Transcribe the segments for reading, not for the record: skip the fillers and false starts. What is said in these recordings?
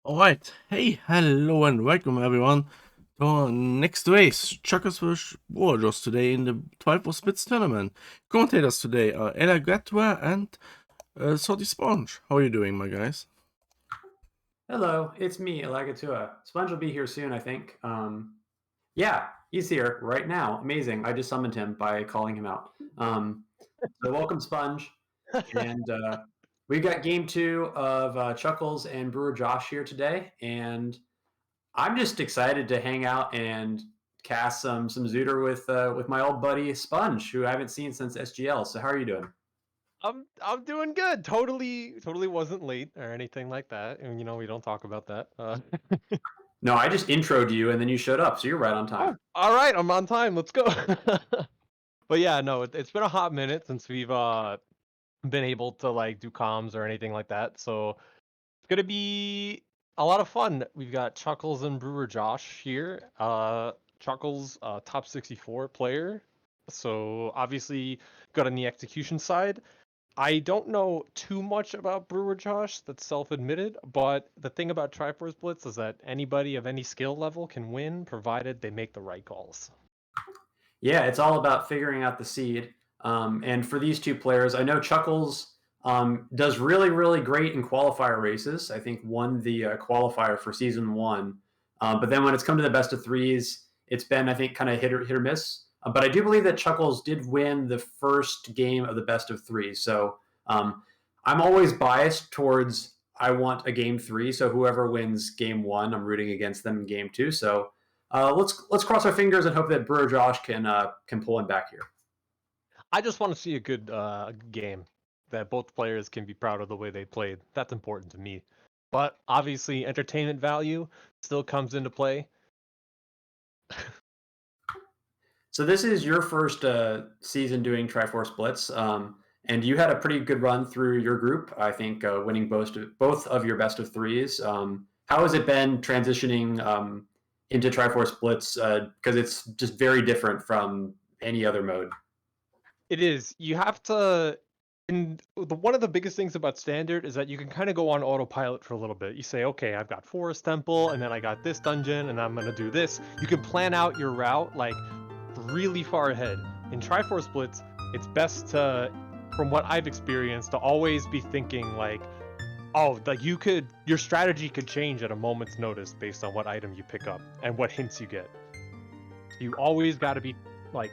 Alright, hey, hello and welcome everyone to our next race, Chuckles vs. BrewerJosh today in the Triforce Blitz tournament. Commentators today are Elagatua and Salty Sponge. How are you doing, my guys? Hello, it's me, Elagatua. Sponge will be here soon, I think. Yeah, he's here right now. Amazing. I just summoned him by calling him out. So welcome, Sponge. And we've got game two of Chuckles and BrewerJosh here today. And I'm just excited to hang out and cast some Zooter with my old buddy Sponge, who I haven't seen since SGL. So how are you doing? I'm doing good. Totally wasn't late or anything like that. And we don't talk about that. No, I just introed you and then you showed up, so you're right on time. Oh, all right, I'm on time. Let's go. But yeah, no, it's been a hot minute since we've been able to like do comms or anything like that. So it's gonna be a lot of fun. We've got Chuckles and Brewer Josh here. Chuckles, top 64 player. So obviously good on the execution side. I don't know too much about BrewerJosh, that's self-admitted, but the thing about Triforce Blitz is that anybody of any skill level can win, provided they make the right calls. Yeah, it's all about figuring out the seed. And for these two players, I know Chuckles does really, really great in qualifier races. I think won the qualifier for season one. But then when it's come to the best of threes, it's been, I think, kind of hit or miss. But I do believe that Chuckles did win the first game of the best of three. So I'm always biased towards I want a game three. So whoever wins game one, I'm rooting against them in game two. So let's cross our fingers and hope that BrewerJosh can pull him back here. I just want to see a good game that both players can be proud of the way they played. That's important to me. But obviously, entertainment value still comes into play. So this is your first season doing Triforce Blitz, and you had a pretty good run through your group. I think winning both of your best of threes. How has it been transitioning into Triforce Blitz? Because it's just very different from any other mode. It is. You have to. And one of the biggest things about standard is that you can kind of go on autopilot for a little bit. You say, okay, I've got Forest Temple, and then I got this dungeon, and I'm gonna do this. You can plan out your route like really far ahead. In Triforce Blitz, it's best to, from what I've experienced, to always be thinking like, oh, like your strategy could change at a moment's notice based on what item you pick up and what hints you get. You always got to be like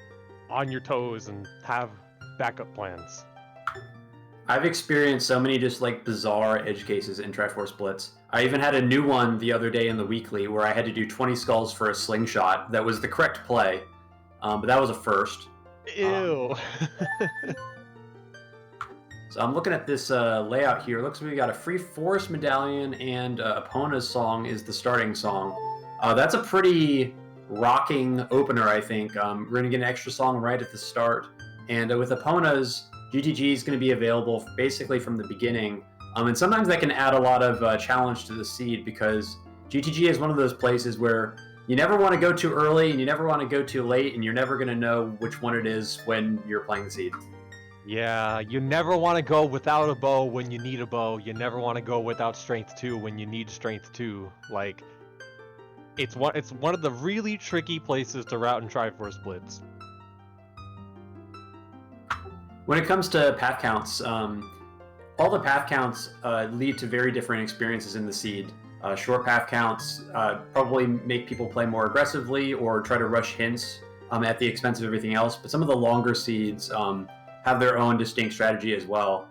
on your toes and have backup plans. I've experienced so many just like bizarre edge cases in Triforce Blitz. I even had a new one the other day in the weekly where I had to do 20 skulls for a slingshot. That was the correct play, but that was a first. Ew. So I'm looking at this layout here. It looks like we got a free forest medallion and Epona's song is the starting song. That's a pretty rocking opener, I think. We're going to get an extra song right at the start. And with Epona's, GTG is going to be available basically from the beginning. And sometimes that can add a lot of challenge to the seed because GTG is one of those places where you never want to go too early and you never want to go too late, and you're never going to know which one it is when you're playing the seed. Yeah, you never want to go without a bow when you need a bow. You never want to go without strength 2 when you need strength 2. Like, it's one of the really tricky places to route in Triforce Blitz. When it comes to path counts, all the path counts lead to very different experiences in the seed. Short path counts probably make people play more aggressively or try to rush hints at the expense of everything else, but some of the longer seeds have their own distinct strategy as well.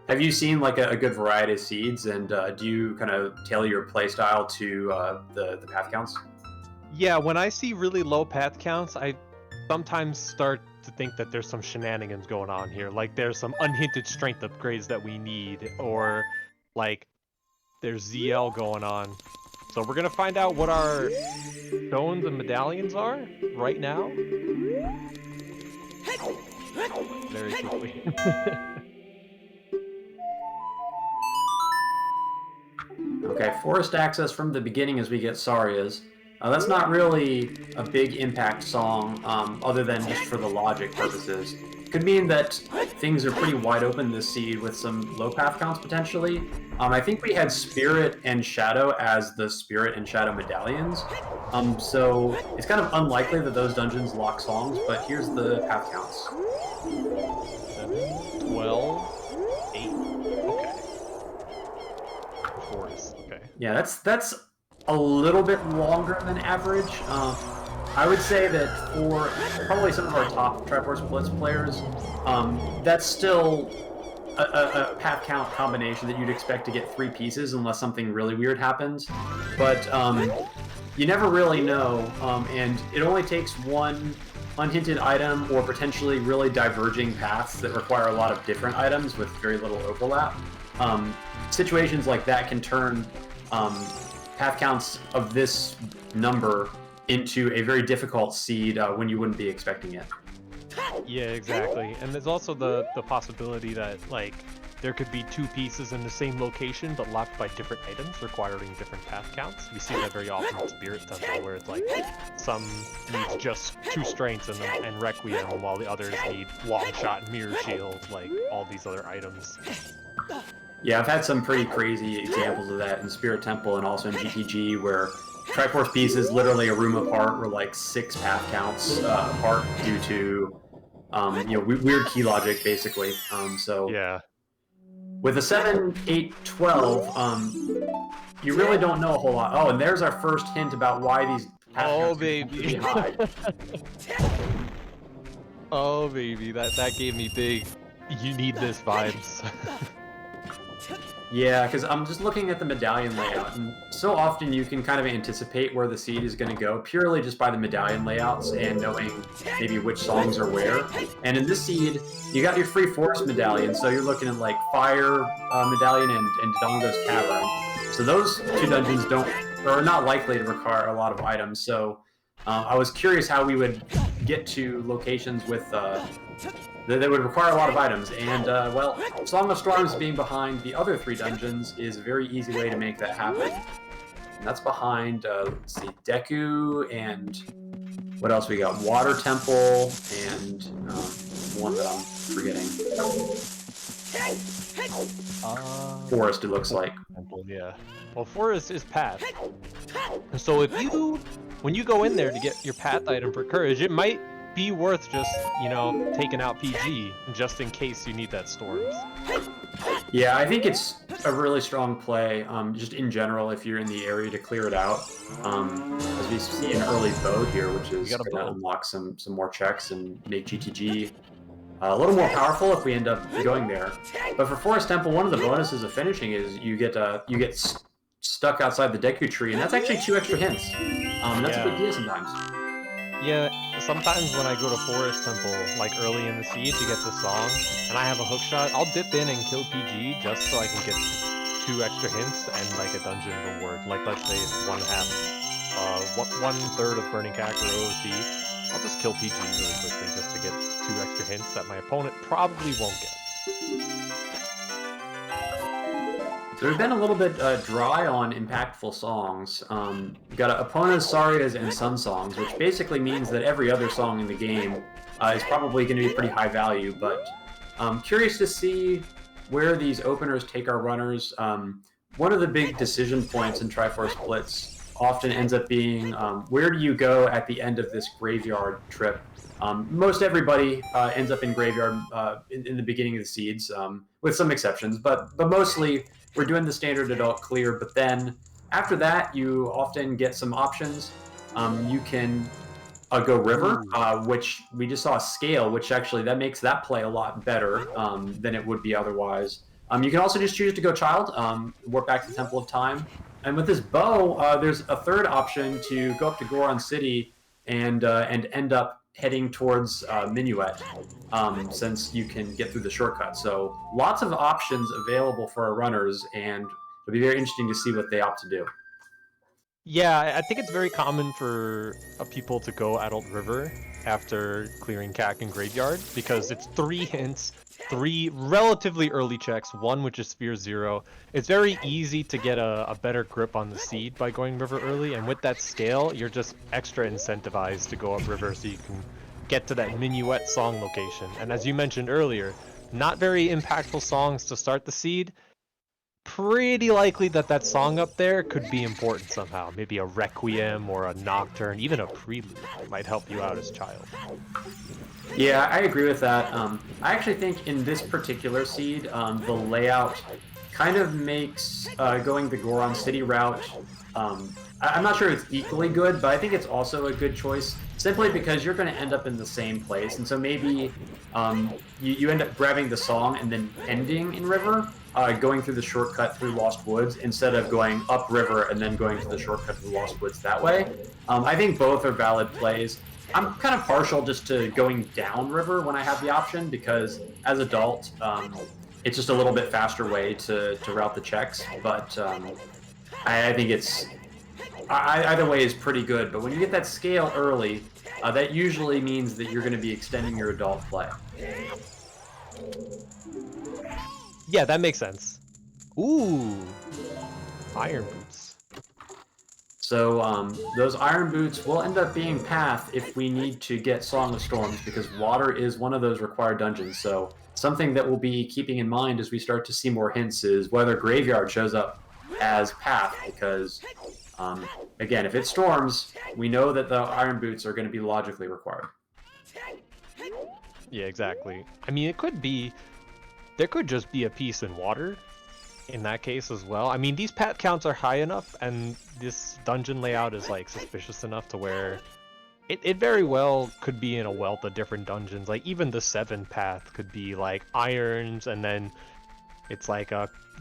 Have you seen like a good variety of seeds, and do you kind of tailor your play style to the path counts? Yeah, when I see really low path counts, I sometimes start to think that there's some shenanigans going on here. Like there's some unhinted strength upgrades that we need, or like there's ZL going on. So we're gonna find out what our stones and medallions are right now. Very quickly. Okay, forest access from the beginning as we get Sarias. That's not really a big impact song, other than just for the logic purposes. Could mean that things are pretty wide open this seed with some low path counts potentially. I think we had Spirit and Shadow as the Spirit and Shadow medallions. So it's kind of unlikely that those dungeons lock songs, but here's the path counts. 7, 12, 8. Okay. Forest. Okay. Yeah, that's a little bit longer than average. I would say that for probably some of our top Triforce Blitz players, that's still a path count combination that you'd expect to get 3 pieces unless something really weird happens. But you never really know, and it only takes one unhinted item or potentially really diverging paths that require a lot of different items with very little overlap. Situations like that can turn path counts of this number into a very difficult seed when you wouldn't be expecting it. Yeah, exactly. And there's also the possibility that like there could be 2 pieces in the same location but locked by different items requiring different path counts. We see that very often in Spirit Temple where it's like some needs just 2 strengths and Requiem while the others need long shot and mirror shield, like all these other items. Yeah, I've had some pretty crazy examples of that in Spirit Temple and also in GTG where Triforce pieces literally a room apart were like 6 path counts apart due to weird key logic basically. So yeah, with a 7, 8, 12, you really don't know a whole lot. Oh, and there's our first hint about why these path counts can be high. Oh baby, that gave me big you need this vibes. Yeah, because I'm just looking at the medallion layout, and so often you can kind of anticipate where the seed is going to go purely just by the medallion layouts and knowing maybe which songs are where. And in this seed, you got your free forest medallion, so you're looking at like Fire medallion and Dodongo's Cavern. So those 2 dungeons are not likely to require a lot of items. So I was curious how we would get to locations with that would require a lot of items, and well, Song of Storms being behind the other 3 dungeons is a very easy way to make that happen. And that's behind, let's see, Deku, and what else we got? Water Temple, and one that I'm forgetting. Forest, it looks like. Temple, yeah. Well, Forest is path. So when you go in there to get your path item for Courage, it might be worth just, taking out PG just in case you need that Storms. Yeah, I think it's a really strong play, just in general, if you're in the area to clear it out. As we see an early bow here, which is going to unlock some more checks and make GTG a little more powerful if we end up going there. But for Forest Temple, one of the bonuses of finishing is you get stuck outside the Deku tree, and that's actually 2 extra hints. That's a big deal sometimes. Yeah, sometimes when I go to Forest Temple, like early in the seed to get the song, and I have a hookshot, I'll dip in and kill PG just so I can get 2 extra hints and like a dungeon reward. Like let's say it's 1/3 of Burning Cack or OOT. I'll just kill PG really quickly just to get 2 extra hints that my opponent probably won't get. So we've been a little bit dry on impactful songs. We've got Epona's, Saria's, and Sun songs, which basically means that every other song in the game is probably going to be pretty high value, but I'm curious to see where these openers take our runners. One of the big decision points in Triforce Blitz often ends up being where do you go at the end of this graveyard trip? Most everybody ends up in graveyard in the beginning of the seeds, with some exceptions, but mostly we're doing the standard adult clear, but then after that you often get some options. You can go river, which we just saw a scale, which actually that makes that play a lot better than it would be otherwise. You can also just choose to go child, work back to the Temple of Time. And with this bow, there's a 3rd option to go up to Goron City and end up heading towards Minuet, since you can get through the shortcut. So lots of options available for our runners, and it'll be very interesting to see what they opt to do. Yeah, I think it's very common for people to go Adult River after clearing Cack and Graveyard, because it's 3 hints 3 relatively early checks, one which is Sphere 0. It's very easy to get a better grip on the seed by going river early, and with that scale, you're just extra incentivized to go up river so you can get to that minuet song location. And as you mentioned earlier, not very impactful songs to start the seed. Pretty likely that that song up there could be important somehow. Maybe a requiem or a nocturne, even a prelude might help you out as child. Yeah, I agree with that. I actually think in this particular seed, the layout kind of makes going the Goron City route. I'm not sure it's equally good, but I think it's also a good choice simply because you're going to end up in the same place, and so maybe you end up grabbing the song and then ending in river, going through the shortcut through Lost Woods instead of going up river and then going to the shortcut through Lost Woods that way. I think both are valid plays. I'm kind of partial just to going down river when I have the option because as adult, it's just a little bit faster way to route the checks. But I think it's either way is pretty good. But when you get that scale early, that usually means that you're going to be extending your adult play. Yeah, that makes sense. Ooh, Iron Boots. So those Iron Boots will end up being path if we need to get Song of Storms, because water is one of those required dungeons. So something that we'll be keeping in mind as we start to see more hints is whether Graveyard shows up as path, because again, if it storms, we know that the Iron Boots are going to be logically required. Yeah, exactly. I mean, it could be, there could just be a piece in water in that case as well. I mean, these path counts are high enough, and this dungeon layout is like suspicious enough to where it very well could be in a wealth of different dungeons. Like even the 7 path could be like irons, and then it's like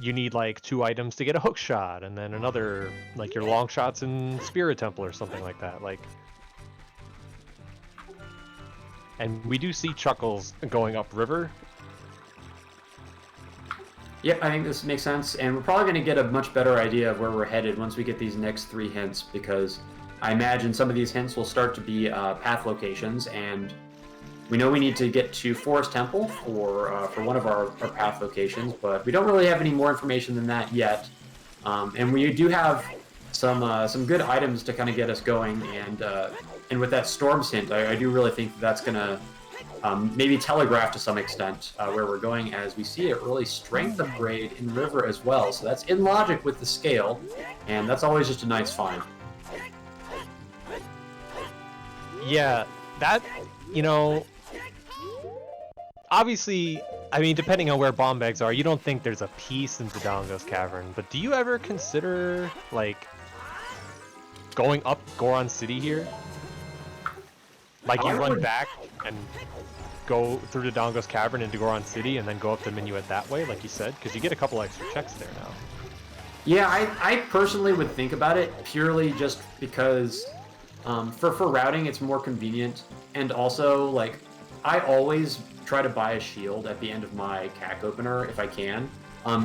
you need like 2 items to get a hook shot, and then another like your long shots in Spirit Temple or something like that. Like, and we do see Chuckles going up river. Yep, I think this makes sense, and we're probably going to get a much better idea of where we're headed once we get these next 3 hints, because I imagine some of these hints will start to be path locations, and we know we need to get to Forest Temple for one of our path locations, but we don't really have any more information than that yet. And we do have some good items to kind of get us going, and with that Storms hint, I do really think that's going to maybe telegraph to some extent where we're going, as we see an early strength upgrade in river as well. So that's in logic with the scale, and that's always just a nice find. Yeah, that, you know, obviously, I mean, depending on where bomb bags are, you don't think there's a piece in Dodongo's Cavern, but do you ever consider, like, going up Goron City here? Like, you run back and go through Dodongo's Cavern into Goron City and then go up the Minuet that way, like you said? Because you get a couple extra checks there now. Yeah, I personally would think about it purely just because for routing it's more convenient, and also, like, I always try to buy a shield at the end of my CAC opener if I can,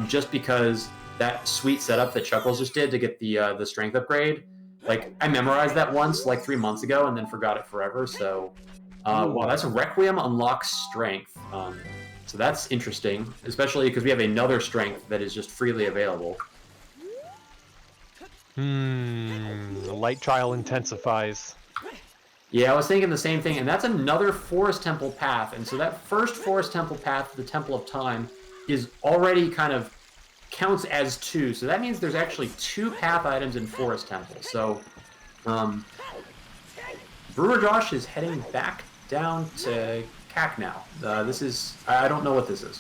just because that sweet setup that Chuckles just did to get the strength upgrade, like, I memorized that once like 3 months ago and then forgot it forever. So wow, that's a Requiem unlocks strength, so that's interesting, especially because we have another strength that is just freely available. The light trial intensifies. Yeah, I was thinking the same thing, and that's another Forest Temple path, and so that first Forest Temple path, the Temple of Time, is already kind of counts as 2, so that means there's actually 2 path items in Forest Temple. So BrewerJosh is heading back down to CAC now. This is, I don't know what this is.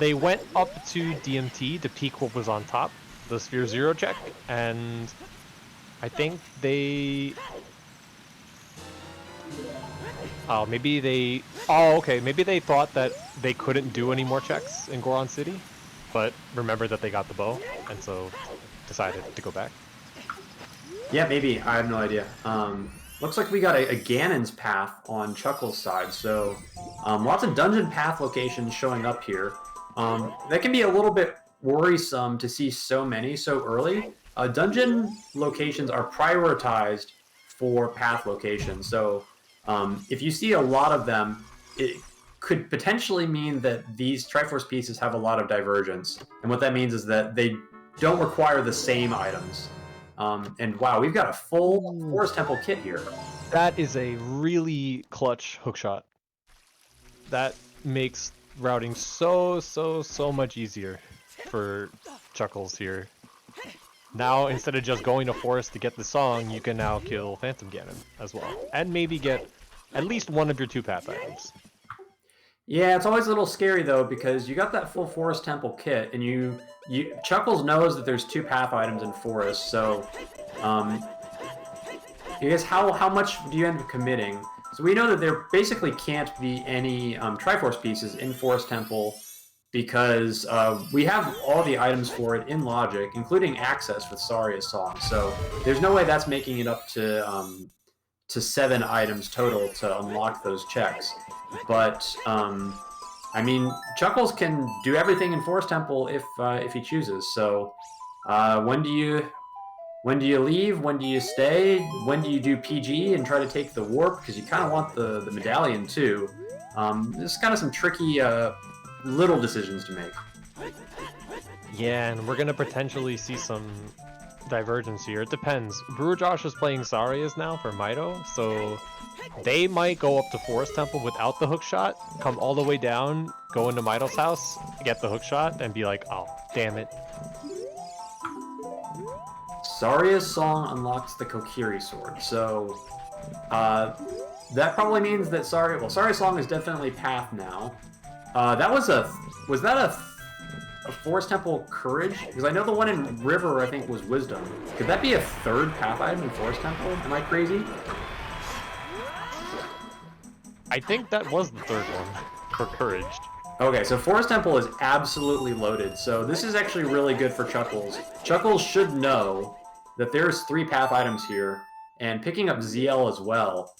They went up to DMT to peek what was on top, the Sphere 0 check, and I think they... maybe they... Oh, okay, maybe they thought that they couldn't do any more checks in Goron City, but remembered that they got the bow, and so decided to go back. Yeah, maybe. I have no idea. Looks like we got a Ganon's path on Chuckles' side, so lots of dungeon path locations showing up here. That can be a little bit worrisome to see so many so early. Dungeon locations are prioritized for path locations, so if you see a lot of them, could potentially mean that these Triforce pieces have a lot of divergence. And what that means is that they don't require the same items. And wow, we've got a full Forest Temple kit here. That is a really clutch hookshot. That makes routing so much easier for Chuckles here. Now, instead of just going to Forest to get the song, you can now kill Phantom Ganon as well. And maybe get at least one of your 2 path items. Yeah, it's always a little scary though, because you got that full Forest Temple kit, and Chuckles knows that there's 2 path items in Forest, so I guess how much do you end up committing? So we know that there basically can't be any Triforce pieces in Forest Temple, because we have all the items for it in Logic, including access with Saria's song. So there's no way that's making it up to 7 items total to unlock those checks. But I mean, Chuckles can do everything in Forest Temple if he chooses. So when do you leave? When do you stay? When do you do PG and try to take the warp? Because you kind of want the medallion too. There's kind of some tricky little decisions to make. Yeah, and we're gonna potentially see some divergence here. It depends. BrewerJosh is playing Sarias now for Mido, so they might go up to Forest Temple without the hookshot, come all the way down, go into Mido's house, get the hookshot, and be like, oh, damn it. Saria's song unlocks the Kokiri sword, so that probably means that Saria's song is definitely path now. Was that a Forest Temple Courage? Because I know the one in River, I think, was Wisdom. Could that be a 3rd path item in Forest Temple? Am I crazy? I think that was the 3rd one for Courage. Okay, so Forest Temple is absolutely loaded, so this is actually really good for Chuckles. Chuckles should know that there's 3 path items here, and picking up ZL as well.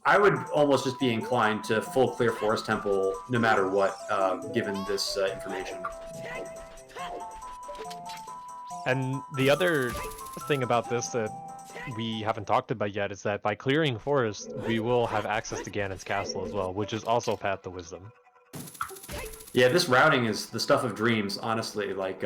I would almost just be inclined to full clear Forest Temple no matter what, given this information. And the other thing about this that we haven't talked about yet is that by clearing Forest, we will have access to Ganon's castle as well, which is also Path to Wisdom. Yeah, this routing is the stuff of dreams, honestly. Like,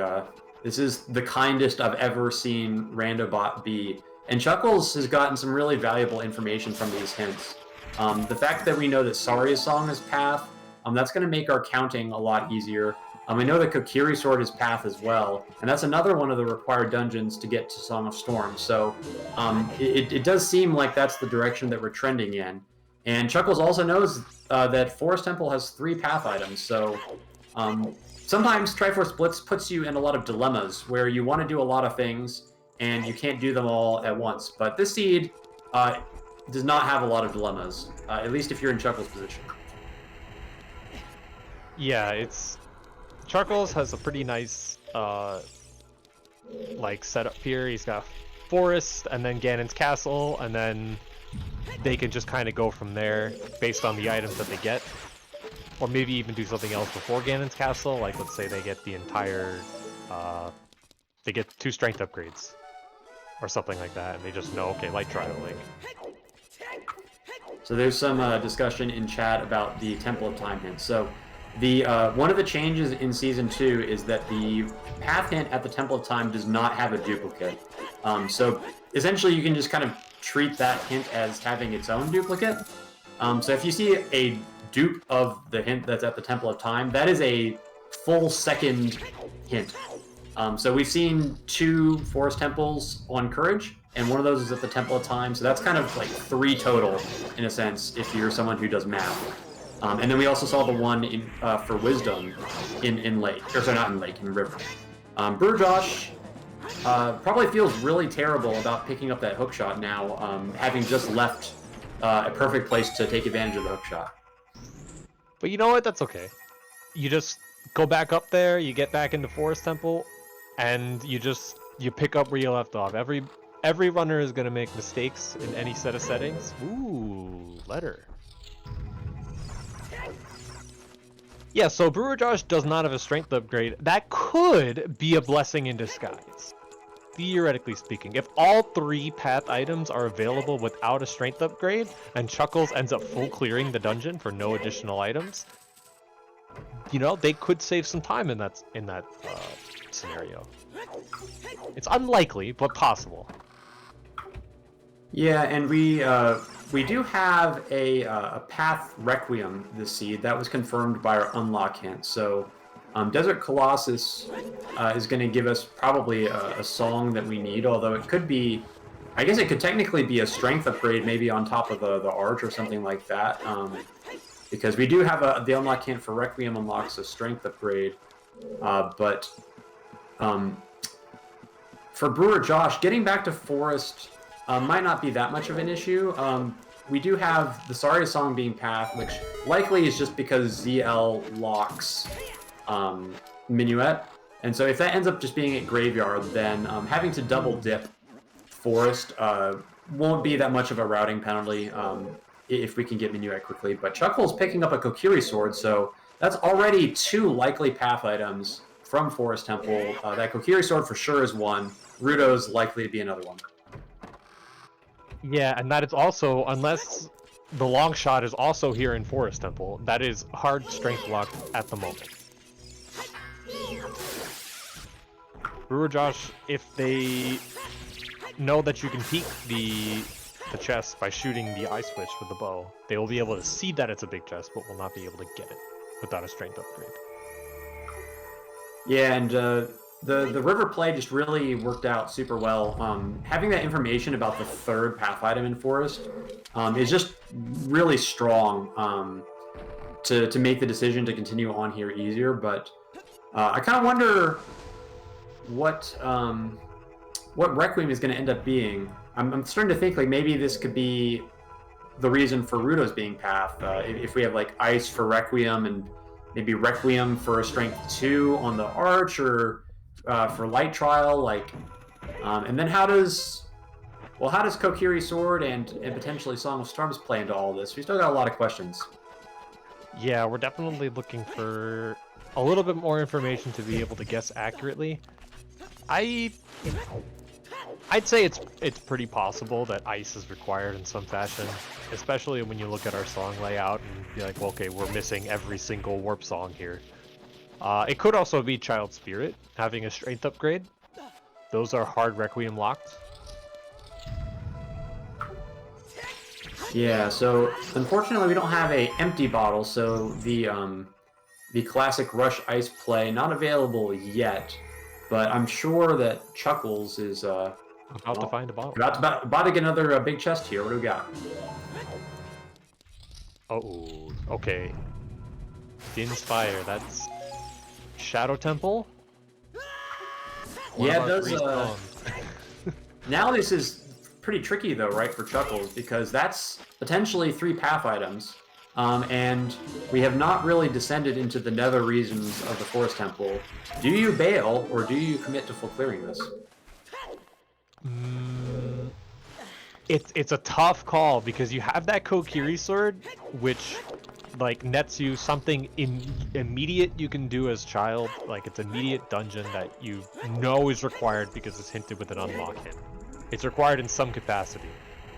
this is the kindest I've ever seen Randobot be. And Chuckles has gotten some really valuable information from these hints. The fact that we know that Saria's song is path, that's going to make our counting a lot easier. We know that Kokiri sword is path as well, and that's another one of the required dungeons to get to Song of Storm. So it does seem like that's the direction that we're trending in. And Chuckles also knows that Forest Temple has 3 path items, so sometimes Triforce Blitz puts you in a lot of dilemmas where you want to do a lot of things and you can't do them all at once. But this seed does not have a lot of dilemmas, at least if you're in Chuckles' position. Yeah, Chuckles has a pretty nice like setup here. He's got Forest and then Ganon's castle, and then they can just kind of go from there based on the items that they get. Or maybe even do something else before Ganon's castle, like let's say they get the entire they get 2 strength upgrades or something like that, and they just know, okay, light trial link. So there's some discussion in chat about the Temple of Time hint. So the one of the changes in Season 2 is that the path hint at the Temple of Time does not have a duplicate. So essentially you can just kind of treat that hint as having its own duplicate. So if you see a dupe of the hint that's at the Temple of Time, that is a full second hint. So we've seen 2 Forest Temples on Courage, and one of those is at the Temple of Time, so that's kind of like 3 total, in a sense, if you're someone who does math. And then we also saw the one in for Wisdom in Lake, or sorry, not in Lake, in River. BrewerJosh probably feels really terrible about picking up that hookshot now, having just left a perfect place to take advantage of the hookshot. But you know what? That's okay. You just go back up there, you get back into Forest Temple, and you pick up where you left off. Every runner is going to make mistakes in any set of settings. Ooh, letter. Yeah, so BrewerJosh does not have a strength upgrade. That could be a blessing in disguise. theoretically speaking, if all 3 path items are available without a strength upgrade, and Chuckles ends up full clearing the dungeon for no additional items, you know, they could save some time in that scenario. It's unlikely, but possible. Yeah, and we do have a path Requiem this seed that was confirmed by our unlock hint. So Desert Colossus is going to give us probably a song that we need, although it could be, I guess it could technically be a strength upgrade, maybe on top of the arch or something like that, because we do have the unlock hint for Requiem unlocks a strength upgrade, but for BrewerJosh, getting back to Forest might not be that much of an issue. We do have the Saria song being path, which likely is just because ZL locks Minuet. And so if that ends up just being at Graveyard, then having to double dip Forest won't be that much of a routing penalty if we can get Minuet quickly. But Chuckle's picking up a Kokiri Sword, so that's already 2 likely path items from Forest Temple. That Kokiri Sword for sure is one. Rudo's likely to be another one. Yeah, and that is also, unless the long shot is also here in Forest Temple, that is hard strength locked at the moment. BrewerJosh, if they know that you can peek the chest by shooting the Ice Witch with the bow, they will be able to see that it's a big chest, but will not be able to get it without a strength upgrade. Yeah, and the river play just really worked out super well. Having that information about the 3rd path item in Forest is just really strong to make the decision to continue on here easier. But I kind of wonder what Requiem is going to end up being. I'm starting to think like maybe this could be the reason for Rudo's being path. If we have like Ice for Requiem and maybe Requiem for a strength 2 on the arch, or for Light Trial, like, and then how does Kokiri Sword and potentially Song of Storms play into all this? We still got a lot of questions. Yeah, we're definitely looking for a little bit more information to be able to guess accurately. I'd say it's pretty possible that Ice is required in some fashion, especially when you look at our song layout and be like, well, okay, we're missing every single warp song here. It could also be Child Spirit having a strength upgrade. Those are hard Requiem locked. Yeah, so unfortunately we don't have a empty bottle, so the classic Rush Ice play not available yet, but I'm sure that Chuckles is About to find a bottle. about to get another big chest here. What do we got? Oh, okay. Din's Fire, that's Shadow Temple? Yeah, it does. Now this is pretty tricky though, right, for Chuckles, because that's potentially 3 path items, and we have not really descended into the nether regions of the Forest Temple. Do you bail, or do you commit to full clearing this? It's a tough call, because you have that Kokiri Sword, which like nets you something immediate you can do as child, like it's immediate dungeon that you know is required because it's hinted with an unlock hint. It's required in some capacity,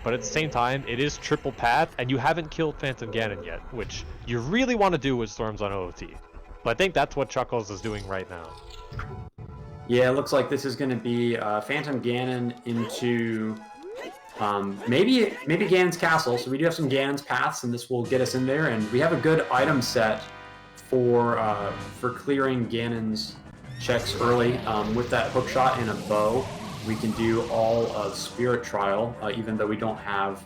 but at the same time it is triple path, and you haven't killed Phantom Ganon yet, which you really want to do with Storms on OOT. But I think that's what Chuckles is doing right now. Yeah, it looks like this is going to be Phantom Ganon into maybe Ganon's Castle. So we do have some Ganon's paths, and this will get us in there. And we have a good item set for clearing Ganon's checks early. With that hook shot and a bow, we can do all of Spirit Trial, even though we don't have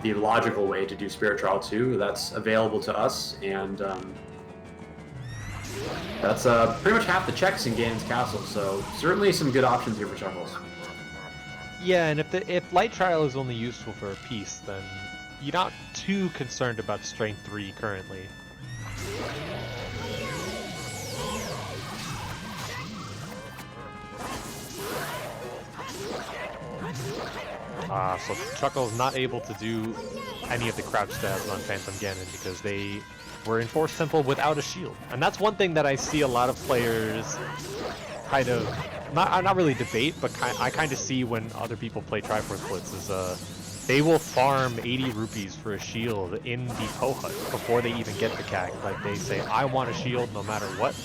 the logical way to do Spirit Trial 2. That's available to us, and that's pretty much half the checks in Ganon's Castle, so certainly some good options here for Chuckles. Yeah, and if Light Trial is only useful for a piece, then you're not too concerned about Strength 3 currently. So Chuckles not able to do any of the crouch stabs on Phantom Ganon because they were in Forest Temple without a shield. And that's one thing that I see a lot of players kind of not really debate, but I kind of see when other people play Triforce Blitz is they will farm 80 rupees for a shield in the Pohut before they even get the CAC. Like they say, I want a shield no matter what.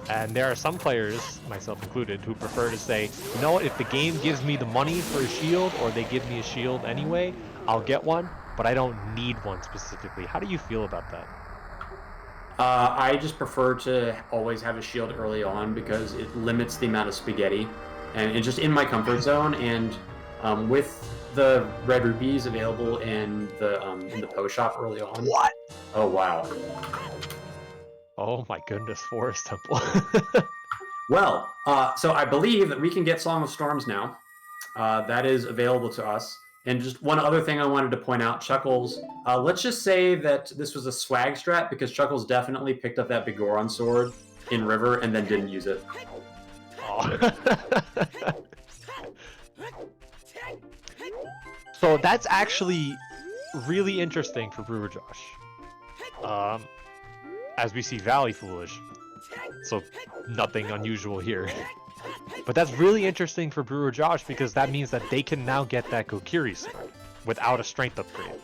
And there are some players, myself included, who prefer to say, you know what, if the game gives me the money for a shield, or they give me a shield anyway, I'll get one, but I don't need one specifically. How do you feel about that? I just prefer to always have a shield early on because it limits the amount of spaghetti, and it's just in my comfort zone. And with the red rubies available in the Poe shop early on. What? Oh wow. Oh my goodness, Forest Temple. Well, so I believe that we can get Song of Storms now. That is available to us. And just one other thing I wanted to point out, Chuckles, let's just say that this was a swag strat because Chuckles definitely picked up that Bigoron sword in River and then didn't use it. Oh. So that's actually really interesting for BrewerJosh. As we see Valley Foolish, so nothing unusual here. But that's really interesting for BrewerJosh because that means that they can now get that Kokiri sword without a strength upgrade.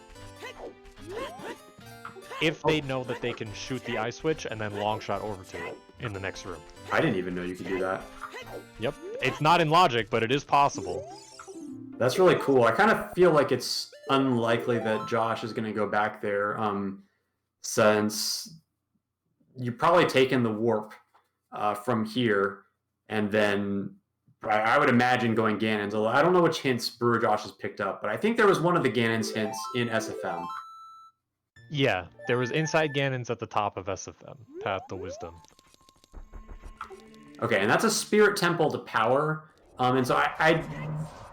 If they know that they can shoot the ice switch and then long shot over to it in the next room. I didn't even know you could do that. Yep, it's not in logic, but it is possible. That's really cool. I kind of feel like it's unlikely that Josh is going to go back there, since you've probably taken the warp from here, and then I would imagine going Ganon's. Although I don't know which hints BrewerJosh has picked up, but I think there was one of the Ganon's hints in SFM. Yeah, there was inside Ganon's at the top of SFM, Path to Wisdom. Okay, and that's a Spirit Temple to power, and so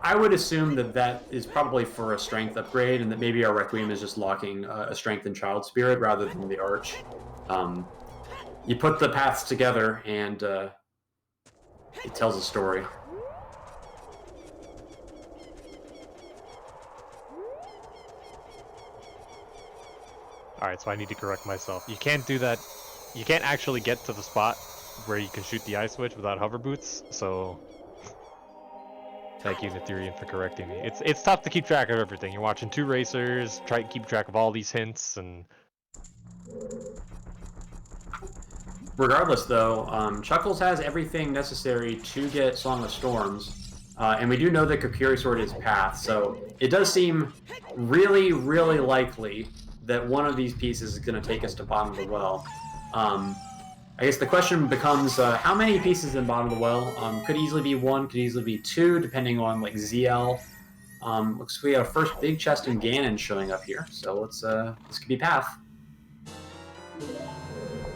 I would assume that that is probably for a strength upgrade, and that maybe our Requiem is just locking a strength and child spirit rather than the arch. You put the paths together, and it tells a story. Alright, so I need to correct myself. You can't do that. You can't actually get to the spot where you can shoot the ice switch without hover boots, so thank you, Ethereum, for correcting me. It's tough to keep track of everything. You're watching two racers, try to keep track of all these hints, and regardless, though, Chuckles has everything necessary to get Song of Storms, and we do know that Kokiri Sword is Path, so it does seem really, really likely that one of these pieces is going to take us to bottom of the well. I guess the question becomes, how many pieces in bottom of the well? Could easily be one, could easily be two, depending on like ZL. Looks like we have a first big chest in Ganon showing up here, so let's this could be Path.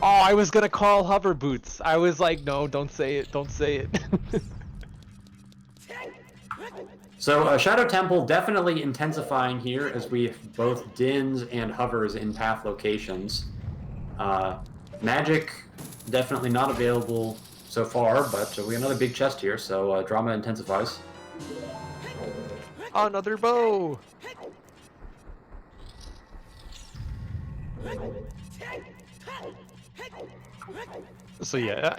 oh, I was gonna call hover boots. I was like, no, don't say it, don't say it. So Shadow Temple definitely intensifying here as we have both Dins and Hovers in Path locations. Magic definitely not available so far, but we have another big chest here, so drama intensifies. Another bow! So yeah,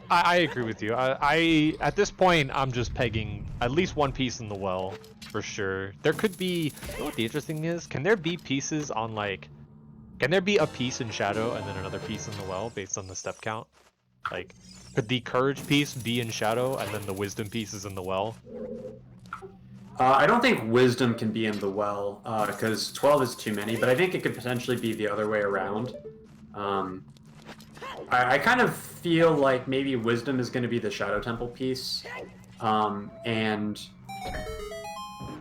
I agree with you. I at this point I'm just pegging at least one piece in the well for sure. There could be, you know what the interesting thing is? Can there be pieces on like, can there be a piece in Shadow and then another piece in the well based on the step count? Like, could the Courage piece be in Shadow and then the Wisdom piece is in the well? I don't think Wisdom can be in the well, because 12 is too many, but I think it could potentially be the other way around. I kind of feel like maybe Wisdom is going to be the Shadow Temple piece, and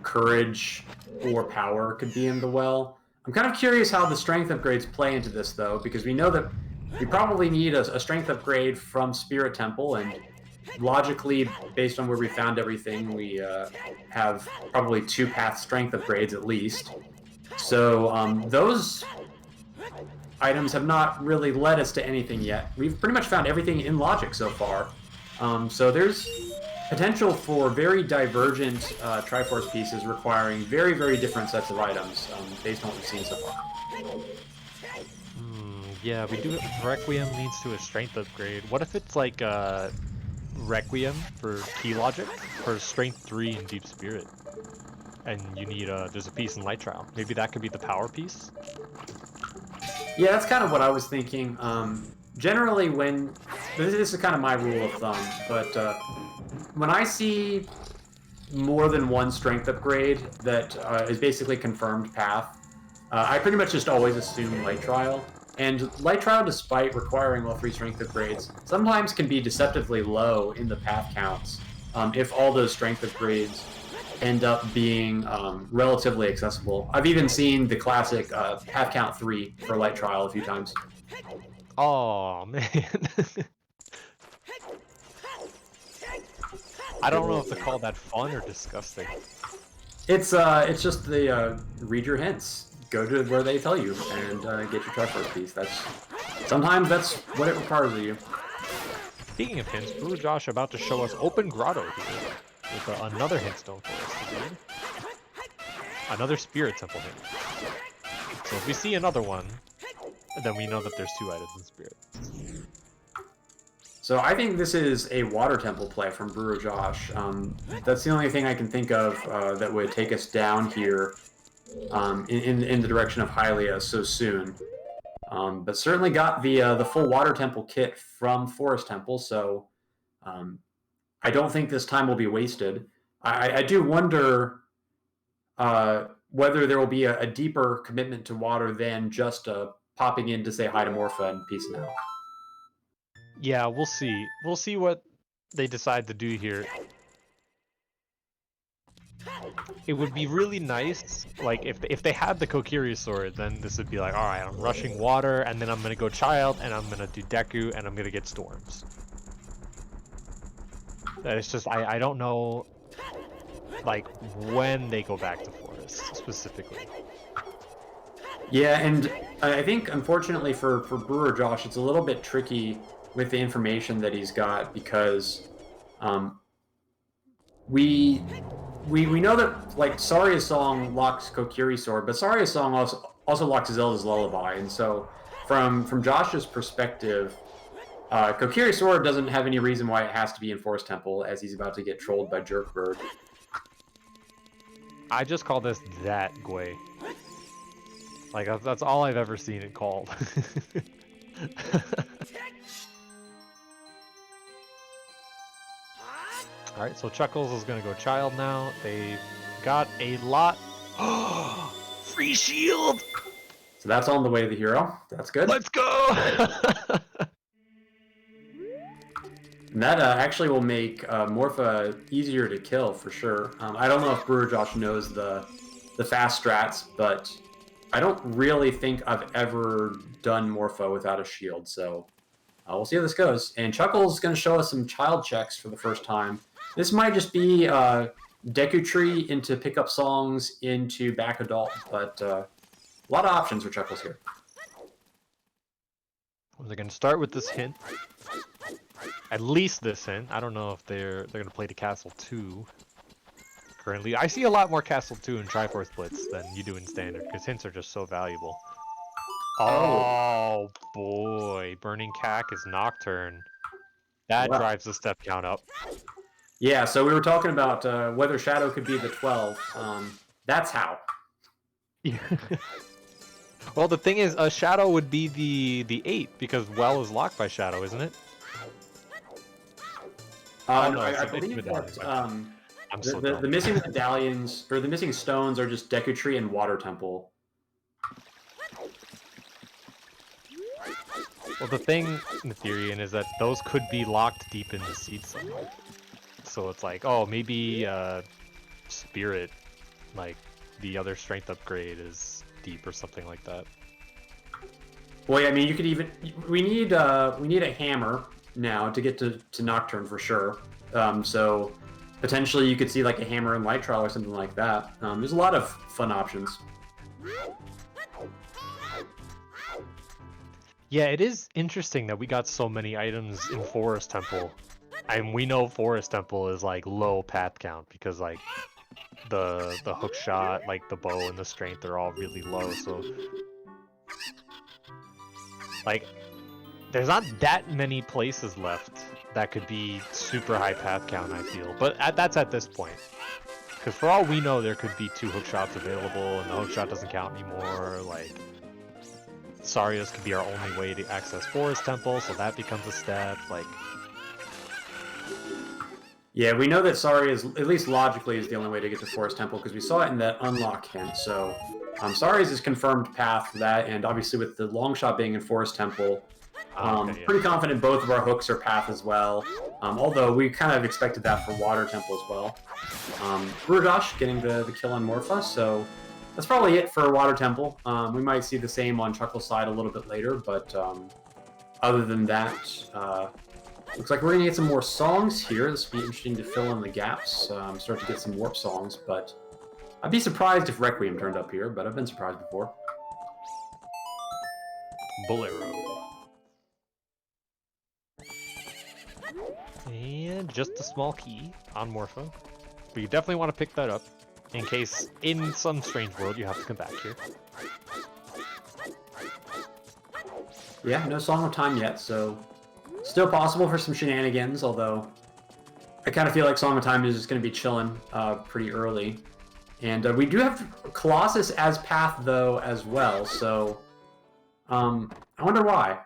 Courage or Power could be in the well. I'm kind of curious how the strength upgrades play into this, though, because we know that we probably need a strength upgrade from Spirit Temple, and logically, based on where we found everything, we have probably 2 path strength upgrades at least. So those items have not really led us to anything yet. We've pretty much found everything in logic so far. So there's potential for very divergent Triforce pieces requiring very, very different sets of items based on what we've seen so far. Yeah, we do. Requiem leads to a strength upgrade. What if it's like Requiem for key logic for strength 3 and deep spirit. And you need there's a piece in light trial. Maybe that could be the power piece. Yeah, that's kind of what I was thinking. Generally, when this is kind of my rule of thumb, but when I see more than one strength upgrade that is basically confirmed path, I pretty much just always assume light trial. And light trial, despite requiring all 3 strength upgrades, sometimes can be deceptively low in the path counts if all those strength upgrades end up being relatively accessible. I've even seen the classic path count 3 for light trial a few times. Oh man. I don't know if to call that fun or disgusting. It's just the read your hints. Go to where they tell you and get your Triforce piece. Sometimes that's what it requires of you. Speaking of hints, BrewerJosh about to show us Open Grotto here with another hint stone for us to do. Another Spirit Temple hint. So if we see another one, then we know that there's 2 items in Spirit. So I think this is a Water Temple play from BrewerJosh. That's the only thing I can think of that would take us down here in the direction of Hylia so soon. But certainly got the full Water Temple kit from Forest Temple, so I don't think this time will be wasted. I do wonder whether there will be a deeper commitment to water than just popping in to say hi to Morpha and peacing out. Yeah, we'll see. We'll see what they decide to do here. It would be really nice, like, if they had the Kokiri sword, then this would be like, alright, I'm rushing water, and then I'm gonna go Child, and I'm gonna do Deku, and I'm gonna get Storms. It's just, I don't know, like, when they go back to Forest, specifically. Yeah, and I think, unfortunately for BrewerJosh, it's a little bit tricky with the information that he's got, because we know that, like, Saria's song locks Kokiri's sword, but Saria's song also locks Zelda's lullaby, and so from Josh's perspective, Kokiri's sword doesn't have any reason why it has to be in Forest Temple, as he's about to get trolled by Jerkbird. I just call this that Gwei. Like, that's all I've ever seen it called. Alright, so Chuckles is gonna go Child now. They've got a lot. Free shield! So that's on the way to the hero. That's good. Let's go! And that actually will make Morpha easier to kill, for sure. I don't know if BrewerJosh knows the fast strats, but I don't really think I've ever done Morpha without a shield, so we'll see how this goes. And Chuckles is going to show us some child checks for the first time. This might just be Deku Tree into pickup songs into back adult, but a lot of options for Chuckles here. They're going to start with this hint. At least this hint. I don't know if they're going to play to Castle 2. Currently, I see a lot more Castle 2 in Triforce Blitz than you do in Standard, because hints are just so valuable. Oh boy, Burning Cack is Nocturne. That drives the step count up. Yeah, so we were talking about whether Shadow could be the 12. That's how. Yeah. Well, the thing is, Shadow would be the 8, because Well is locked by Shadow, isn't it? No, I believe that the missing medallions, or the missing stones, are just Deku Tree and Water Temple. Well, the thing, Etherean, is that those could be locked deep in the seed somewhere. So it's like, oh, maybe Spirit, like the other strength upgrade, is deep or something like that. Well, yeah, I mean, you could even we need a hammer now to get to Nocturne for sure. So potentially you could see like a hammer and light trial or something like that. There's a lot of fun options. Yeah, it is interesting that we got so many items in Forest Temple. And we know Forest Temple is like low path count because like the hook shot, like the bow and the strength are all really low, so like there's not that many places left that could be super high path count, I feel. But that's at this point. Because for all we know, there could be 2 hook shots available, and the hook shot doesn't count anymore. Like, Sarias could be our only way to access Forest Temple, so that becomes a step. Like, yeah, we know that Sarias, at least logically, is the only way to get to Forest Temple, because we saw it in that unlock hint. So Sarias is confirmed path for that, and obviously with the long shot being in Forest Temple, pretty confident both of our hooks are path as well. Although we kind of expected that for Water Temple as well. BrewerJosh getting the kill on Morpha, so that's probably it for Water Temple. We might see the same on Chuckles' side a little bit later, but other than that, looks like we're going to get some more songs here. This will be interesting to fill in the gaps, start to get some warp songs, but I'd be surprised if Requiem turned up here, but I've been surprised before. Bolero. And just a small key on Morpho. But you definitely want to pick that up, in case in some strange world you have to come back here. Yeah, no Song of Time yet, so still possible for some shenanigans, although I kind of feel like Song of Time is just going to be chilling pretty early. And we do have Colossus as path, though, as well, so I wonder why.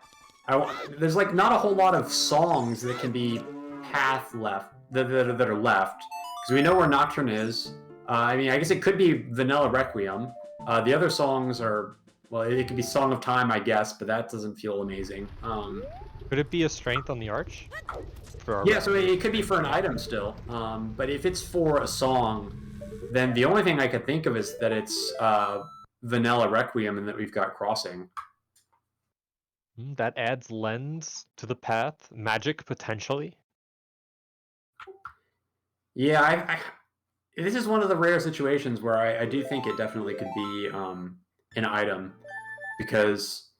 There's like not a whole lot of songs that can be path left, that are left, because we know where Nocturne is. I mean, I guess it could be Vanilla Requiem. The other songs are, well, it could be Song of Time, I guess, but that doesn't feel amazing. Could it be a strength on the arch? Yeah, so it could be for an item still. But if it's for a song, then the only thing I could think of is that it's Vanilla Requiem and that we've got Crossing. That adds lens to the path. Magic, potentially. Yeah, this is one of the rare situations where I do think it definitely could be an item. Because,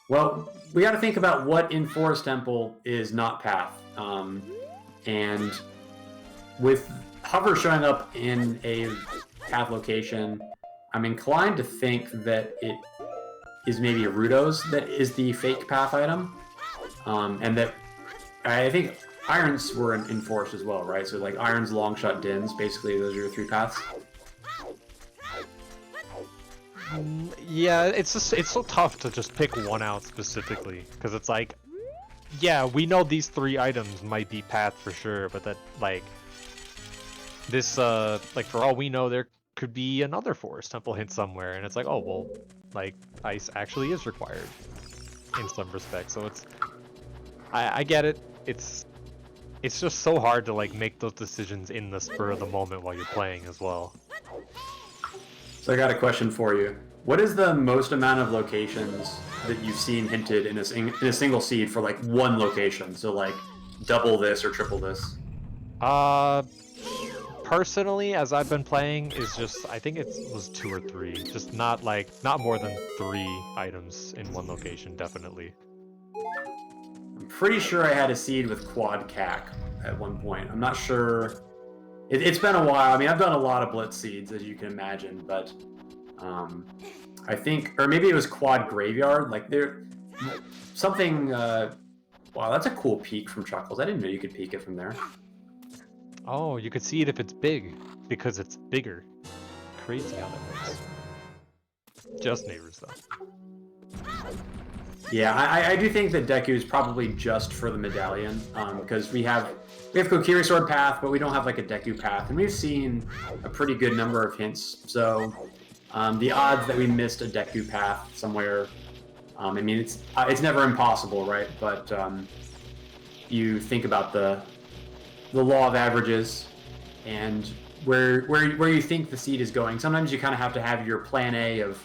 well, we got to think about what in Forest Temple is not path. And with Hover showing up in a path location, I'm inclined to think that it is maybe a Rudo's that is the fake path item. And that I think Irons were in Forest as well, right? So like Irons, Longshot, Dins, basically those are your 3 paths. Yeah, it's so tough to just pick one out specifically, because it's like, yeah, we know these 3 items might be path for sure, but that like this like for all we know there could be another Forest Temple hint somewhere, and it's like, oh well, like ice actually is required in some respects. So it's I get it. It's just so hard to like make those decisions in the spur of the moment while you're playing as well. So I got a question for you. What is the most amount of locations that you've seen hinted in a single seed for like one location? So like double this or triple this? Personally, as I've been playing, is just I think it was 2 or 3, just not more than 3 items in one location, definitely. I'm pretty sure I had a seed with quad cac at one point. I'm not sure. It's been a while. I mean, I've done a lot of Blitz seeds, as you can imagine, but I think, or maybe it was quad graveyard. Like something. Wow, that's a cool peek from Chuckles. I didn't know you could peek it from there. Oh, you could see it if it's big, because it's bigger. Crazy how that works. Just neighbors, though. Yeah, I do think that Deku is probably just for the medallion, because we have Kokiri Sword path, but we don't have like a Deku path, and we've seen a pretty good number of hints. So the odds that we missed a Deku path somewhere, I mean, it's never impossible, right? But you think about the law of averages and where you think the seed is going. Sometimes you kind of have to have your plan A of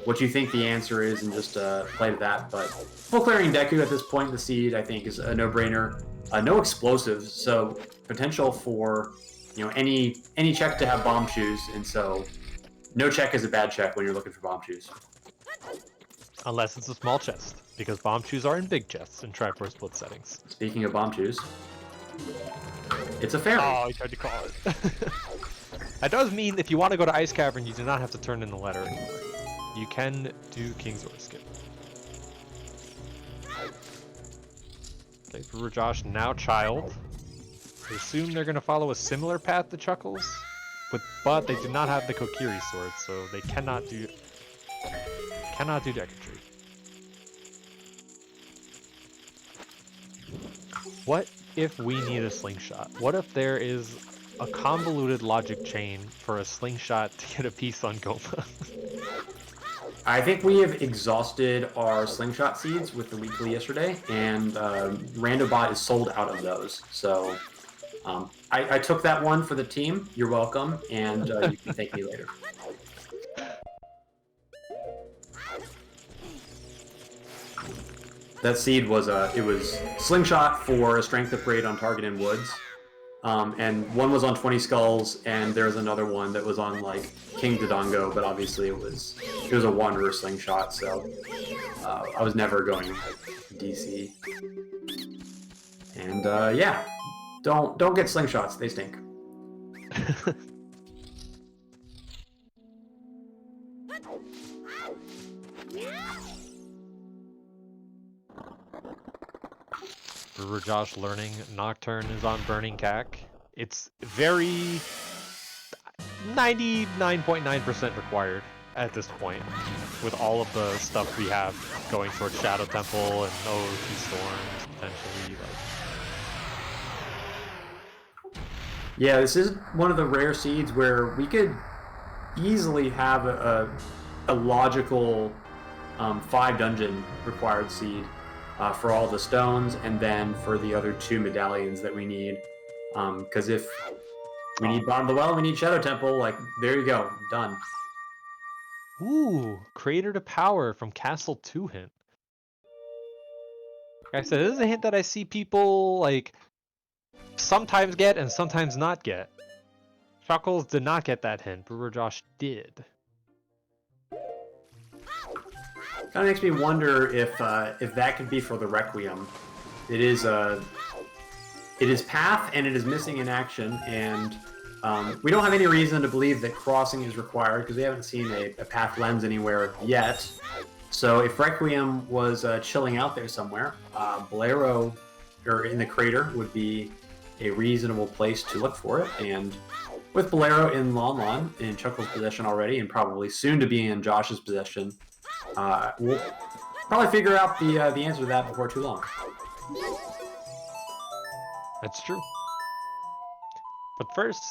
what you think the answer is and just play to that. But full clearing Deku at this point in the seed, I think, is a no-brainer. No explosives, so potential for any check to have bomb shoes, and so no check is a bad check when you're looking for bomb shoes. Unless it's a small chest, because bomb shoes are in big chests in Triforce split settings. Speaking of bomb shoes, it's a fairy. Oh, I tried to call it. That does mean if you want to go to Ice Cavern, you do not have to turn in the letter anymore. You can do King's Or skip. Okay, BrewerJosh now child. I assume they're gonna follow a similar path to Chuckles, but they do not have the Kokiri sword, so they cannot do Decantry. What if we need a slingshot? What if there is a convoluted logic chain for a slingshot to get a piece on Goma? I think we have exhausted our slingshot seeds with the weekly yesterday, and Randobot is sold out of those. So I took that one for the team. You're welcome, and you can thank me later. That seed was it was slingshot for a strength upgrade on target in woods, and one was on 20 skulls, and there's another one that was on like King Dodongo, but obviously it was a wanderer slingshot, so I was never going DC. And yeah, don't get slingshots; they stink. BrewerJosh learning Nocturne is on Burning Cack. It's very 99.9% required at this point, with all of the stuff we have going towards Shadow Temple and OoT Storms potentially. Yeah, this is one of the rare seeds where we could easily have a logical 5 dungeon required seed. For all the stones, and then for the other 2 medallions that we need. Because if we need Bottom of the Well, we need Shadow Temple, like, there you go, done. Ooh, Crater to Power from Castle 2 hint. Like I said, this is a hint that I see people, like, sometimes get and sometimes not get. Chuckles did not get that hint, BrewerJosh did. Kind of makes me wonder if that could be for the Requiem. It is path, and it is missing in action, and we don't have any reason to believe that crossing is required because we haven't seen a path lens anywhere yet. So if Requiem was chilling out there somewhere, Bolero or in the crater would be a reasonable place to look for it. And with Bolero in Lon Lon in Chuckles' possession already, and probably soon to be in Josh's possession, we'll probably figure out the answer to that before too long. That's true. But first,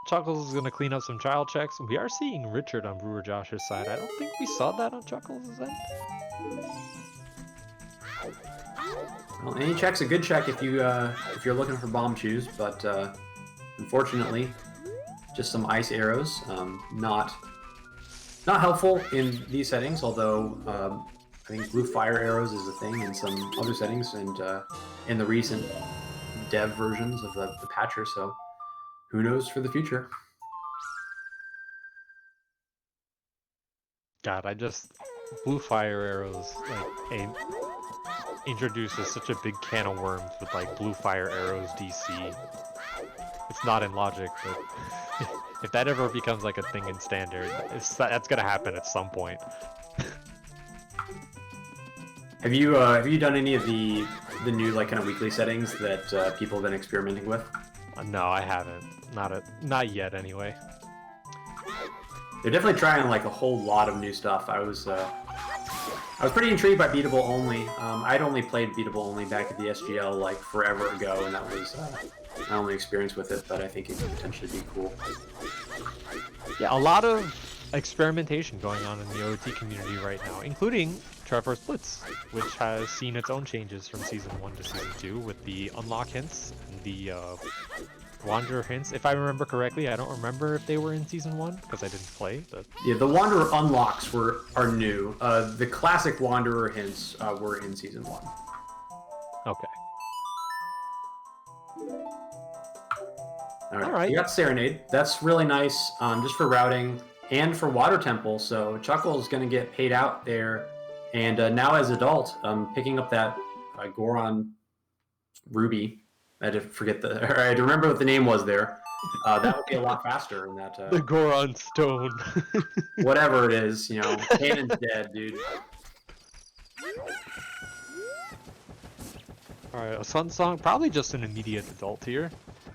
Chuckles is going to clean up some child checks. We are seeing Richard on BrewerJosh's side. I don't think we saw that on Chuckles' end. Well, any check's a good check if you're looking for bomb chews, but unfortunately, just some ice arrows. Not helpful in these settings, although I think blue fire arrows is a thing in some other settings, and in the recent dev versions of the patcher, so who knows for the future. God, blue fire arrows, like, introduces such a big can of worms with, like, blue fire arrows DC. It's not in Logic, but if that ever becomes, like, a thing in Standard, that's gonna happen at some point. Have you done any of the new, like, kind of weekly settings that people have been experimenting with? No, I haven't. Not yet, anyway. They're definitely trying, like, a whole lot of new stuff. I was pretty intrigued by Beatable Only. I'd only played Beatable Only back at the SGL, like, forever ago, and that was my only experience with it, but I think it could potentially be cool. Yeah, a lot of experimentation going on in the OT community right now, including Triforce Blitz, which has seen its own changes from Season 1 to Season 2 with the unlock hints and the Wanderer hints. If I remember correctly, I don't remember if they were in Season 1 because I didn't play. But yeah, the Wanderer unlocks are new. The classic Wanderer hints were in Season 1. Okay. All right. You got Serenade. That's really nice, just for routing and for Water Temple. So Chuckles is going to get paid out there. And now as adult, picking up that Goron Ruby. I had to forget or I had to remember what the name was there. That would be a lot faster in that. The Goron Stone. Whatever it is, Canon's dead, dude. Alright, a Sun Song, probably just an immediate adult here.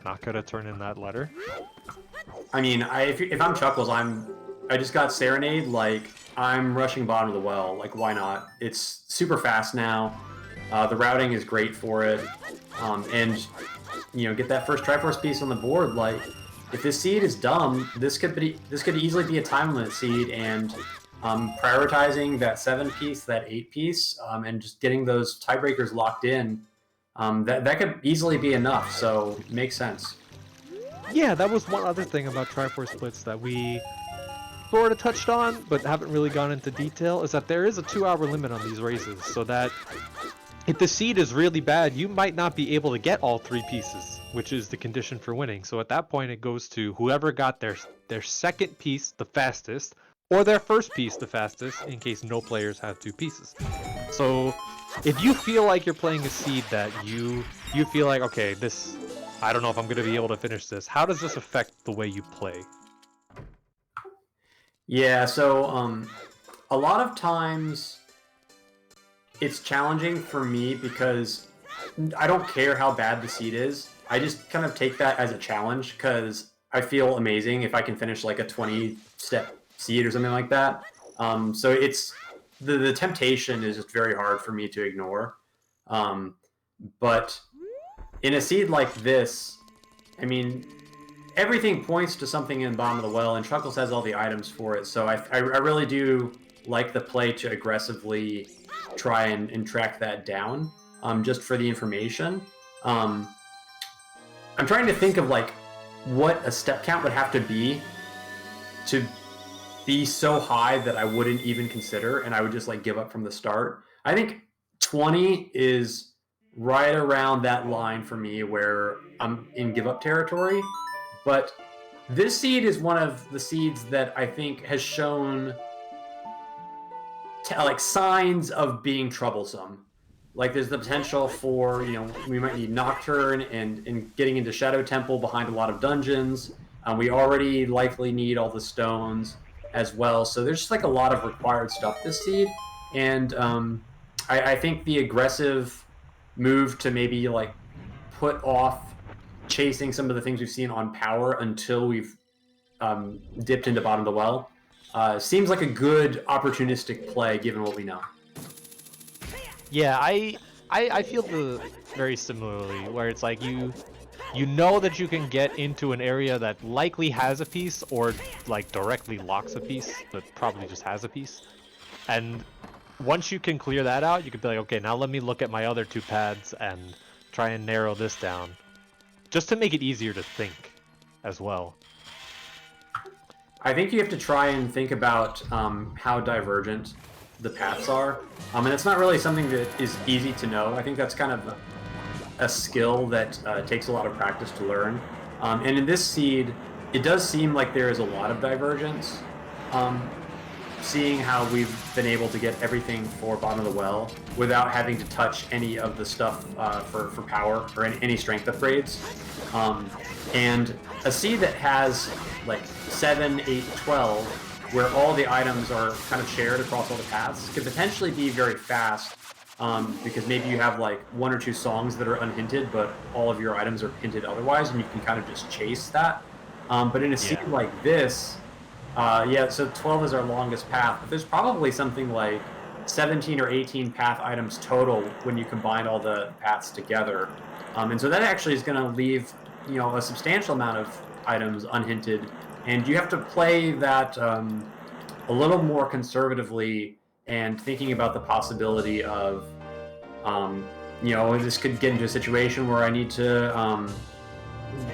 Not gonna turn in that letter. I mean, if I'm Chuckles, I just got Serenade. Like, I'm rushing bottom of the well. Like, why not? It's super fast now. The routing is great for it, and get that first Triforce piece on the board. Like, if this seed is dumb, this could easily be a time limit seed, and prioritizing that 7 piece, that 8 piece, and just getting those tiebreakers locked in. That could easily be enough. So makes sense. Yeah, that was one other thing about Triforce Blitz that we sort of touched on, but haven't really gone into detail, is that there is a 2-hour limit on these races, so that if the seed is really bad, you might not be able to get all 3 pieces, which is the condition for winning. So at that point, it goes to whoever got their second piece the fastest, or their first piece the fastest, in case no players have 2 pieces. So if you feel like you're playing a seed that you feel like, okay, I don't know if I'm going to be able to finish this, how does this affect the way you play? Yeah, so a lot of times it's challenging for me because I don't care how bad the seed is. I just kind of take that as a challenge because I feel amazing if I can finish like a 20-step seed or something like that. So it's the temptation is just very hard for me to ignore. But in a seed like this, I mean, everything points to something in the bottom of the well, and Chuckles has all the items for it. So I really do like the play to aggressively try and track that down, just for the information. I'm trying to think of like what a step count would have to be so high that I wouldn't even consider, and I would just like give up from the start. I think 20 is right around that line for me where I'm in give up territory. But this seed is one of the seeds that I think has shown like signs of being troublesome. Like there's the potential for, we might need Nocturne and getting into Shadow Temple behind a lot of dungeons. We already likely need all the stones as well. So there's just like a lot of required stuff this seed. And I think the aggressive move to maybe like put off chasing some of the things we've seen on power until we've dipped into bottom of the well seems like a good opportunistic play given what we know. Yeah, I feel very similarly, where it's like you know that you can get into an area that likely has a piece or like directly locks a piece, but probably just has a piece. And once you can clear that out, you can be like, okay, now let me look at my other 2 pads and try and narrow this down, just to make it easier to think as well. I think you have to try and think about how divergent the paths are. And it's not really something that is easy to know. I think that's kind of a skill that takes a lot of practice to learn. And in this seed, it does seem like there is a lot of divergence. Seeing how we've been able to get everything for bottom of the well without having to touch any of the stuff for power or any strength upgrades. And a seed that has like 7, 8, 12, where all the items are kind of shared across all the paths, could potentially be very fast because maybe you have like 1 or 2 songs that are unhinted, but all of your items are hinted otherwise, and you can kind of just chase that. But in a seed like this, so 12 is our longest path, but there's probably something like 17 or 18 path items total when you combine all the paths together. And so that actually is going to leave, a substantial amount of items unhinted, and you have to play that a little more conservatively and thinking about the possibility of, this could get into a situation where I need to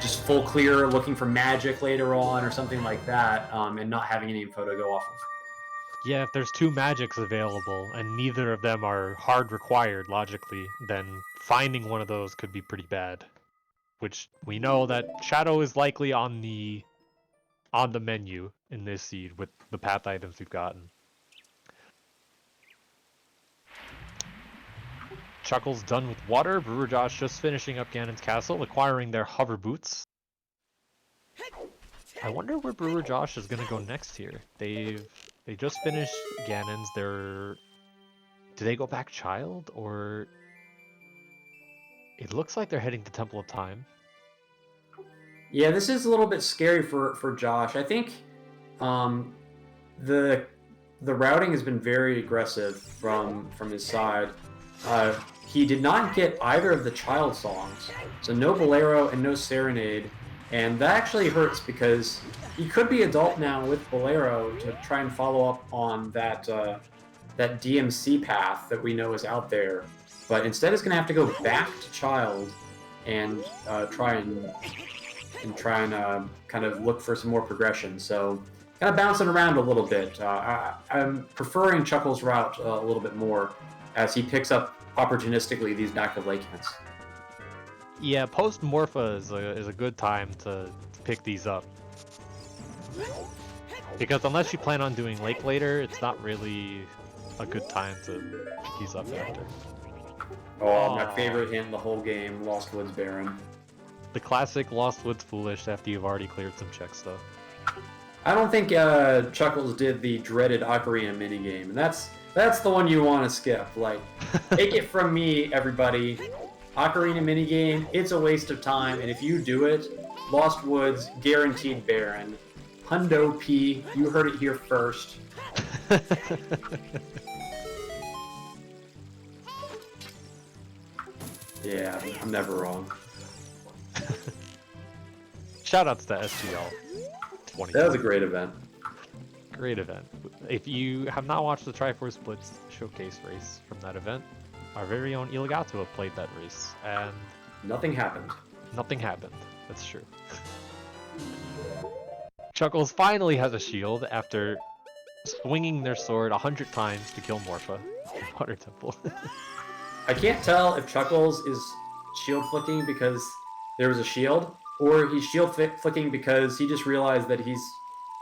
just full clear looking for magic later on or something like that, and not having any info to go off of. Yeah, if there's 2 magics available and neither of them are hard required logically, then finding one of those could be pretty bad. Which we know that Shadow is likely on the menu in this seed with the path items we've gotten. Chuckles done with water. BrewerJosh just finishing up Ganon's castle, acquiring their hover boots. I wonder where BrewerJosh is gonna go next here. They just finished Ganon's. Do they go back Child, or It looks like they're heading to Temple of Time. Yeah, this is a little bit scary for Josh. I think the routing has been very aggressive from his side. He did not get either of the child songs, so no Bolero and no Serenade, and that actually hurts because he could be adult now with Bolero to try and follow up on that that DMC path that we know is out there. But instead, is going to have to go back to child and try and kind of look for some more progression. So kind of bouncing around a little bit. I'm preferring Chuckles' route a little bit more as he picks up opportunistically these back of lake hints. Yeah, post Morpha is a good time to pick these up. Because unless you plan on doing Lake later, it's not really a good time to pick these up after. Oh, my favorite hint in the whole game, Lost Woods Baron. The classic Lost Woods Foolish after you've already cleared some checks, though. I don't think Chuckles did the dreaded Ocarina minigame, and that's the one you want to skip. Like, take it from me, everybody. Ocarina minigame, it's a waste of time, and if you do it, Lost Woods, guaranteed Baron. Hundo P, you heard it here first. Yeah, I'm never wrong. Shoutouts to SGL 20. That was a great event. Great event. If you have not watched the Triforce Blitz showcase race from that event, our very own Elagatua played that race, and Nothing happened. nothing happened. That's true. Chuckles finally has a shield after swinging their sword 100 times to kill Morpha in Water Temple. I can't tell if Chuckles is shield flicking because there was a shield, or he's shield flicking because he just realized that he's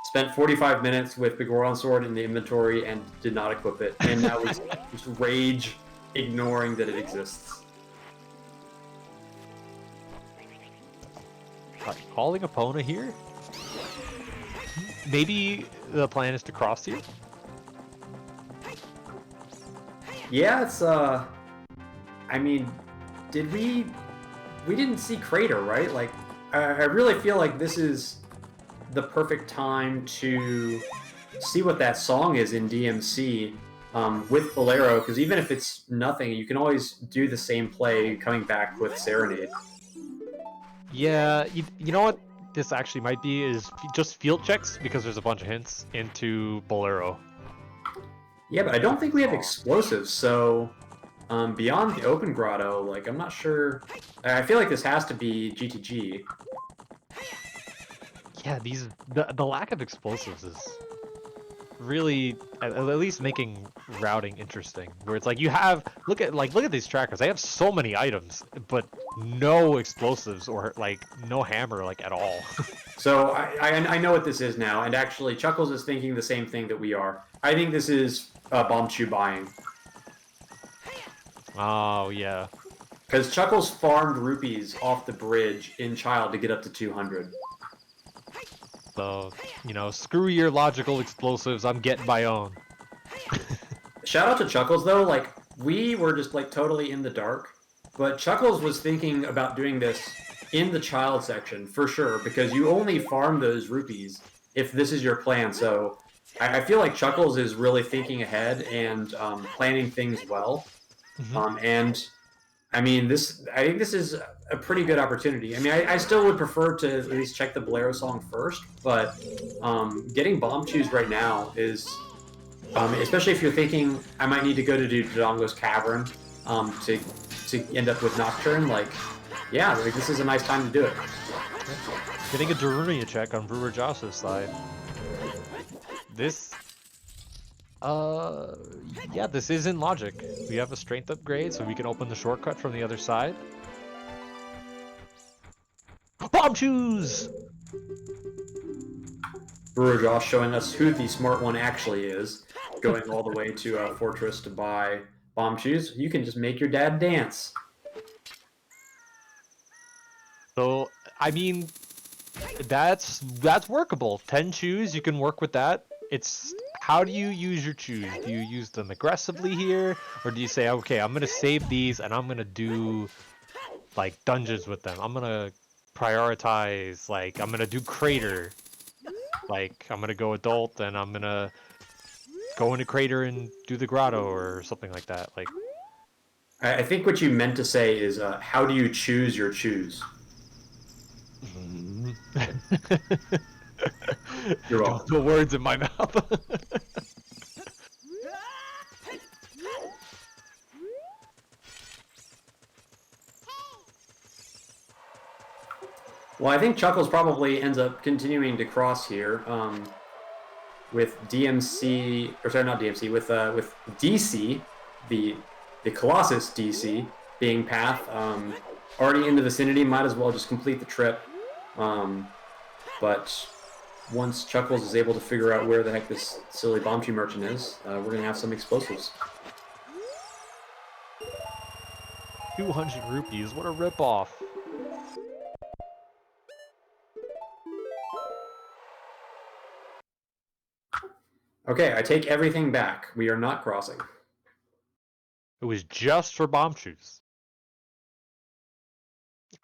spent 45 minutes with the Goron sword in the inventory and did not equip it, and now he's just rage ignoring that it exists. Calling Epona here? Maybe the plan is to cross here? Yeah, it's I mean, we didn't see Crater, right? Like, I really feel like this is the perfect time to see what that song is in DMC with Bolero, because even if it's nothing, you can always do the same play coming back with Serenade. Yeah, you know what this actually might be is just field checks, because there's a bunch of hints into Bolero. Yeah, but I don't think we have explosives, so beyond the open grotto, like, I'm not sure. I feel like this has to be GTG. Yeah, the lack of explosives is really at least making routing interesting. Where it's like you have look at these trackers. They have so many items, but no explosives or like no hammer like at all. So I know what this is now, and actually Chuckles is thinking the same thing that we are. I think this is Bomb Chew buying. Oh yeah. Because Chuckles farmed rupees off the bridge in Child to get up to 200. So, you know, screw your logical explosives, I'm getting my own. Shout out to Chuckles, though. Like, we were just, like, totally in the dark. But Chuckles was thinking about doing this in the Child section, for sure, because you only farm those rupees if this is your plan. So I feel like Chuckles is really thinking ahead and planning things well. Mm-hmm. And I mean, I think this is a pretty good opportunity. I mean, I still would prefer to at least check the Bolero song first, but getting Bomb Chews right now is, especially if you're thinking I might need to go to Dodongo's Cavern to end up with Nocturne, like, yeah, like, this is a nice time to do it. Getting a Darunia check on BrewerJosh's side. This yeah, this is in logic. We have a strength upgrade, so we can open the shortcut from the other side. Bomb Chews! BrewerJosh showing us who the smart one actually is, going all the way to Fortress to buy Bomb Chews. You can just make your dad dance. So, I mean, that's workable. 10 chews, you can work with that. It's how do you use your chews? Do you use them aggressively here, or do you say, okay, I'm gonna save these and I'm gonna do like dungeons with them. I'm gonna prioritize, like, I'm gonna do Crater. Like, I'm gonna go adult and I'm gonna go into Crater and do the grotto or something like that. Like, I think what you meant to say is, how do you choose your choose? You're welcome. Don't put words in my mouth. Well, I think Chuckles probably ends up continuing to cross here, with DMC, or sorry, not DMC, with DC, the Colossus DC being path, already in the vicinity. Might as well just complete the trip. But once Chuckles is able to figure out where the heck this silly Bombchu merchant is, we're gonna have some explosives. 200 rupees, what a ripoff. Okay, I take everything back. We are not crossing. It was just for Bombchus.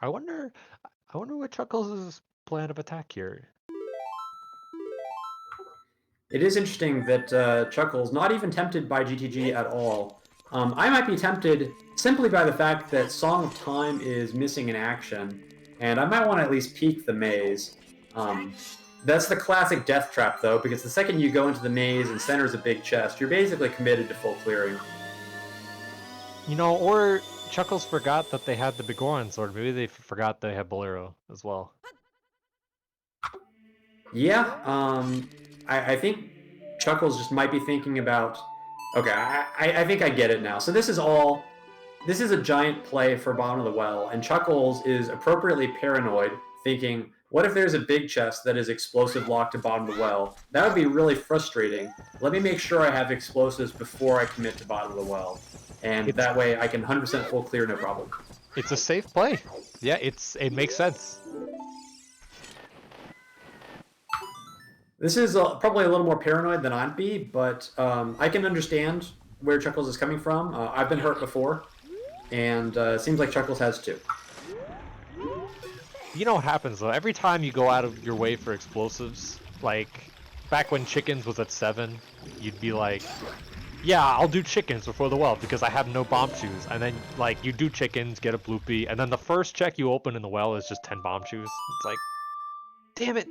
I wonder what Chuckles' plan of attack here. It is interesting that Chuckles, not even tempted by GTG at all. I might be tempted simply by the fact that Song of Time is missing in action, and I might want to at least peek the maze. That's the classic death trap, though, because the second you go into the maze and center's a big chest, you're basically committed to full clearing. You know, or Chuckles forgot that they had the Bigoran sword. Maybe they forgot they had Bolero as well. Yeah, I think Chuckles just might be thinking about... Okay, I think I get it now. So this is a giant play for bottom of the well, and Chuckles is appropriately paranoid, thinking, what if there's a big chest that is explosive locked to bottom of the well? That would be really frustrating. Let me make sure I have explosives before I commit to bottom of the well. And that way I can 100% full clear, no problem. It's a safe play. Yeah, it makes sense. This is probably a little more paranoid than I'd be, but I can understand where Chuckles is coming from. I've been hurt before, and it seems like Chuckles has too. You know what happens though? Every time you go out of your way for explosives, like back when chickens was at 7, you'd be like, yeah, I'll do chickens before the well because I have no Bombchus. And then like you do chickens, get a bloopy, and then the first check you open in the well is just 10 Bombchus. It's like, damn it.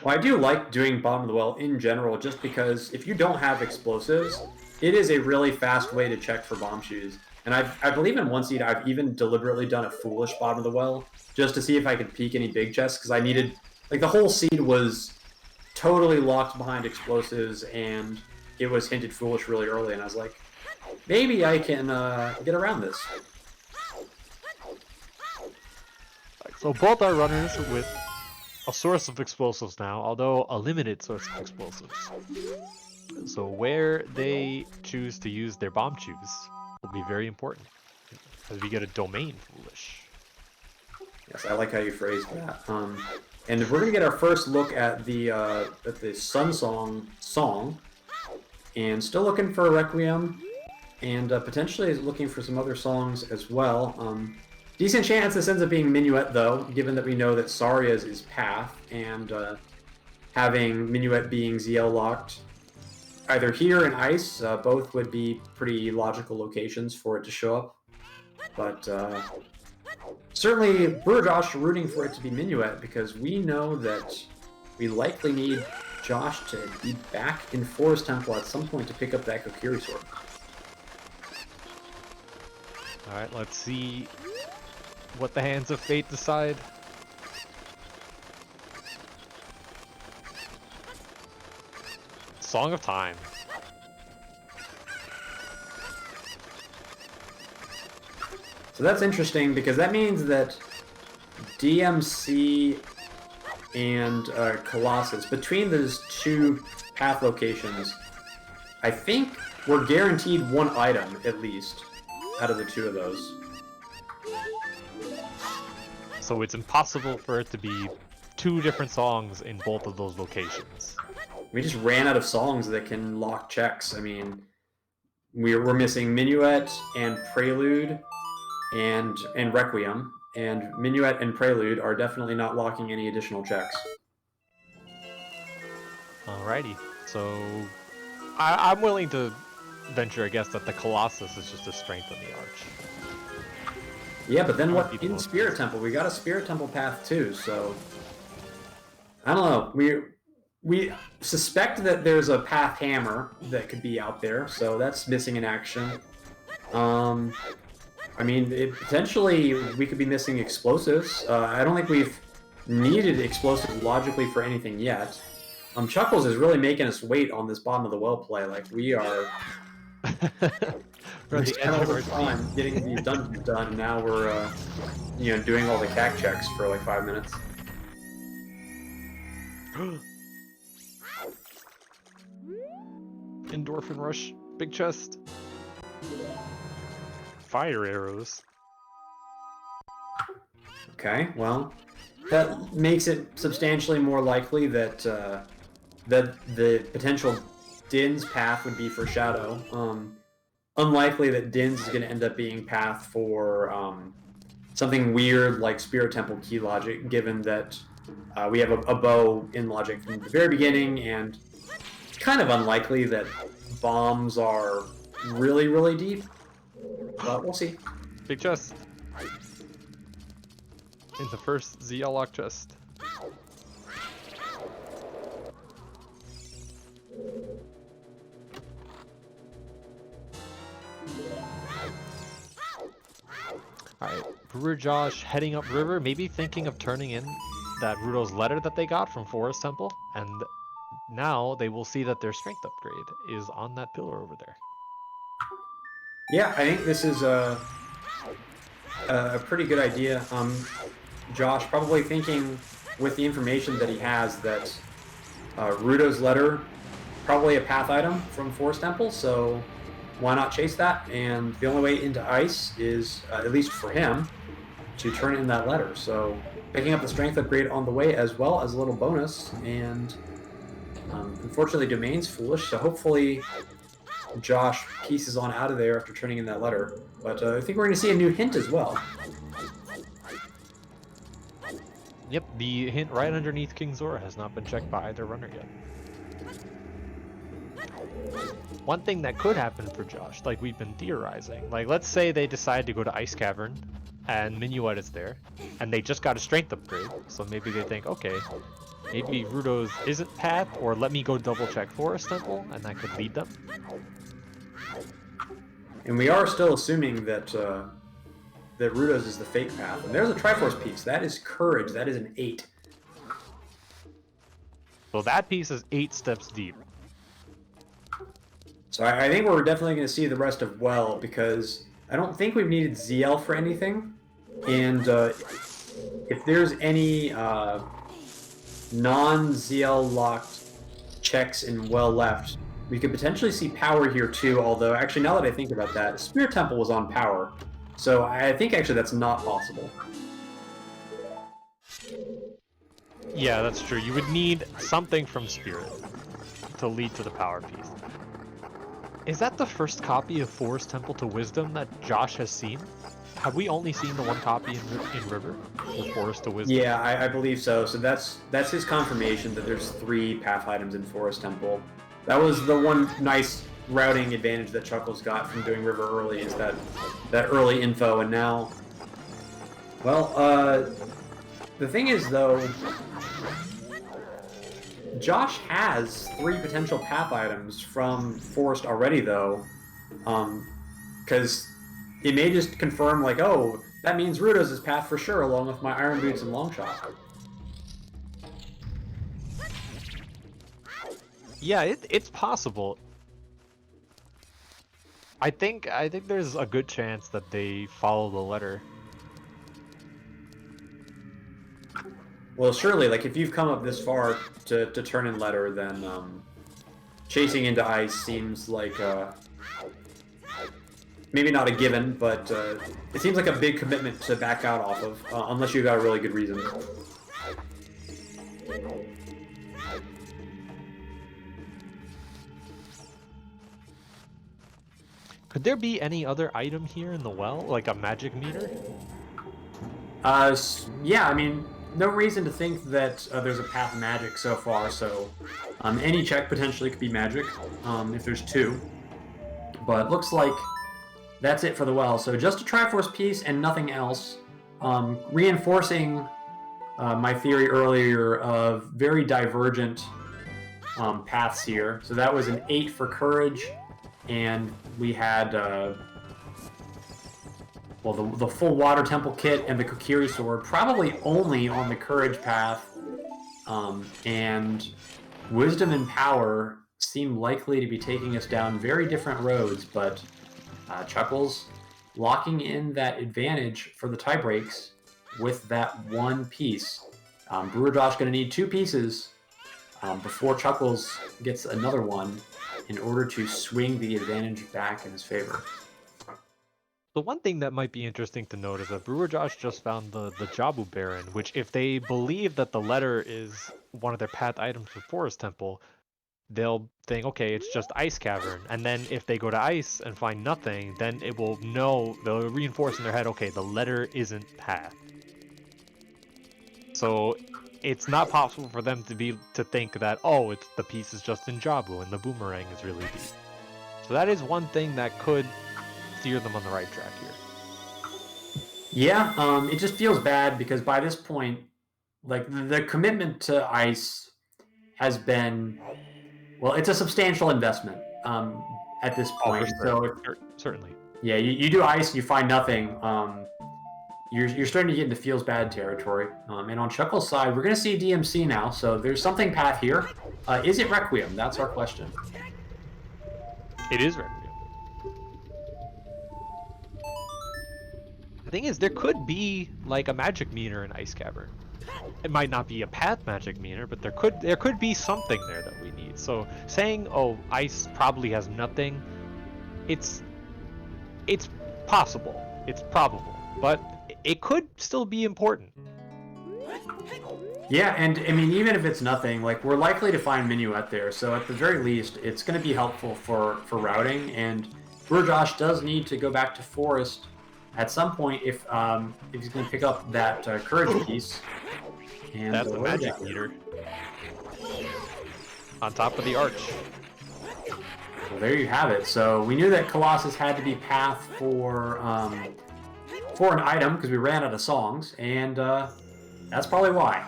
Well, I do like doing bottom of the well in general, just because if you don't have explosives, it is a really fast way to check for Bombchus. And I believe in one seed I've even deliberately done a foolish bottom of the well, just to see if I could peek any big chests, because I needed... Like, the whole seed was totally locked behind explosives, and it was hinted foolish really early, and I was like, maybe I can get around this. So both are runners with a source of explosives now, although a limited source of explosives. So where they choose to use their Bombchus will be very important, as we get a domain foolish. Yes, I like how you phrased that. And we're gonna get our first look at the Sun song, and still looking for a Requiem, and potentially looking for some other songs as well. Decent chance this ends up being Minuet, though, given that we know that Saria's is Path, and having Minuet being ZL locked either here in Ice, both would be pretty logical locations for it to show up. But certainly, BrewerJosh rooting for it to be Minuet, because we know that we likely need Josh to be back in Forest Temple at some point to pick up that Kokiri sword. Alright, let's see what the hands of fate decide. Song of Time. So that's interesting, because that means that DMC and Colossus, between those two path locations, I think we're guaranteed one item, at least, out of the two of those. So it's impossible for it to be two different songs in both of those locations. We just ran out of songs that can lock checks. I mean, we're missing Minuet and Prelude and Requiem, and Minuet and Prelude are definitely not locking any additional checks. Alrighty, so I'm willing to venture a guess that the Colossus is just a strength on the Arch. Yeah, but then That would what be the in most Spirit Temple? We got a Spirit Temple path too, so I don't know. We suspect that there's a path hammer that could be out there, so that's missing in action. I mean, potentially we could be missing explosives. I don't think we've needed explosives logically for anything yet. Chuckles is really making us wait on this bottom of the well play. Like we are. We're at the spent edge all of our this time seat. getting these dungeons done, and now we're, doing all the CAC checks for like 5 minutes. Endorphin rush, big chest. Fire arrows. Okay, well, that makes it substantially more likely that that the potential Din's path would be for Shadow. Unlikely that Din's is going to end up being path for something weird like Spirit Temple key logic, given that we have a bow in logic from the very beginning, and it's kind of unlikely that bombs are really, really deep. But we'll see. Big chest. In the first ZL lock chest. Alright, BrewerJosh heading up river, maybe thinking of turning in that Rudo's letter that they got from Forest Temple, and now they will see that their strength upgrade is on that pillar over there. Yeah, I think this is a pretty good idea. Josh probably thinking with the information that he has that Rudo's letter, probably a path item from Forest Temple, so why not chase that? And the only way into ice is, at least for him, to turn in that letter. So picking up the strength upgrade on the way as well as a little bonus, and unfortunately Domain's foolish, so hopefully Josh pieces on out of there after turning in that letter. But I think we're going to see a new hint as well. Yep, the hint right underneath King Zora has not been checked by either runner yet. One thing that could happen for Josh, like we've been theorizing, like let's say they decide to go to Ice Cavern and Minuet is there, and they just got a strength upgrade, so maybe they think, okay, maybe Rudo's isn't path, or let me go double check Forest Temple, and that could lead them. And we are still assuming that that Rudo's is the fake path. And there's a Triforce piece. That is courage. That is an 8. So that piece is 8 steps deep. So I think we're definitely going to see the rest of Well, because I don't think we've needed ZL for anything. And if there's any non-ZL locked checks in Well left, we could potentially see power here too, although actually now that I think about that, Spirit Temple was on power. So I think actually that's not possible. Yeah, that's true. You would need something from Spirit to lead to the power piece. Is that the first copy of Forest Temple to Wisdom that Josh has seen? Have we only seen the one copy in River? The Forest to Wisdom? Yeah, I believe so. So that's his confirmation that there's 3 path items in Forest Temple. That was the one nice routing advantage that Chuckles got from doing River early, is that early info. And now, well, the thing is though, Josh has 3 potential path items from Forest already though, because it may just confirm like, oh, that means Rudo's is path for sure, along with my Iron Boots and Longshot. Yeah, it's possible. I think there's a good chance that they follow the letter. Well, surely, like if you've come up this far to turn in letter, then chasing into ice seems like maybe not a given, but it seems like a big commitment to back out off of, unless you got a really good reason. Could there be any other item here in the well, like a magic meter? Yeah, I mean, no reason to think that there's a path magic so far, so any check potentially could be magic if there's 2. But looks like that's it for the well. So just a Triforce piece and nothing else, reinforcing my theory earlier of very divergent paths here. So that was an 8 for courage, and we had well, the full water temple kit and the Kokiri sword probably only on the courage path, and wisdom and power seem likely to be taking us down very different roads, but Chuckles locking in that advantage for the tie breaks with that one piece. BrewerJosh going to need 2 pieces before Chuckles gets another one in order to swing the advantage back in his favor. The one thing that might be interesting to note is that BrewerJosh just found the Jabu Baron, which if they believe that the letter is one of their path items for Forest Temple, they'll think, okay, it's just Ice Cavern. And then if they go to Ice and find nothing, then it will know, they'll reinforce in their head, okay, the letter isn't path. So it's not possible for them to think that, oh, it's the piece is just in Jabu and the boomerang is really deep. So that is one thing that could steer them on the right track here. Yeah, it just feels bad because by this point, like the commitment to Ice has been, well, it's a substantial investment at this point. Certainly. Yeah, you do Ice, you find nothing. You're starting to get into feels bad territory. And on Chuckles' side, we're going to see DMC now, so there's something path here. Is it Requiem? That's our question. It is Requiem. The thing is, there could be like a magic meter in Ice Cavern. It might not be a path magic meter, but there could be something there that we need. So saying, oh, Ice probably has nothing, it's possible. It's probable. But it could still be important. Yeah, and I mean, even if it's nothing, like we're likely to find Minuet there, so at the very least, it's going to be helpful for routing. And BrewerJosh does need to go back to Forest at some point if he's going to pick up that courage piece. And that's a magic meter on top of the arch. So there you have it. So we knew that Colossus had to be path for an item because we ran out of songs, and that's probably why.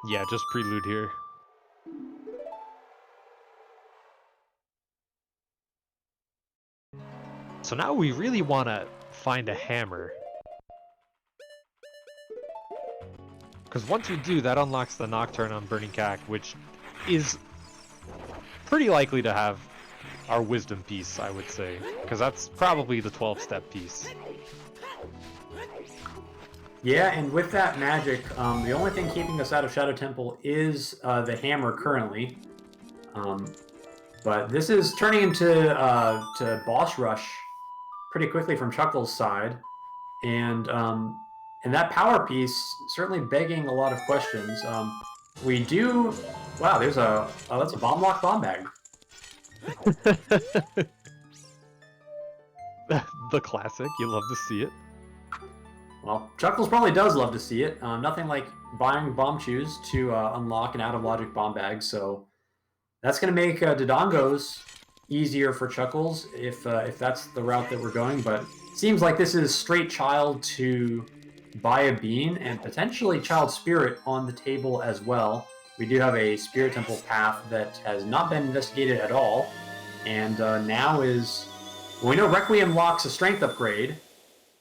Yeah, just prelude here. So now we really want to find a hammer. Because once we do, that unlocks the Nocturne on Burning Cack, which is pretty likely to have our wisdom piece, I would say. Because that's probably the 12-step piece. Yeah, and with that magic, the only thing keeping us out of Shadow Temple is the hammer currently. But this is turning into to boss rush pretty quickly from Chuckles' side. And that power piece certainly begging a lot of questions. We do... Wow, there's that's a bomb lock bomb bag. The classic, you love to see it. Well, Chuckles probably does love to see it. Nothing like buying bomb chews to unlock an out-of-logic bomb bag, so that's going to make Dodongos easier for Chuckles if that's the route that we're going, but it seems like this is straight Child to buy a bean and potentially Child Spirit on the table as well. We do have a Spirit Temple path that has not been investigated at all, and now is... Well, we know Requiem locks a strength upgrade,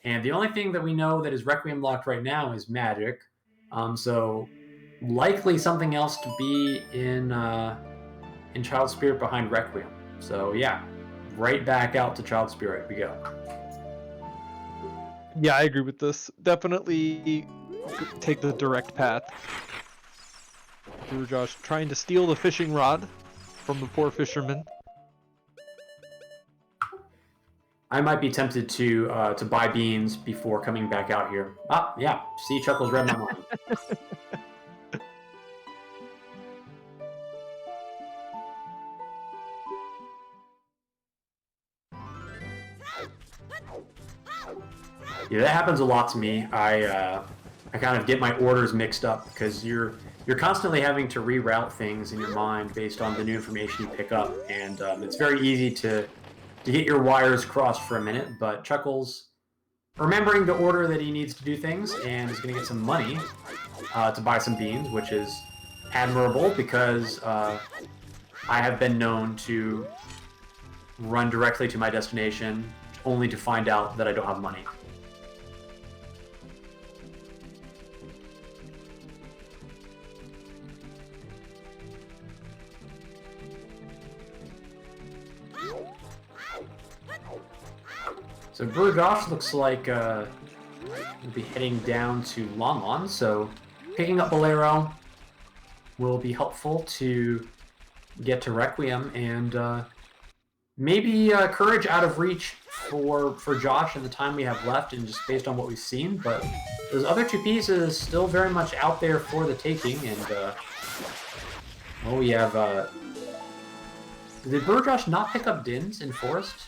and the only thing that we know that is Requiem locked right now is magic. So likely something else to be in Child Spirit behind Requiem. So yeah, right back out to Child Spirit we go. Yeah, I agree with this. Definitely take the direct path. BrewerJosh trying to steal the fishing rod from the poor fisherman. I might be tempted to buy beans before coming back out here. Ah, yeah. See, Chuckles read my mind. Yeah, that happens a lot to me. I kind of get my orders mixed up because you're constantly having to reroute things in your mind based on the new information you pick up, and it's very easy to get your wires crossed for a minute. But Chuckles, remembering the order that he needs to do things, and is going to get some money to buy some beans, which is admirable because I have been known to run directly to my destination only to find out that I don't have money. So BrewerJosh looks like we'll be heading down to Lon, so picking up Bolero will be helpful to get to Requiem, and maybe Courage out of reach for Josh in the time we have left, and just based on what we've seen. But those other two pieces still very much out there for the taking, and well, we have. Did BrewerJosh not pick up Dins in Forest?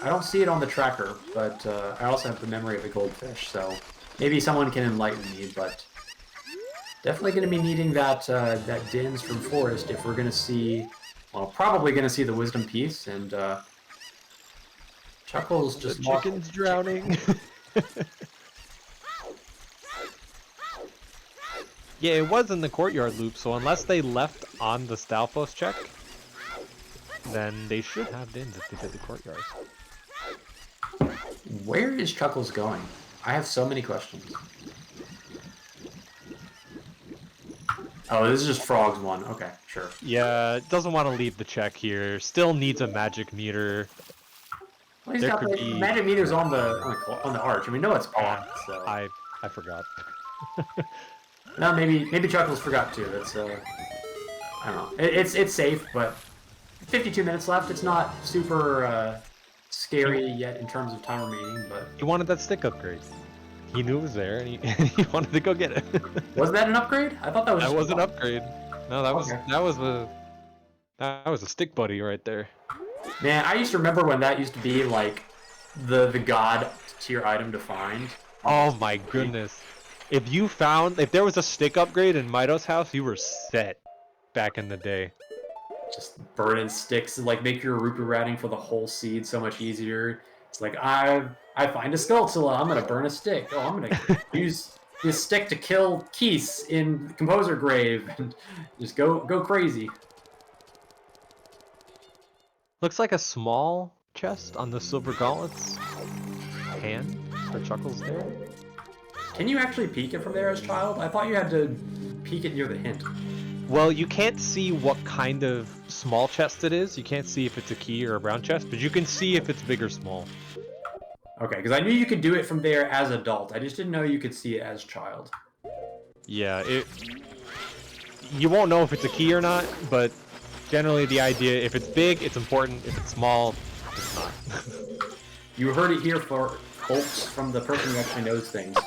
I don't see it on the tracker, but I also have the memory of a goldfish, so maybe someone can enlighten me, but definitely going to be needing that that Dins from Forest if we're going to see, well, probably going to see the Wisdom piece, and Chuckles just... The chicken's drowning. Yeah, it was in the courtyard loop, so unless they left on the Stalfos check, then they should have Dins if they did the courtyard. Where is Chuckles going? I have so many questions. Oh, this is just Frog's one. Okay, sure. Yeah, doesn't want to leave the check here. Still needs a magic meter. Well, he's got the magic meters on the arch. I mean, no, it's packed. So I forgot. No, maybe Chuckles forgot too. That's I don't know. It's safe, but 52 minutes left. It's not super scary yet in terms of time remaining, but He wanted that stick upgrade. He knew it was there, and he wanted to go get it. Was that an upgrade? I thought that was. That was an upgrade. No, that was Okay. that was a stick buddy right there. Man, I used to remember when that used to be like the god tier item to find. Oh my goodness! If there was a stick upgrade in Mido's house, you were set back in the day. Just burning sticks and like make your rupee ratting for the whole seed so much easier. It's like I find a Skulltula, I'm gonna burn a stick. Oh, I'm gonna use this stick to kill Keese in Composer Grave and just go crazy. Looks like a small chest on the Silver Gauntlet's hand for Chuckles there. Can you actually peek it from there as child? I thought you had to peek it near the hint. Well, you can't see what kind of small chest it is. You can't see if it's a key or a brown chest, but you can see if it's big or small. Okay, because I knew you could do it from there as adult. I just didn't know you could see it as child. Yeah, you won't know if it's a key or not, but generally the idea, if it's big, it's important. If it's small, it's not. You heard it here, for folks, from the person who actually knows things.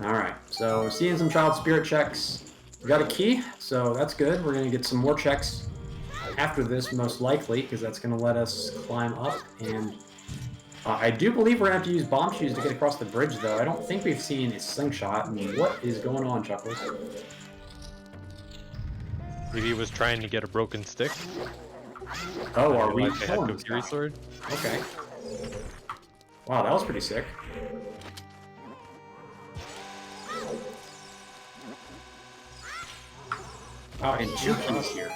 Alright, so we're seeing some child spirit checks. We got a key, so that's good. We're going to get some more checks after this, most likely, because that's going to let us climb up. And I do believe we're going to have to use bomb shoes to get across the bridge, though. I don't think we've seen a slingshot. I mean, what is going on, Chuckles? Maybe he was trying to get a broken stick. Oh, are we like a killing Kokiri sword? Okay. Wow, that was pretty sick. Oh, and two keys here.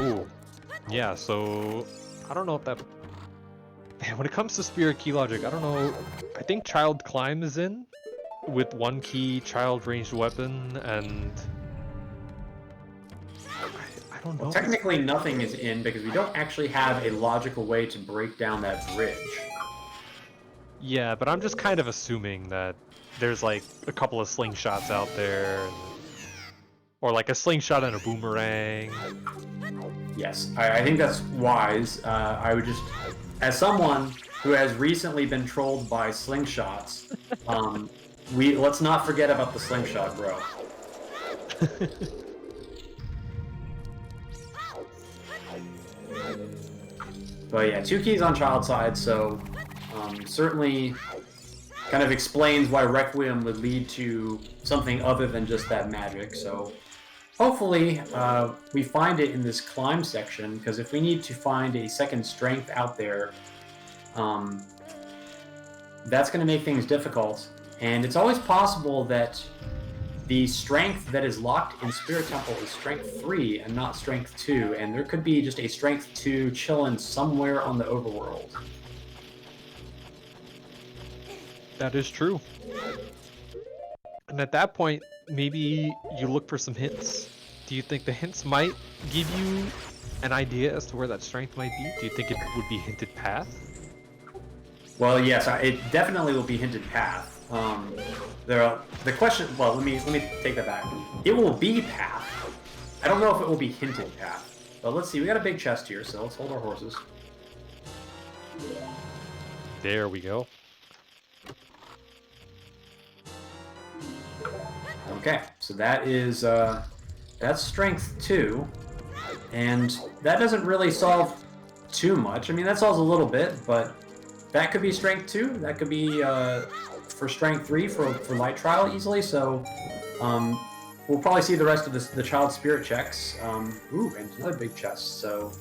Ooh. Yeah, so I don't know if that. Man, when it comes to Spirit Key logic, I don't know. I think Child Climb is in with one key, Child Ranged Weapon, and I don't know. Well, technically, nothing is in because we don't actually have a logical way to break down that bridge. Yeah, but I'm just kind of assuming that there's like a couple of slingshots out there, or like a slingshot and a boomerang. Yes, I think that's wise. I would just, as someone who has recently been trolled by slingshots, let's not forget about the slingshot, bro. But yeah, 2 keys on child side, so certainly kind of explains why Requiem would lead to something other than just that magic. So hopefully we find it in this climb section, because if we need to find a second strength out there, that's going to make things difficult. And it's always possible that the strength that is locked in Spirit Temple is strength 3 and not strength 2, and there could be just a strength 2 chilling somewhere on the overworld. That is true. And at that point, maybe you look for some hints. Do you think the hints might give you an idea as to where that strength might be? Do you think it would be hinted path? Well, yes, it definitely will be hinted path. The question. Well, let me take that back. It will be path. I don't know if it will be hinted path. But let's see. We got a big chest here, so let's hold our horses. There we go. Okay, so that is that's strength 2, and that doesn't really solve too much. I mean, that solves a little bit, but that could be strength 2. That could be for strength 3 for light trial easily. So we'll probably see the rest of the child spirit checks. Ooh, and another big chest. So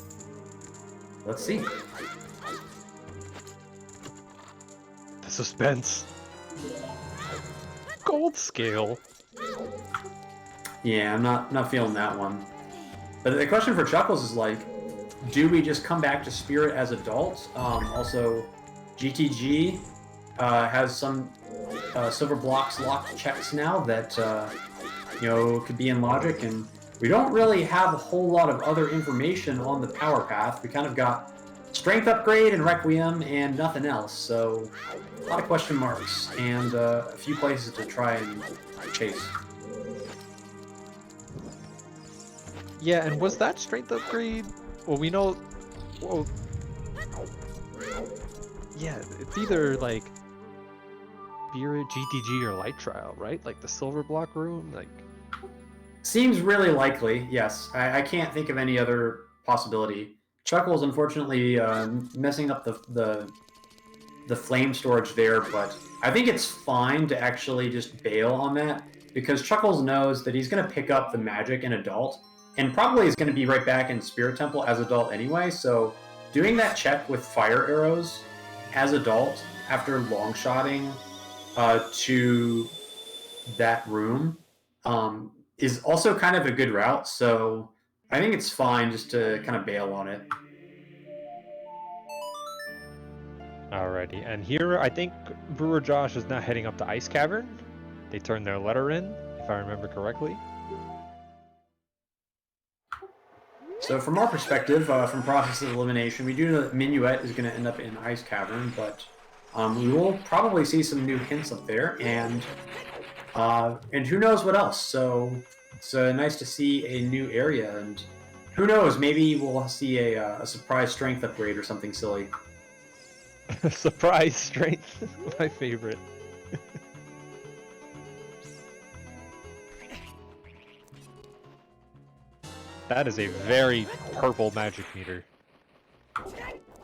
let's see. The suspense. Gold scale. Yeah, I'm not feeling that one. But the question for Chuckles is like, do we just come back to Spirit as adults? Also, GTG has some silver blocks locked checks now that could be in logic, and we don't really have a whole lot of other information on the power path. We kind of got strength upgrade and Requiem and nothing else. So a lot of question marks and a few places to try and chase. Yeah, and was that strength upgrade? Well, we know. Well, yeah, it's either like Spirit, GTG, or Light Trial, right? Like the silver block room, like. Seems really likely. Yes, I can't think of any other possibility. Chuckles, unfortunately, messing up the flame storage there, but I think it's fine to actually just bail on that, because Chuckles knows that he's going to pick up the magic in Adult, and probably is going to be right back in Spirit Temple as Adult anyway, so doing that check with fire arrows as Adult after long-shotting to that room is also kind of a good route, so I think it's fine just to kind of bail on it. Alrighty, and here I think BrewerJosh is now heading up to Ice Cavern. They turned their letter in, if I remember correctly. So from our perspective, from process of elimination, we do know that Minuet is going to end up in Ice Cavern, but we will probably see some new hints up there, and who knows what else. So it's nice to see a new area, and who knows, maybe we'll see a surprise strength upgrade or something silly. Surprise strength, my favorite. That is a very purple magic meter.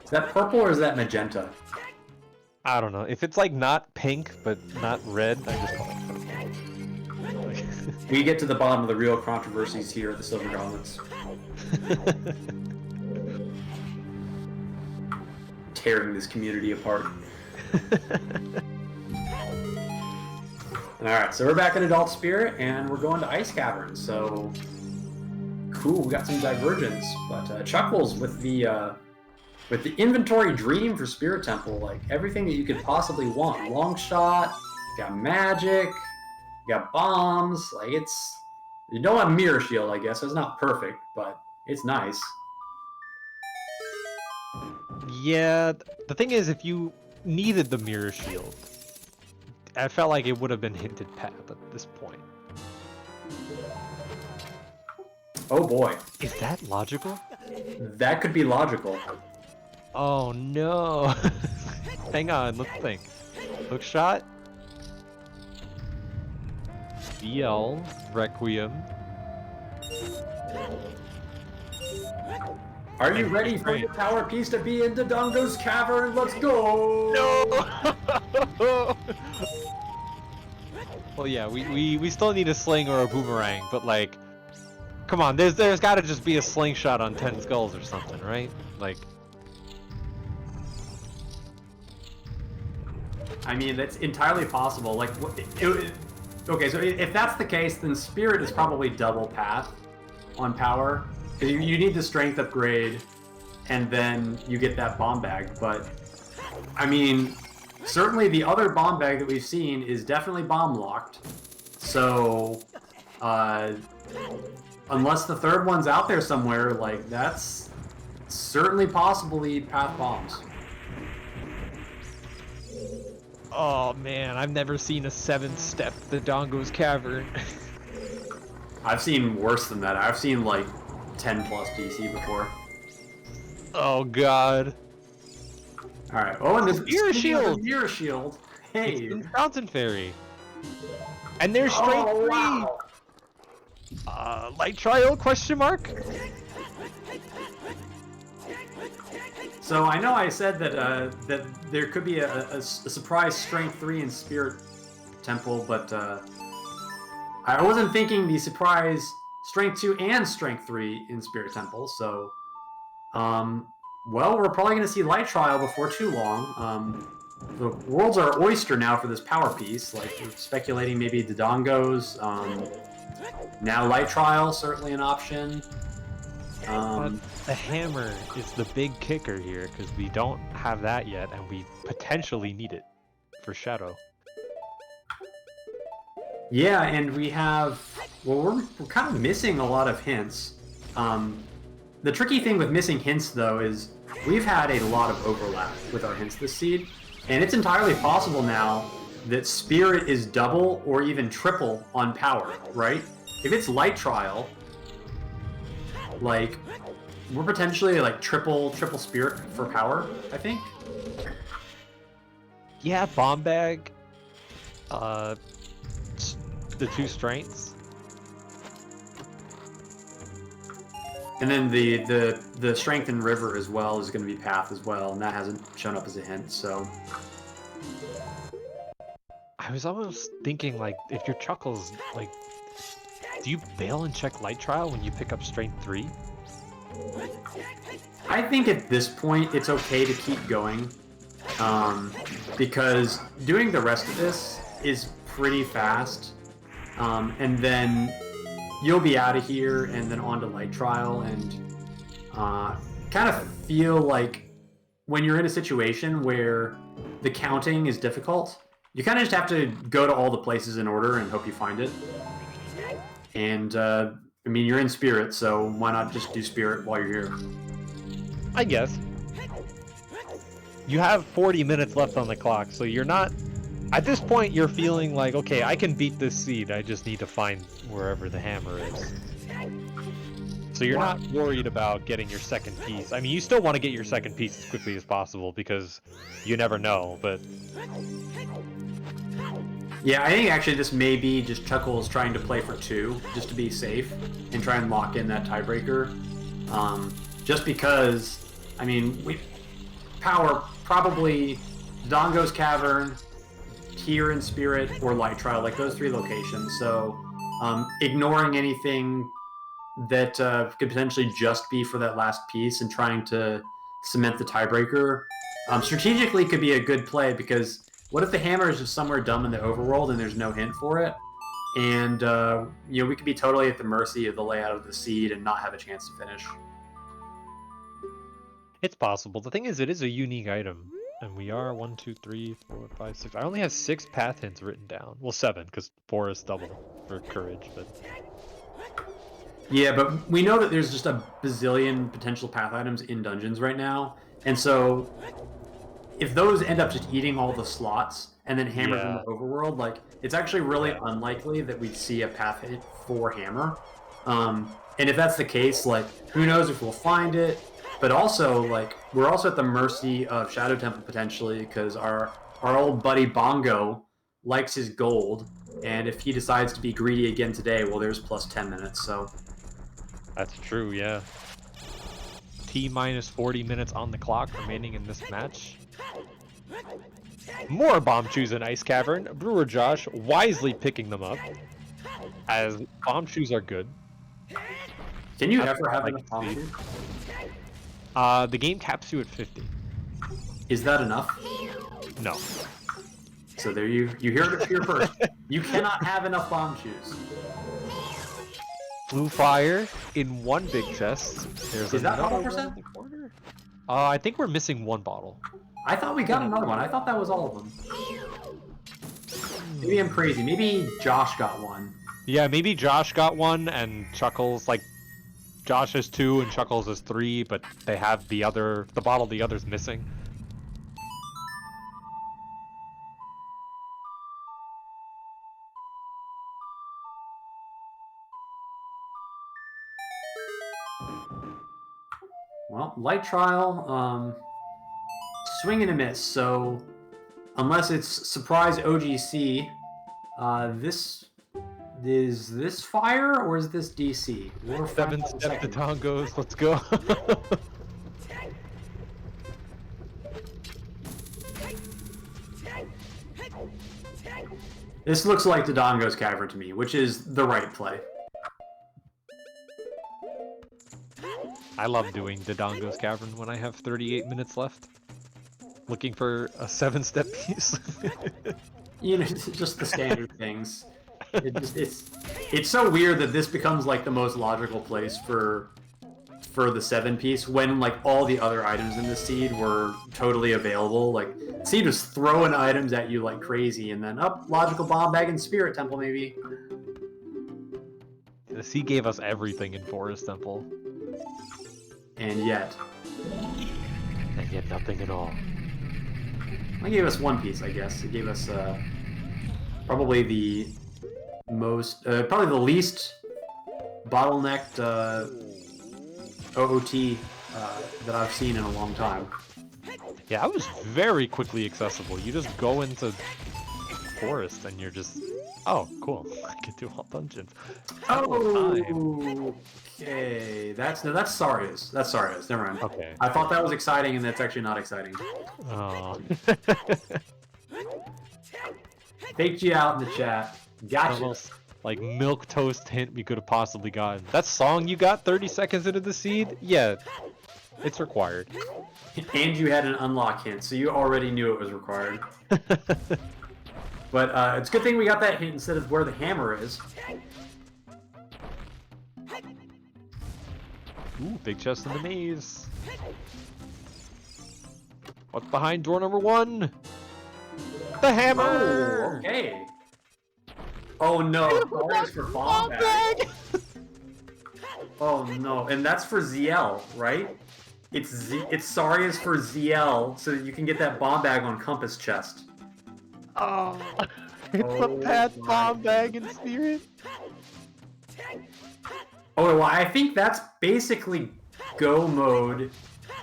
Is that purple or is that magenta? I don't know. If it's like not pink but not red, I just call it purple. We get to the bottom of the real controversies here at the Silver Gauntlets. Tearing this community apart. Alright, so we're back in Adult Spirit, and we're going to Ice Cavern, so cool, we got some divergence, but Chuckles with the inventory dream for Spirit Temple, like everything that you could possibly want. Long shot, you got magic, you got bombs, like you don't have Mirror Shield, I guess, it's not perfect, but it's nice. Yeah, the thing is, if you needed the Mirror Shield, I felt like it would have been hinted path at this point. Oh boy. Is that logical? That could be logical. Oh no. Hang on, let's think. Hook shot? VL, Requiem. Are you ready for your power piece to be in Dodongo's cavern? Let's go! No! Well, yeah, we still need a sling or a boomerang, but like, come on, there's got to just be a slingshot on 10 skulls or something, right? Like, I mean, that's entirely possible. Like, okay, so if that's the case, then Spirit is probably double path on power. Because you need the strength upgrade, and then you get that bomb bag. But, I mean, certainly the other bomb bag that we've seen is definitely bomb locked. So, unless the third one's out there somewhere, like, that's certainly possibly path bombs. oh man, I've never seen a 7-step Dodongo's cavern. I've seen worse than that. I've seen, like, 10 plus DC before. Oh god. Alright, oh, and there's Mirror shield! Mirror shield. Hey! It's the Fountain Fairy. And there's straight 3! Wow. Light trial, question mark? So I know I said that that there could be a surprise Strength 3 in Spirit Temple, but I wasn't thinking the surprise Strength 2 and Strength 3 in Spirit Temple, so well, we're probably going to see Light Trial before too long. The worlds are oyster now for this power piece, like we're speculating maybe Dodongo's, now Light Trial, certainly an option. But the hammer is the big kicker here, because we don't have that yet, and we potentially need it for Shadow. Yeah, and we have... Well, we're kind of missing a lot of hints. The tricky thing with missing hints, though, is we've had a lot of overlap with our hints this seed, and it's entirely possible now that Spirit is double or even triple on power, right? If it's Light Trial, like, we're potentially, like, triple Spirit for power, I think. Yeah, Bomb Bag. The 2 strengths. And then the Strength in River as well is going to be Path as well, and that hasn't shown up as a hint, so... I was almost thinking, like, if your Chuckles, like, do you bail and check Light Trial when you pick up Strength 3? I think at this point it's okay to keep going, because doing the rest of this is pretty fast, and then you'll be out of here and then on to Light Trial, and kind of feel like when you're in a situation where the counting is difficult, you kind of just have to go to all the places in order and hope you find it. And, I mean, you're in Spirit, so why not just do Spirit while you're here? I guess. You have 40 minutes left on the clock, so you're not... At this point, you're feeling like, okay, I can beat this seed, I just need to find wherever the hammer is. So you're not worried about getting your second piece. I mean, you still want to get your second piece as quickly as possible, because you never know, but... Yeah, I think actually this may be just Chuckles trying to play for 2, just to be safe, and try and lock in that tiebreaker. Just because, I mean, power probably Dodongo's Cavern, here in Spirit, or Light Trial, like those 3 locations. So, ignoring anything that could potentially just be for that last piece and trying to cement the tiebreaker, strategically could be a good play, because what if the hammer is just somewhere dumb in the overworld and there's no hint for it? And, you know, we could be totally at the mercy of the layout of the seed and not have a chance to finish. It's possible. The thing is, it is a unique item. And we are 1, 2, 3, 4, 5, 6. I only have 6 path hints written down. Well, 7, because 4 is double for courage, but... Yeah, but we know that there's just a bazillion potential path items in dungeons right now. And so, if those end up just eating all the slots and then hammers in the overworld, like, it's actually really unlikely that we'd see a path hit for hammer. And if that's the case, like, who knows if we'll find it. But also, like, we're also at the mercy of Shadow Temple potentially, because our old buddy Bongo likes his gold, and if he decides to be greedy again today, well, there's plus 10 minutes. So That's true, yeah. T-minus 40 minutes on the clock remaining in this match. More bomb shoes in Ice Cavern. BrewerJosh wisely picking them up, as bomb shoes are good. can you That's ever what I have like enough to bomb see. shoes? The game caps you at 50. Is that enough? No. So there you hear it here first. You cannot have enough bomb shoes. Blue fire in one big chest. There's Is that another bottle one percent? in the corner. I think we're missing one bottle. I thought we got another one. I thought that was all of them. Maybe I'm crazy. Maybe Josh got one. Yeah, maybe Josh got one and Chuckles, like, Josh has 2 and Chuckles has 3, but they have the bottle the other's missing. Well, light trial, swing and a miss. So unless it's surprise OGC, is this fire or is this DC? We'll find out in a 7-step the second. tangos, let's go. This looks like Dodongo's Cavern to me, which is the right play. I love doing Dodongo's Cavern when I have 38 minutes left. Looking for a 7-step piece. You know, it's just the standard things. It's so weird that this becomes like the most logical place for the 7-piece when like all the other items in the seed were totally available. Like seed was throwing items at you like crazy, and then logical bomb bag and spirit temple maybe. The sea gave us everything in Forest Temple. And yet nothing at all. it gave us one piece, I guess. It gave us probably the most, probably the least bottlenecked OOT that I've seen in a long time. Yeah, it was very quickly accessible. You just go into Forest and you're just... Oh, cool. I can do all dungeons. Oh, okay. That's Saria's. That's Saria's. Never mind. Okay. I thought that was exciting, and that's actually not exciting. Oh. Faked you out in the chat. Gotcha. Almost like milk toast hint we could have possibly gotten. That song you got 30 seconds into the seed? Yeah, it's required. And you had an unlock hint, so you already knew it was required. But it's a good thing we got that hint instead of where the hammer is. Ooh, big chest in the maze. What's behind door number 1? The hammer! Oh, okay. Oh no, that's for bomb bag. Oh no, and that's for ZL, right? It's Saria's for ZL, so that you can get that bomb bag on Compass chest. Oh, it's a pet bomb bag in spirit. Oh, well, I think that's basically go mode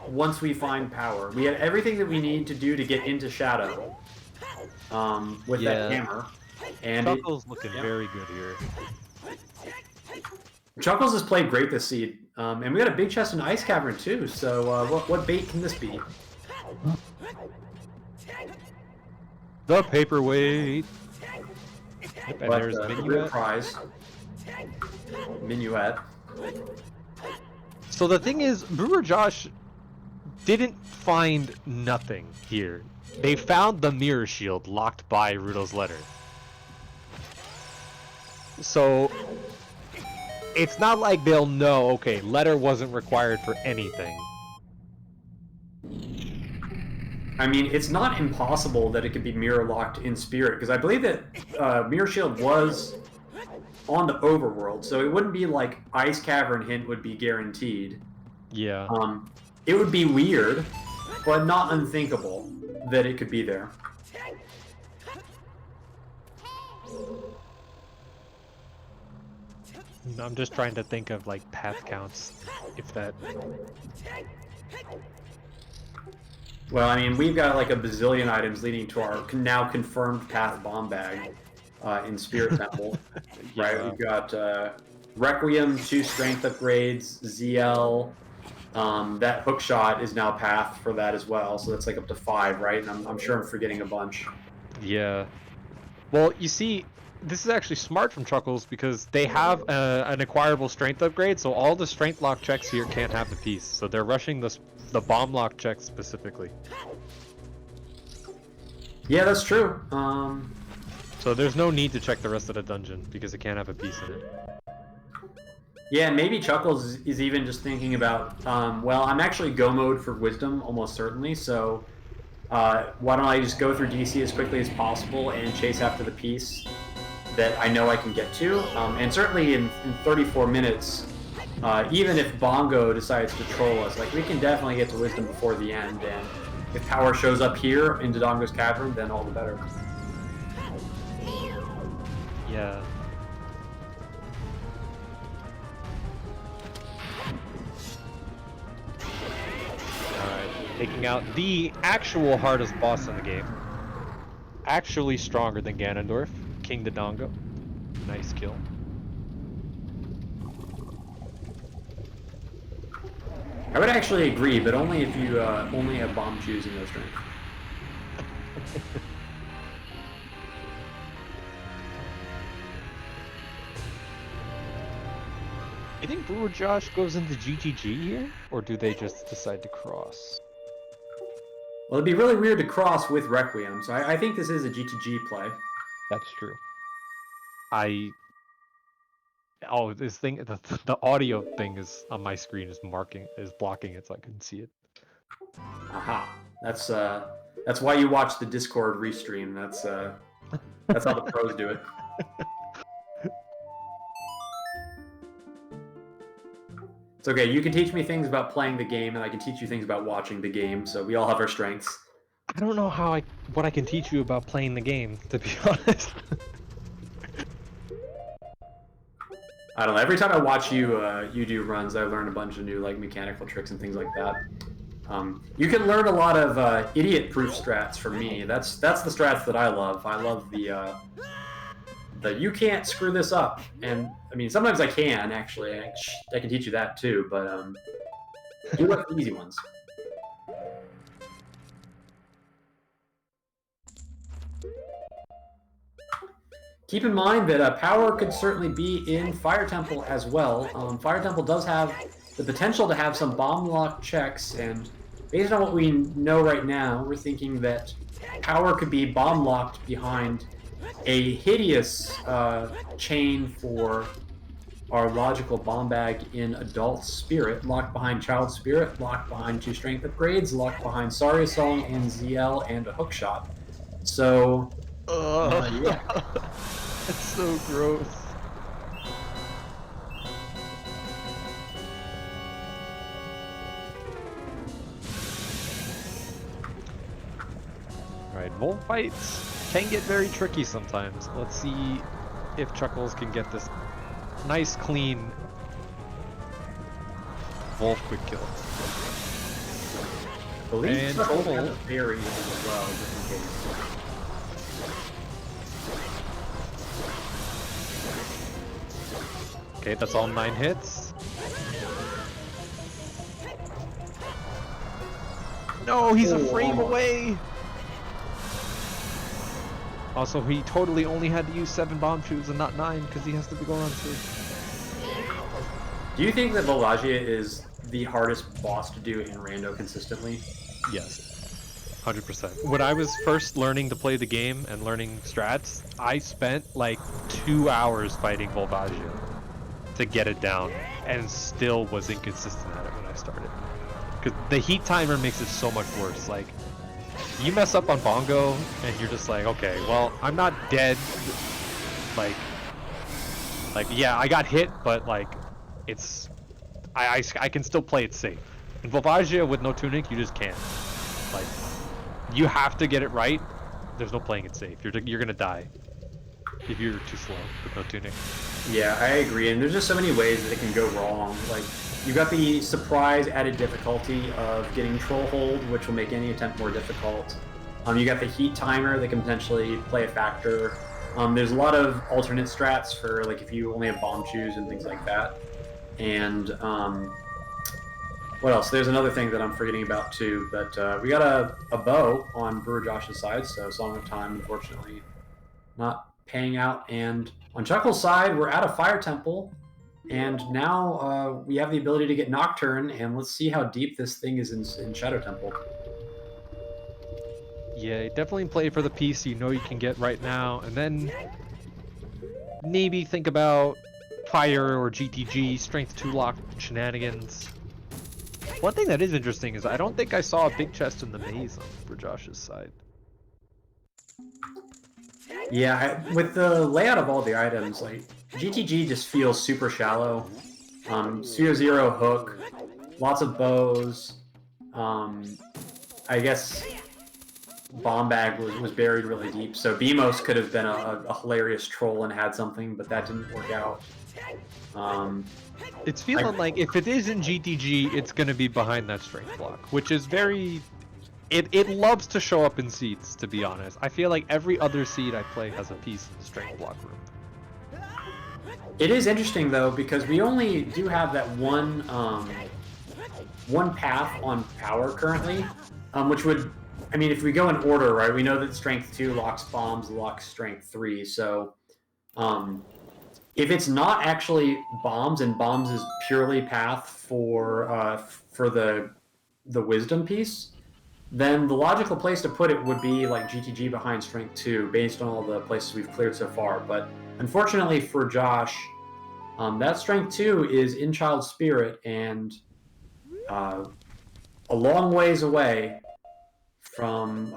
once we find power. We have everything that we need to do to get into Shadow with that hammer. And Chuckles looking very good here. Chuckles has played great this seed. And we got a big chest in Ice Cavern too, so what bait can this be? The paperweight. Yep, and But there's the real Minuet. prize. Minuet. So the thing is, BrewerJosh didn't find nothing here. They found the mirror shield locked by Rudo's letter. So it's not like they'll know, okay, letter wasn't required for anything. I mean, it's not impossible that it could be mirror locked in Spirit, because I believe that Mirror Shield was on the overworld, so it wouldn't be like Ice Cavern hint would be guaranteed. Yeah. It would be weird, but not unthinkable that it could be there. I'm just trying to think of like path counts, if that... Well, I mean, we've got like a bazillion items leading to our now confirmed path bomb bag in Spirit Temple, right? Yeah. We've got Requiem, 2 strength upgrades, ZL. That hook shot is now path for that as well, so that's like up to 5, right? And I'm sure I'm forgetting a bunch. Yeah. Well, you see, this is actually smart from Chuckles because they have an acquirable strength upgrade, so all the strength lock checks here can't have the piece. So they're rushing the bomb lock checks specifically. Yeah, that's true. So there's no need to check the rest of the dungeon because it can't have a piece in it. Yeah, maybe Chuckles is even just thinking about, well, I'm actually go mode for Wisdom almost certainly, so why don't I just go through DC as quickly as possible and chase after the piece that I know I can get to. And certainly in 34 minutes, even if Bongo decides to troll us, like we can definitely get to Wisdom before the end. And if power shows up here in Dodongo's Cavern, then all the better. Yeah. Alright, taking out the actual hardest boss in the game. Actually stronger than Ganondorf, King Dodongo. Nice kill. I would actually agree, but only if you only have bomb shoes in those strength. You think BrewerJosh goes into GGG here? Or do they just decide to cross? Well, it'd be really weird to cross with Requiem, so I think this is a GTG play. That's true. Oh, this thing, the audio thing is on my screen is blocking it so I couldn't see it. Aha. That's why you watch the Discord restream. That's how the pros do it. It's okay. You can teach me things about playing the game, and I can teach you things about watching the game. So we all have our strengths. I don't know what I can teach you about playing the game, to be honest. I don't know. Every time I watch you do runs, I learn a bunch of new like mechanical tricks and things like that. You can learn a lot of idiot-proof strats from me. That's the strats that I love. I love the you can't screw this up. And I mean, sometimes I can actually. I can teach you that too. But do like the easy ones. Keep in mind that power could certainly be in Fire Temple as well. Fire Temple does have the potential to have some bomb lock checks, and based on what we know right now, we're thinking that power could be bomb locked behind a hideous chain for our logical bomb bag in Adult Spirit, locked behind Child Spirit, locked behind 2 strength upgrades, locked behind Saria Song and ZL and a hook shot. So, yeah. That's so gross. Alright, Volt fights can get very tricky sometimes. Let's see if Chuckles can get this nice, clean Wolf quick kill. I believe And Chuckles Troll. has a berry as well, just in case. Okay, that's all 9 hits. No, he's a frame away! Also, he totally only had to use 7 bomb shoots and not 9 because he has to go on 2. Do you think that Volvagia is the hardest boss to do in Rando consistently? Yes. 100%. When I was first learning to play the game and learning strats, I spent like 2 hours fighting Volvagia to get it down, and still was inconsistent at it when I started. Because the heat timer makes it so much worse. Like, you mess up on Bongo, and you're just like, okay, well, I'm not dead. Like, yeah, I got hit, but like, it's, I can still play it safe. In Volvagia with no tunic, you just can't. Like, you have to get it right. There's no playing it safe. You're gonna die if you're too slow with no tunic. Yeah, I agree, and there's just so many ways that it can go wrong. Like, you've got the surprise added difficulty of getting Troll Hold, which will make any attempt more difficult. You got the heat timer that can potentially play a factor. There's a lot of alternate strats for like if you only have bomb shoes and things like that. And what else? There's another thing that I'm forgetting about too, but we got a bow on BrewerJosh's side, so Song of Time, unfortunately, not paying out. And on Chuckles' side, we're at a Fire Temple, and now we have the ability to get Nocturne, and let's see how deep this thing is in Shadow Temple. Yeah, definitely play for the piece you know you can get right now, and then maybe think about Fire or GTG, Strength 2 lock shenanigans. One thing that is interesting is I don't think I saw a big chest in the maze on BrewerJosh's side. Yeah, with the layout of all the items, like GTG just feels super shallow. Zero hook, lots of bows. I guess Bomb Bag was buried really deep, so Beamos could have been a hilarious troll and had something, but that didn't work out. It's feeling like if it isn't GTG, it's going to be behind that strength block, which is very... It loves to show up in seeds, to be honest. I feel like every other seed I play has a piece in the strength block room. It is interesting, though, because we only do have that one path on power currently, which would... I mean, if we go in order, right, we know that Strength 2 locks bombs, locks Strength 3, so... if it's not actually bombs, and bombs is purely path for the wisdom piece, then the logical place to put it would be like GTG behind Strength 2, based on all the places we've cleared so far. But unfortunately for Josh, that Strength 2 is in Child Spirit, and a long ways away from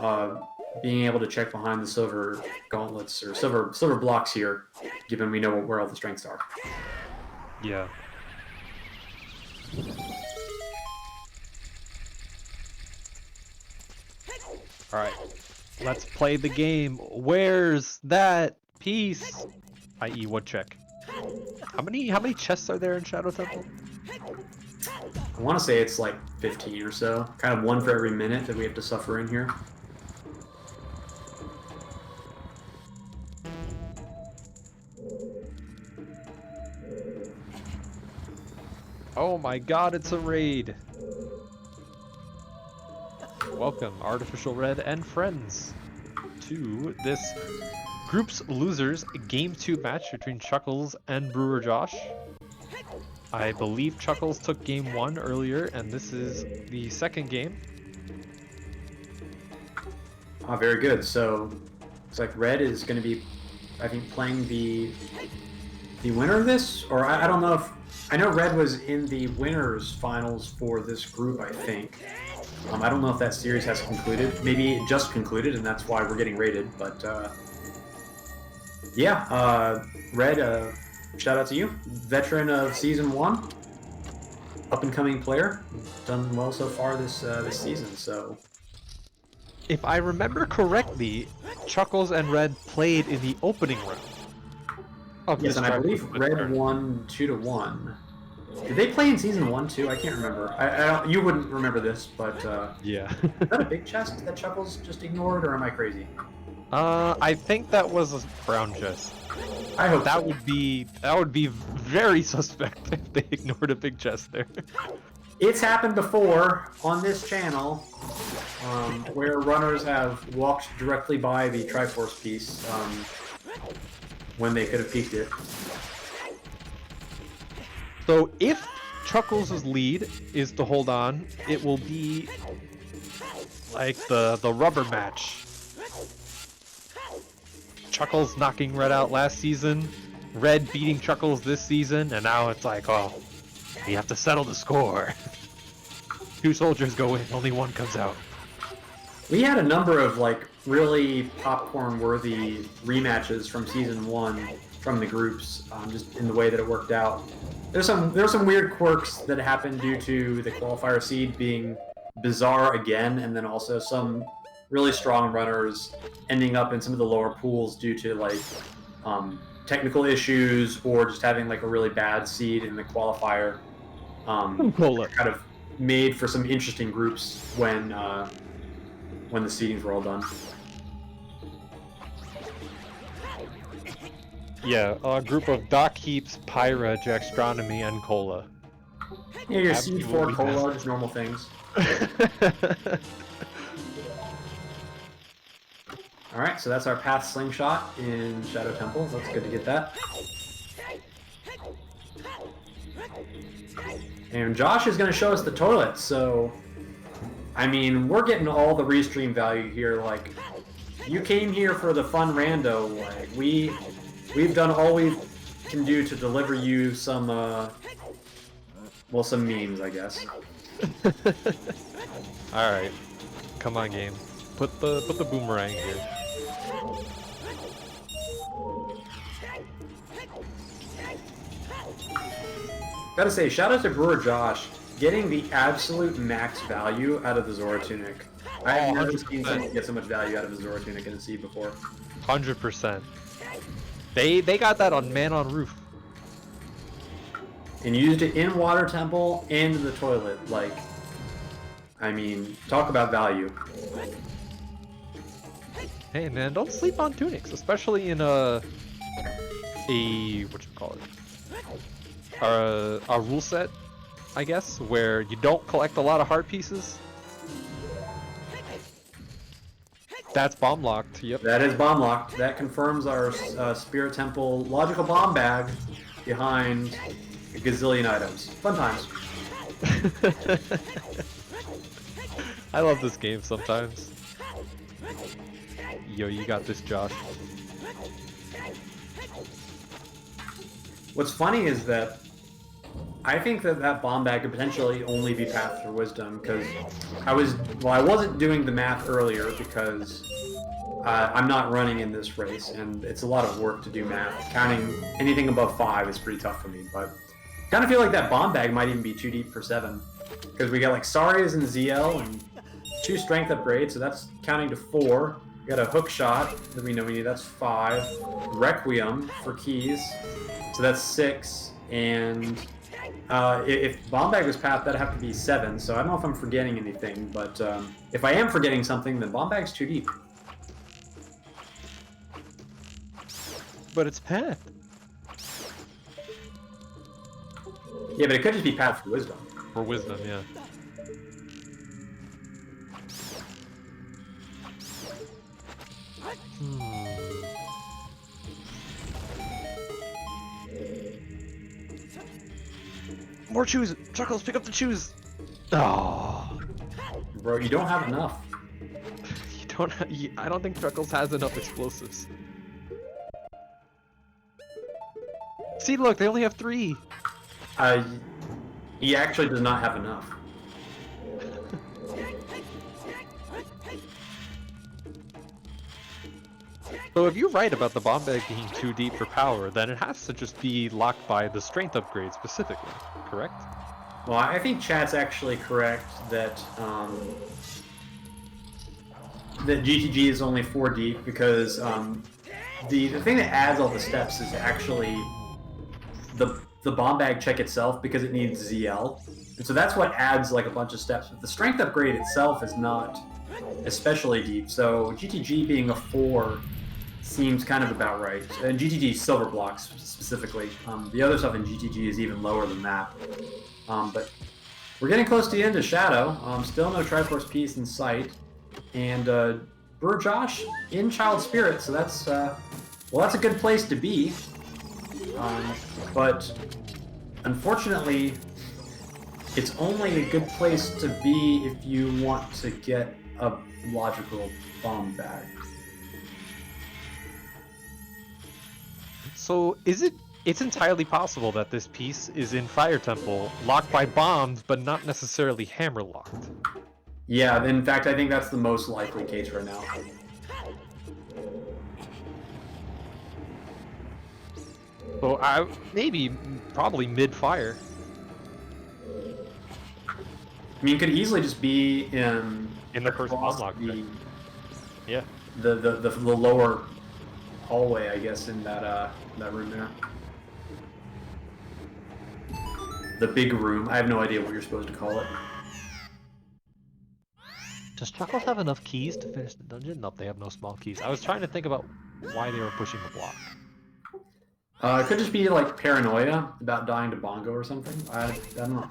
being able to check behind the silver gauntlets or silver blocks here, given we know where all the strengths are. Yeah. All right, let's play the game. Where's that piece? I.e. Woodchuck. How many chests are there in Shadow Temple? I want to say it's like 15 or so. Kind of one for every minute that we have to suffer in here. Oh my god, it's a raid! Welcome, Artificial Red and friends, to this Group's Losers Game 2 match between Chuckles and BrewerJosh. I believe Chuckles took Game 1 earlier, and this is the second game. Ah, very good. So, looks like Red is going to be, I think, playing the winner of this? Or I don't know if... I know Red was in the winners finals for this group, I think. I don't know if that series has concluded. Maybe it just concluded, and that's why we're getting rated. But yeah, Red, shout out to you. Veteran of Season 1. Up-and-coming player. Done well so far this season, so... If I remember correctly, Chuckles and Red played in the opening round. Yes, and I believe Red won 2-1. Did they play in Season 1 too? I can't remember. I you wouldn't remember this, but yeah. Is that a big chest that Chuckles just ignored, or am I crazy? I think that was a brown chest. I hope that so. would be very suspect if they ignored a big chest there. It's happened before on this channel, where runners have walked directly by the Triforce piece when they could have peeked it. So if Chuckles' lead is to hold on, it will be like the rubber match. Chuckles knocking Red out last season, Red beating Chuckles this season, and now it's like, oh, we have to settle the score. 2 soldiers go in, only 1 comes out. We had a number of like really popcorn-worthy rematches from Season 1 from the groups, just in the way that it worked out. There's some weird quirks that happened due to the qualifier seed being bizarre again, and then also some really strong runners ending up in some of the lower pools due to like technical issues or just having like a really bad seed in the qualifier. Cola. kind of made for some interesting groups when the seedings were all done. Yeah, a group of Doc Heaps, Pyra, Jackstronomy, and Cola. Yeah, your seed 4 Absolutely cola, just normal things. Alright, so that's our Path Slingshot in Shadow Temple. That's good to get that. And Josh is going to show us the toilet, so... I mean, we're getting all the restream value here, like... You came here for the fun rando, like, we've done all we can do to deliver you some, well, some memes, I guess. Alright. Come on, game. Put the boomerang here. Gotta say, shout out to BrewerJosh, getting the absolute max value out of the Zora Tunic. I have never seen someone get so much value out of a Zora Tunic in a seed before. 100%. They got that on Man on Roof. And used it in Water Temple and in the toilet. Like, I mean, talk about value. Hey man, don't sleep on tunics, especially in a whatchamacallit? A rule set, I guess, where you don't collect a lot of heart pieces. That's bomb locked, yep. That is bomb locked. That confirms our Spirit Temple logical bomb bag behind a gazillion items. Fun times. I love this game sometimes. Yo, you got this, Josh. What's funny is that I think that bomb bag could potentially only be Path through Wisdom, because I wasn't doing the math earlier because I'm not running in this race, and it's a lot of work to do math. Counting anything above 5 is pretty tough for me, but I kind of feel like that bomb bag might even be too deep for 7, because we got like Sarias and ZL and 2 strength upgrades, so that's counting to 4. We got a hook shot that we know we need, that's 5. Requiem for keys, so that's 6, and if bomb bag was Path, that'd have to be 7, so I don't know if I'm forgetting anything, but if I am forgetting something, then bomb bag's too deep. But it's Path. Yeah, but it could just be Path for Wisdom. For Wisdom, yeah. More chews! Chuckles, pick up the chews! Oh. Bro, you don't have enough. You don't I don't think Chuckles has enough explosives. See, look, they only have 3. He actually does not have enough. So if you're right about the bomb bag being too deep for power, then it has to just be locked by the strength upgrade specifically, correct? Well, I think chat's actually correct that that GTG is only 4 deep because the thing that adds all the steps is actually the bomb bag check itself, because it needs ZL, and so that's what adds like a bunch of steps. But the strength upgrade itself is not especially deep, so GTG being a 4 seems kind of about right. And GTG silver blocks specifically. The other stuff in GTG is even lower than that. But we're getting close to the end of Shadow. Still no Triforce piece in sight, and BrewerJosh in Child Spirit. So that's well, that's a good place to be. But unfortunately, it's only a good place to be if you want to get a logical bomb bag. So it's entirely possible that this piece is in Fire Temple, locked by bombs, but not necessarily hammer locked. Yeah, in fact, I think that's the most likely case right now. So probably mid-fire. I mean, it could easily just be in the first bomb lock. Yeah. The lower hallway, I guess, in that room there. the big room. I have no idea what you're supposed to call it. Does Chuckles have enough keys to finish the dungeon? Nope, they have no small keys. I was trying to think about why they were pushing the block. It could just be like paranoia about dying to Bongo or something. I don't know.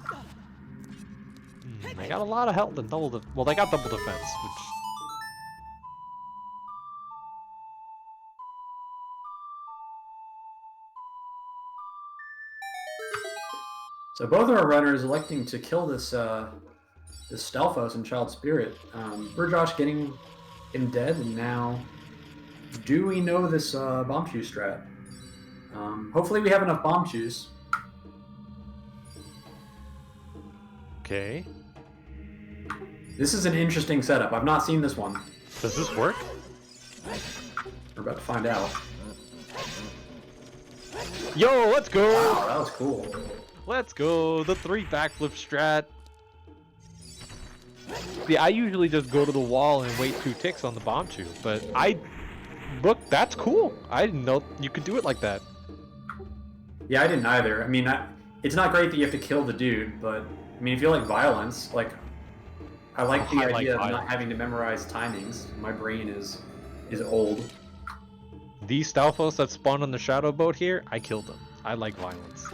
They got a lot of health and double well, they got double defense, which... So both of our runners electing to kill this this Stalfos and Child Spirit. BrewerJosh getting him dead, and now do we know this bomb shoe strat? Hopefully we have enough bomb shoes. Okay. This is an interesting setup. I've not seen this one. Does this work? We're about to find out. Yo, let's go! Wow, that was cool. Let's go! The 3 backflip strat. See, I usually just go to the wall and wait 2 ticks on the bomb shoe, but look, that's cool. I didn't know you could do it like that. Yeah, I didn't either. I mean, it's not great that you have to kill the dude, but I mean, if you like violence, like, I like the idea of not having to memorize timings. My brain is old. These Stalfos that spawned on the shadow boat here, I killed them. I like violence.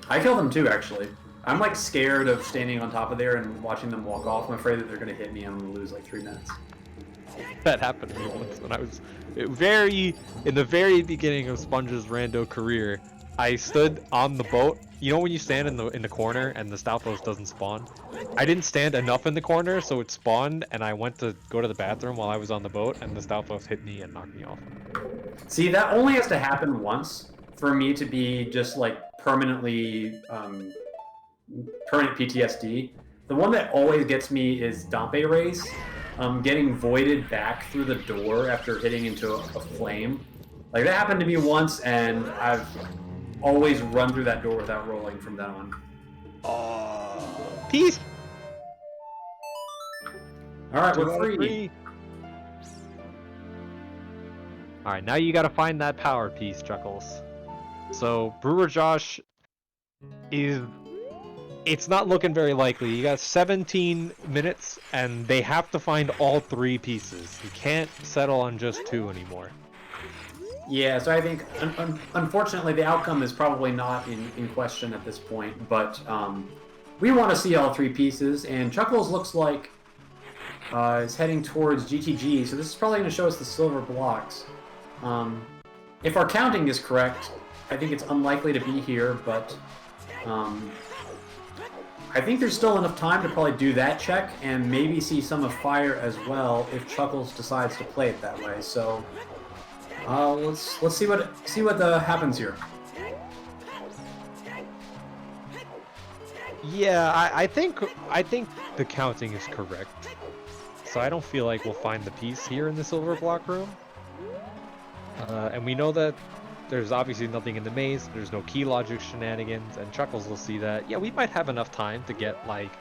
I killed them too, actually. I'm like scared of standing on top of there and watching them walk off. I'm afraid that they're gonna hit me and I'm gonna lose like 3 minutes. That happened to me once when I was in the very beginning of Sponge's rando career. I stood on the boat. You know when you stand in the corner and the Stalfos doesn't spawn? I didn't stand enough in the corner, so it spawned, and I went to go to the bathroom while I was on the boat, and the Stalfos hit me and knocked me off. See, that only has to happen once for me to be just like permanent PTSD. The one that always gets me is Dompe Race, getting voided back through the door after hitting into a flame. Like, that happened to me once, and I've always run through that door without rolling from then on. Peace! Alright, we're free. Alright, now you gotta find that power piece, Chuckles. So, BrewerJosh it's not looking very likely. You got 17 minutes, and they have to find all 3 pieces. You can't settle on just 2 anymore. Yeah, so I think, unfortunately, the outcome is probably not in question at this point, but we want to see all 3 pieces, and Chuckles looks like is heading towards GTG, so this is probably going to show us the silver blocks. If our counting is correct, I think it's unlikely to be here, but I think there's still enough time to probably do that check, and maybe see some of Fire as well if Chuckles decides to play it that way, so... let's see what happens here. Yeah, I think the counting is correct. So I don't feel like we'll find the piece here in the silver block room. And we know that there's obviously nothing in the maze. There's no key logic shenanigans, and Chuckles will see that. Yeah, we might have enough time to get like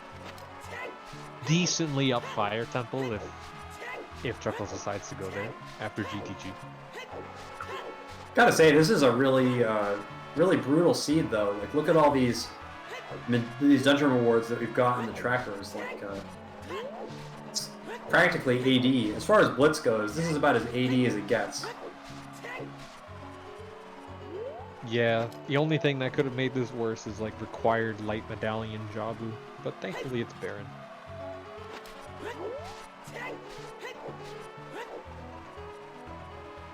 decently up Fire Temple if Chuckles decides to go there after GTG. Gotta say, this is a really brutal seed, though. Like, look at all these dungeon rewards that we've got in the trackers. Like, it's practically AD. As far as Blitz goes, this is about as AD as it gets. Yeah, the only thing that could have made this worse is like required light medallion Jabu, but thankfully it's Baron.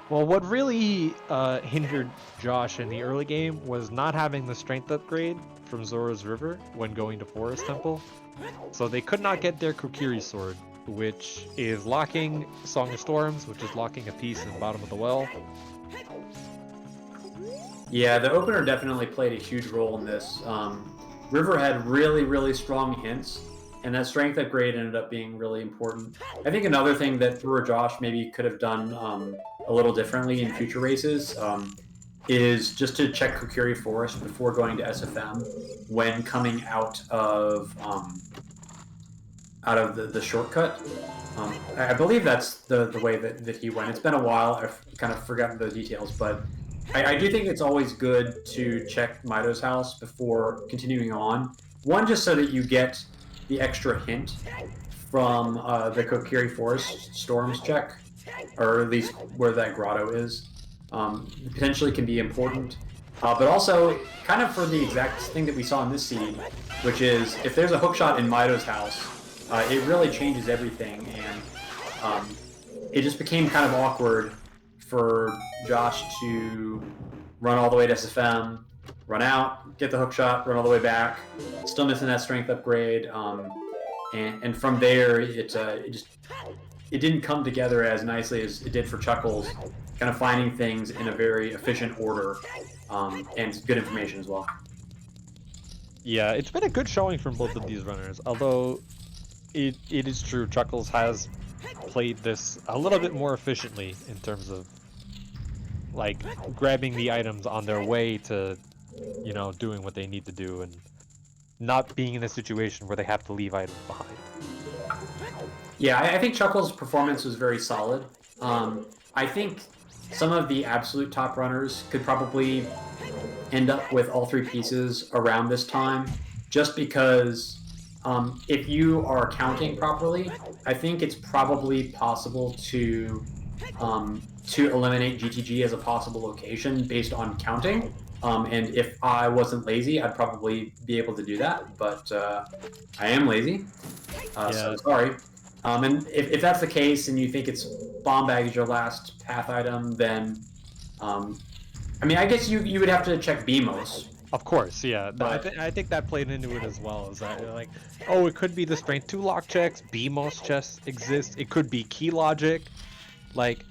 Well, what really hindered Josh in the early game was not having the strength upgrade from Zora's River when going to Forest Temple. So they could not get their Kokiri sword, which is locking Song of Storms, which is locking a piece in the bottom of the well. Yeah, the opener definitely played a huge role in this. River had really strong hints, and that strength upgrade ended up being really important. I think another thing that BrewerJosh maybe could have done a little differently in future races is just to check Kokiri Forest before going to SFM when coming out of the shortcut. I believe that's the way that he went. It's been a while. I've kind of forgotten the details, but I do think it's always good to check Mido's house before continuing on, One, just so that you get the extra hint from the Kokiri Forest Storms check, or at least where that grotto is. Potentially can be important. But also, kind of for the exact thing that we saw in this seed, which is if there's a hookshot in Mido's house, it really changes everything, and it just became kind of awkward for Josh to run all the way to SFM, run out, get the hookshot, run all the way back, still missing that strength upgrade, and from there it didn't come together as nicely as it did for Chuckles, kind of finding things in a very efficient order, and good information as well. Yeah, it's been a good showing from both of these runners, although it is true Chuckles has played this a little bit more efficiently in terms of like grabbing the items on their way to, you know, doing what they need to do and not being in a situation where they have to leave items behind. Yeah, I think Chuckles' performance was very solid. I think some of the absolute top runners could probably end up with all three pieces around this time, just because if you are counting properly, I think it's probably possible to eliminate GTG as a possible location based on counting. And if I wasn't lazy, I'd probably be able to do that, but I am lazy, so sorry. And if that's the case and you think it's bomb bag is your last path item, then I mean, I guess you would have to check BMOS. Of course, yeah. But I think that played into it as well. Is that like, oh, it could be the strength 2 lock checks, BMOS chests exist. It could be key logic. Like,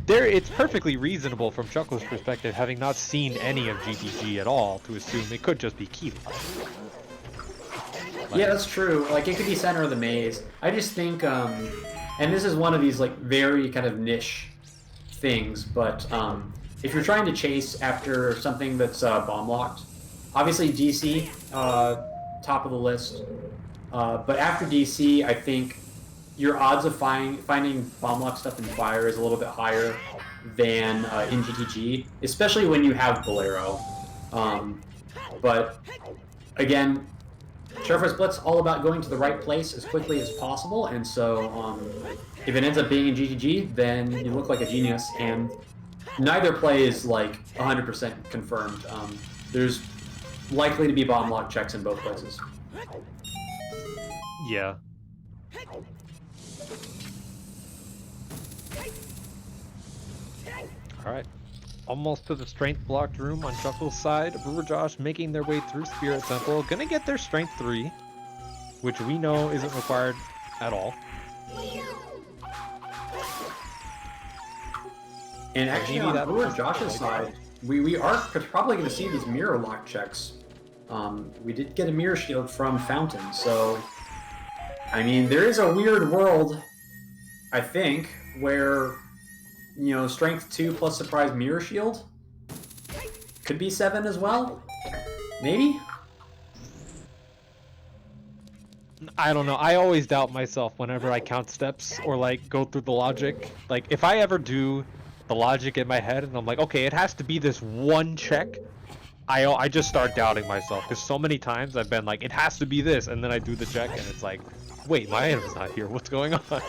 it's perfectly reasonable from Chuckles' perspective, having not seen any of GTG at all, to assume it could just be key logic. Like, yeah, that's true. Like, it could be center of the maze. I just think, and this is one of these like very kind of niche things, but if you're trying to chase after something that's bomb locked, obviously DC, top of the list. But after DC, I think your odds of finding bomb lock stuff in fire is a little bit higher than in GTG, especially when you have Bolero. But again, Triforce Blitz all about going to the right place as quickly as possible, and so if it ends up being in GTG, then you look like a genius, and neither play is like 100% confirmed. There's likely to be bomb lock checks in both places. yeah. Alright. Almost to the strength blocked room on Chuckles' side. BrewerJosh making their way through Spirit Temple. Gonna get their strength 3, which we know isn't required at all. And actually, on BrewerJosh's side, we are probably going to see these mirror lock checks. We did get a mirror shield from Fountain, so I mean, there is a weird world, I think, where, you know, strength 2 plus surprise mirror shield could be 7 as well, maybe. I don't know. I always doubt myself whenever I count steps or like go through the logic. Like if I ever do the logic in my head and I'm like, okay, it has to be this one check, I just start doubting myself, because so many times I've been like, it has to be this, and then I do the check and it's like, wait, my item's not here, what's going on? I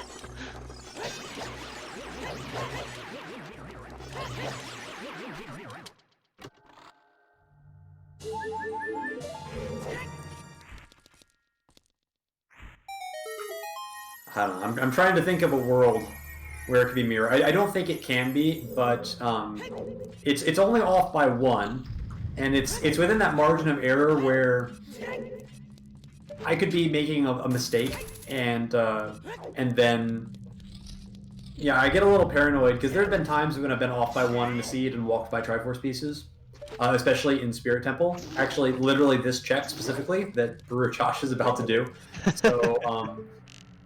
don't know. I'm trying to think of a world where it could be mirror. I don't think it can be, but it's only off by 1, and it's within that margin of error where I could be making a mistake, and then yeah, I get a little paranoid, because there have been times when I've been off by 1 in the seed and walked by Triforce pieces, especially in Spirit Temple. Actually, literally this check specifically that BrewerJosh is about to do. So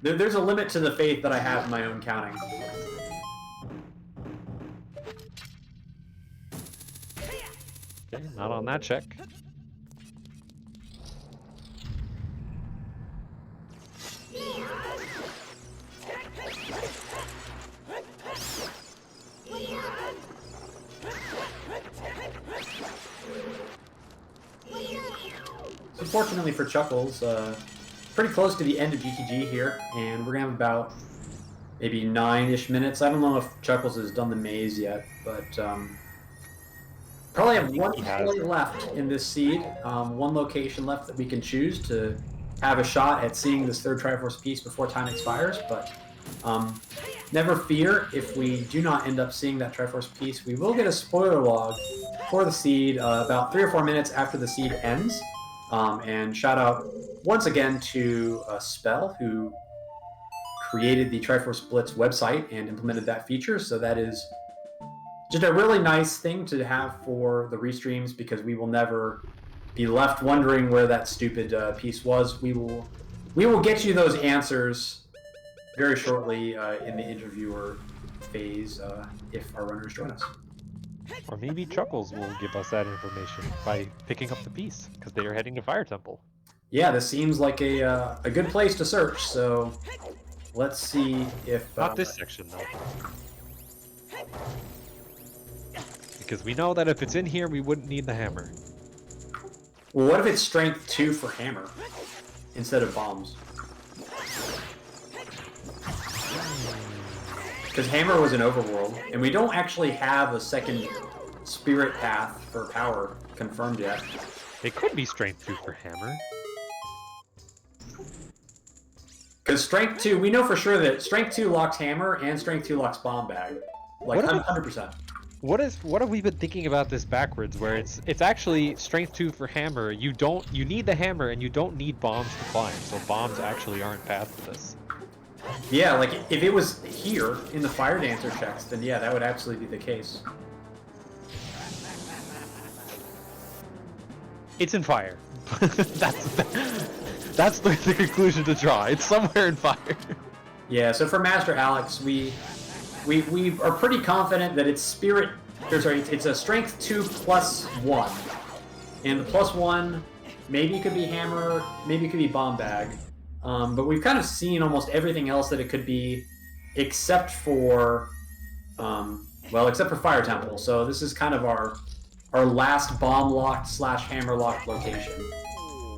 there's a limit to the faith that I have in my own counting. Okay, not on that check. So unfortunately for Chuckles, pretty close to the end of GTG here, and we're gonna have about maybe 9-ish minutes. I don't know if Chuckles has done the maze yet, but probably have one play left in this seed, one location left that we can choose to have a shot at seeing this third Triforce piece before time expires, but never fear, if we do not end up seeing that Triforce piece, we will get a spoiler log for the seed about 3 or 4 minutes after the seed ends. And shout out once again to Spell, who created the Triforce Blitz website and implemented that feature. So that is just a really nice thing to have for the restreams, because we will never be left wondering where that stupid piece was. We will get you those answers very shortly in the interviewer phase if our runners join us. Or maybe Chuckles will give us that information by picking up the piece, because they are heading to Fire Temple. Yeah, this seems like a good place to search, so let's see if... Not this section, though. Because we know that if it's in here, we wouldn't need the hammer. Well, what if it's strength 2 for hammer instead of bombs? Because hammer was an overworld, and we don't actually have a second spirit path for power confirmed yet. It could be strength 2 for hammer. Because strength 2, we know for sure that strength 2 locks hammer and strength 2 locks bomb bag. Like 100%. What have we been thinking about this backwards, where it's actually strength 2 for hammer. You need the hammer and you don't need bombs to climb, so bombs actually aren't path to this. Yeah, like if it was here in the Fire Dancer checks, then yeah, that would absolutely be the case. It's in fire. That's the conclusion to draw. It's somewhere in fire. Yeah, so for Master Alex, we are pretty confident that it's spirit. It's a strength 2 plus 1, and the plus 1 maybe it could be hammer, maybe it could be bomb bag. But we've kind of seen almost everything else that it could be, except for, except for Fire Temple. So this is kind of our last bomb locked / hammer locked location,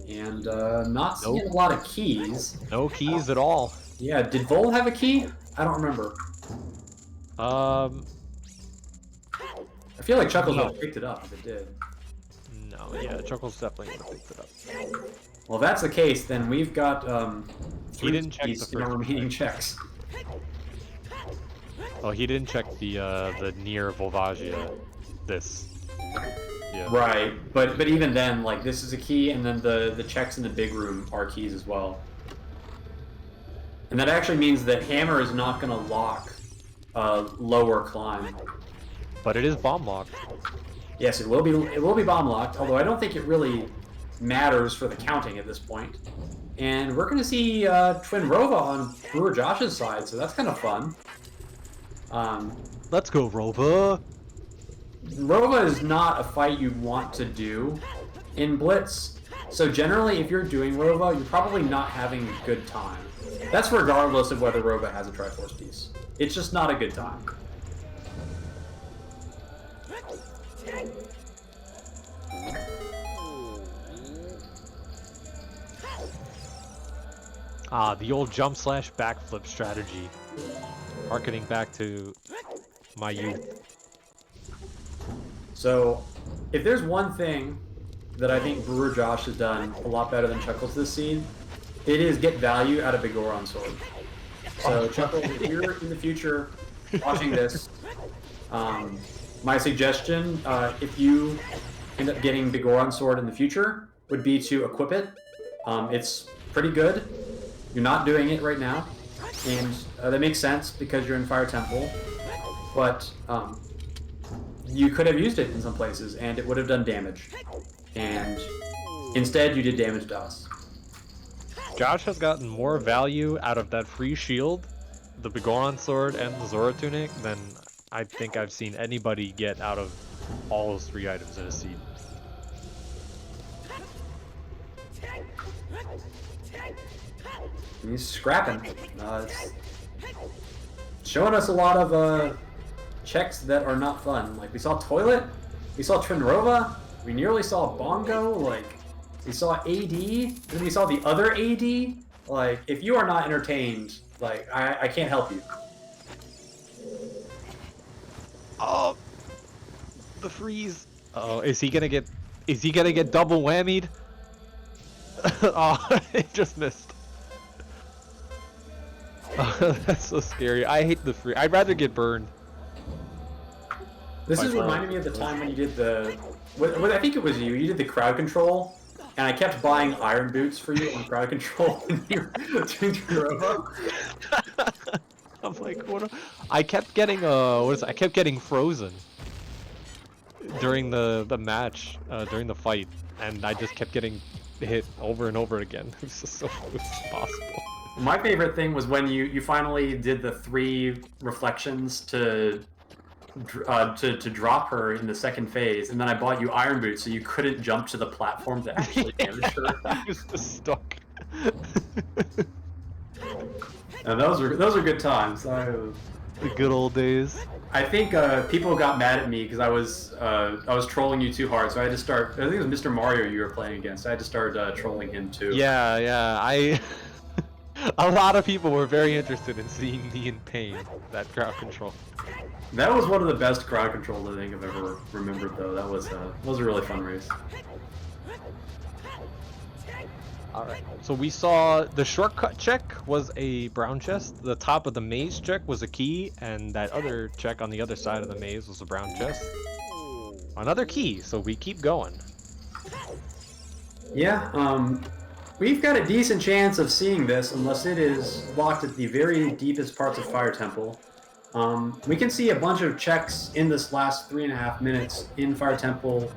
and not seeing a lot of keys. No keys at all. Yeah, did Vol have a key? I don't remember. I feel like Chuckles would have picked it up if it did. No, yeah, Chuckles definitely would have picked it up. Well, if that's the case, then we've got 3 didn't check keys the in our first remaining checks. Oh, he didn't check the near Volvagia. This. Yeah. Right, but even then, like, this is a key, and then the checks in the big room are keys as well. And that actually means that hammer is not going to lock lower climb. But it is bomb locked. Yes, it will be bomb locked, although I don't think it really matters for the counting at this point. And we're going to see Twin Rova on BrewerJosh's side, so that's kind of fun. Let's go, Rova! Rova is not a fight you want to do in Blitz. So generally, if you're doing Rova, you're probably not having a good time. That's regardless of whether Rova has a Triforce piece. It's just not a good time. Ah, the old jump / backflip strategy. Harkening back to my youth. So, if there's one thing that I think BrewerJosh has done a lot better than Chuckles this seed, it is get value out of Bigoron Sword. So, Chuckles, if you're in the future watching this, my suggestion, if you end up getting Bigoron Sword in the future, would be to equip it. It's pretty good. You're not doing it right now, and that makes sense because you're in Fire Temple, but you could have used it in some places, and it would have done damage. And instead, you did damage to us. Josh has gotten more value out of that free shield, the Bigoron Sword, and the Zora Tunic than I think I've seen anybody get out of all those 3 items in a seed. He's scrapping. It's showing us a lot of checks that are not fun. Like, we saw Toilet, we saw Twin Rova, we nearly saw Bongo. Like, We saw AD, and then we saw the other AD. Like, if you are not entertained, like, I can't help you. Oh, the freeze. Oh, is he gonna get double whammied? Oh, it just missed. Oh, that's so scary. I hate the freeze. I'd rather get burned. This is reminding me of the time when you did the... I think it was you. You did the crowd control, and I kept buying iron boots for you on crowd control when you were doing your robo. I'm like, what? I kept getting I kept getting frozen during the match, during the fight, and I just kept getting hit over and over again. It was just so possible. My favorite thing was when you finally did the 3 reflections to drop her in the second phase, and then I bought you iron boots so you couldn't jump to the platform to actually damage her. I was just stuck. And those were good times. The good old days. I think people got mad at me because I was trolling you too hard, so I had to start. I think it was Mr. Mario you were playing against. I had to start trolling him too. Yeah. A lot of people were very interested in seeing me in pain. That crowd control. That was one of the best crowd controls I think I've ever remembered, though. That was a really fun race. Alright, so we saw the shortcut check was a brown chest, the top of the maze check was a key, and that other check on the other side of the maze was a brown chest. Another key, so we keep going. Yeah, we've got a decent chance of seeing this, unless it is locked at the very deepest parts of Fire Temple. We can see a bunch of checks in this last 3.5 minutes in Fire Temple,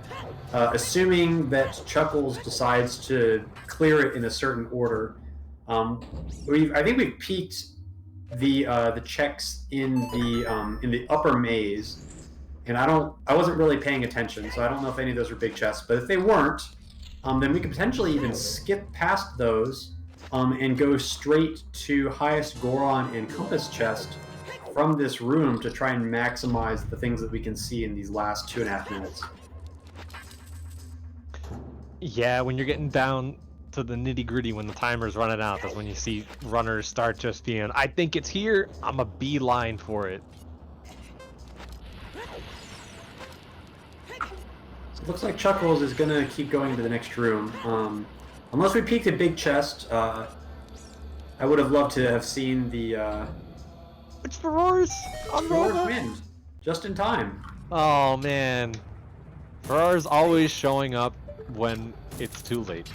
assuming that Chuckles decides to clear it in a certain order. I think we've peaked the checks in the upper maze, and I wasn't really paying attention, so I don't know if any of those are big chests. But if they weren't, then we could potentially even skip past those and go straight to highest Goron and Compass chest from this room to try and maximize the things that we can see in these last 2.5 minutes. Yeah, when you're getting down to the nitty-gritty, when the timer's running out, that's when you see runners start just being, I think it's here, I'm a beeline for it. So it looks like Chuckles is going to keep going to the next room. Unless we peeked a big chest, I would have loved to have seen the... It's Ferrari's on Ferrari's wind, just in time. Oh man, Ferrari's always showing up when it's too late.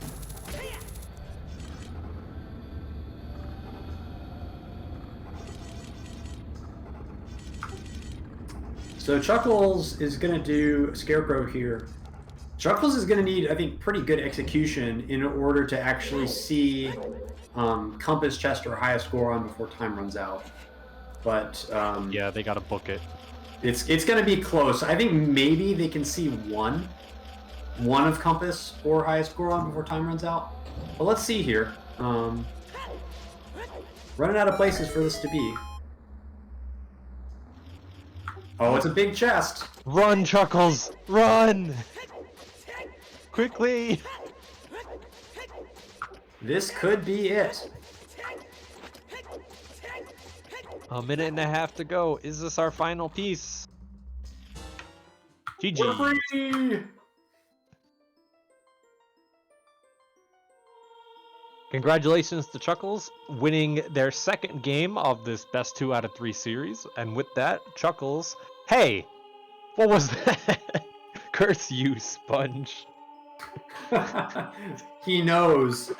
So Chuckles is going to do Scarecrow here. Chuckles is going to need, I think, pretty good execution in order to actually see Compass chest or highest score on before time runs out. But yeah, they gotta book it. It's going to be close. I think maybe they can see one of Compass or highest score on before time runs out. But let's see here. Running out of places for this to be. Oh, it's a big chest. Run, Chuckles! Run! Quickly! This could be it. A minute and a half to go. Is this our final piece? GG. We're free! Congratulations to Chuckles, winning their second game of this best 2 out of 3 series. And with that, Chuckles... Hey! What was that? Curse you, Sponge. He knows.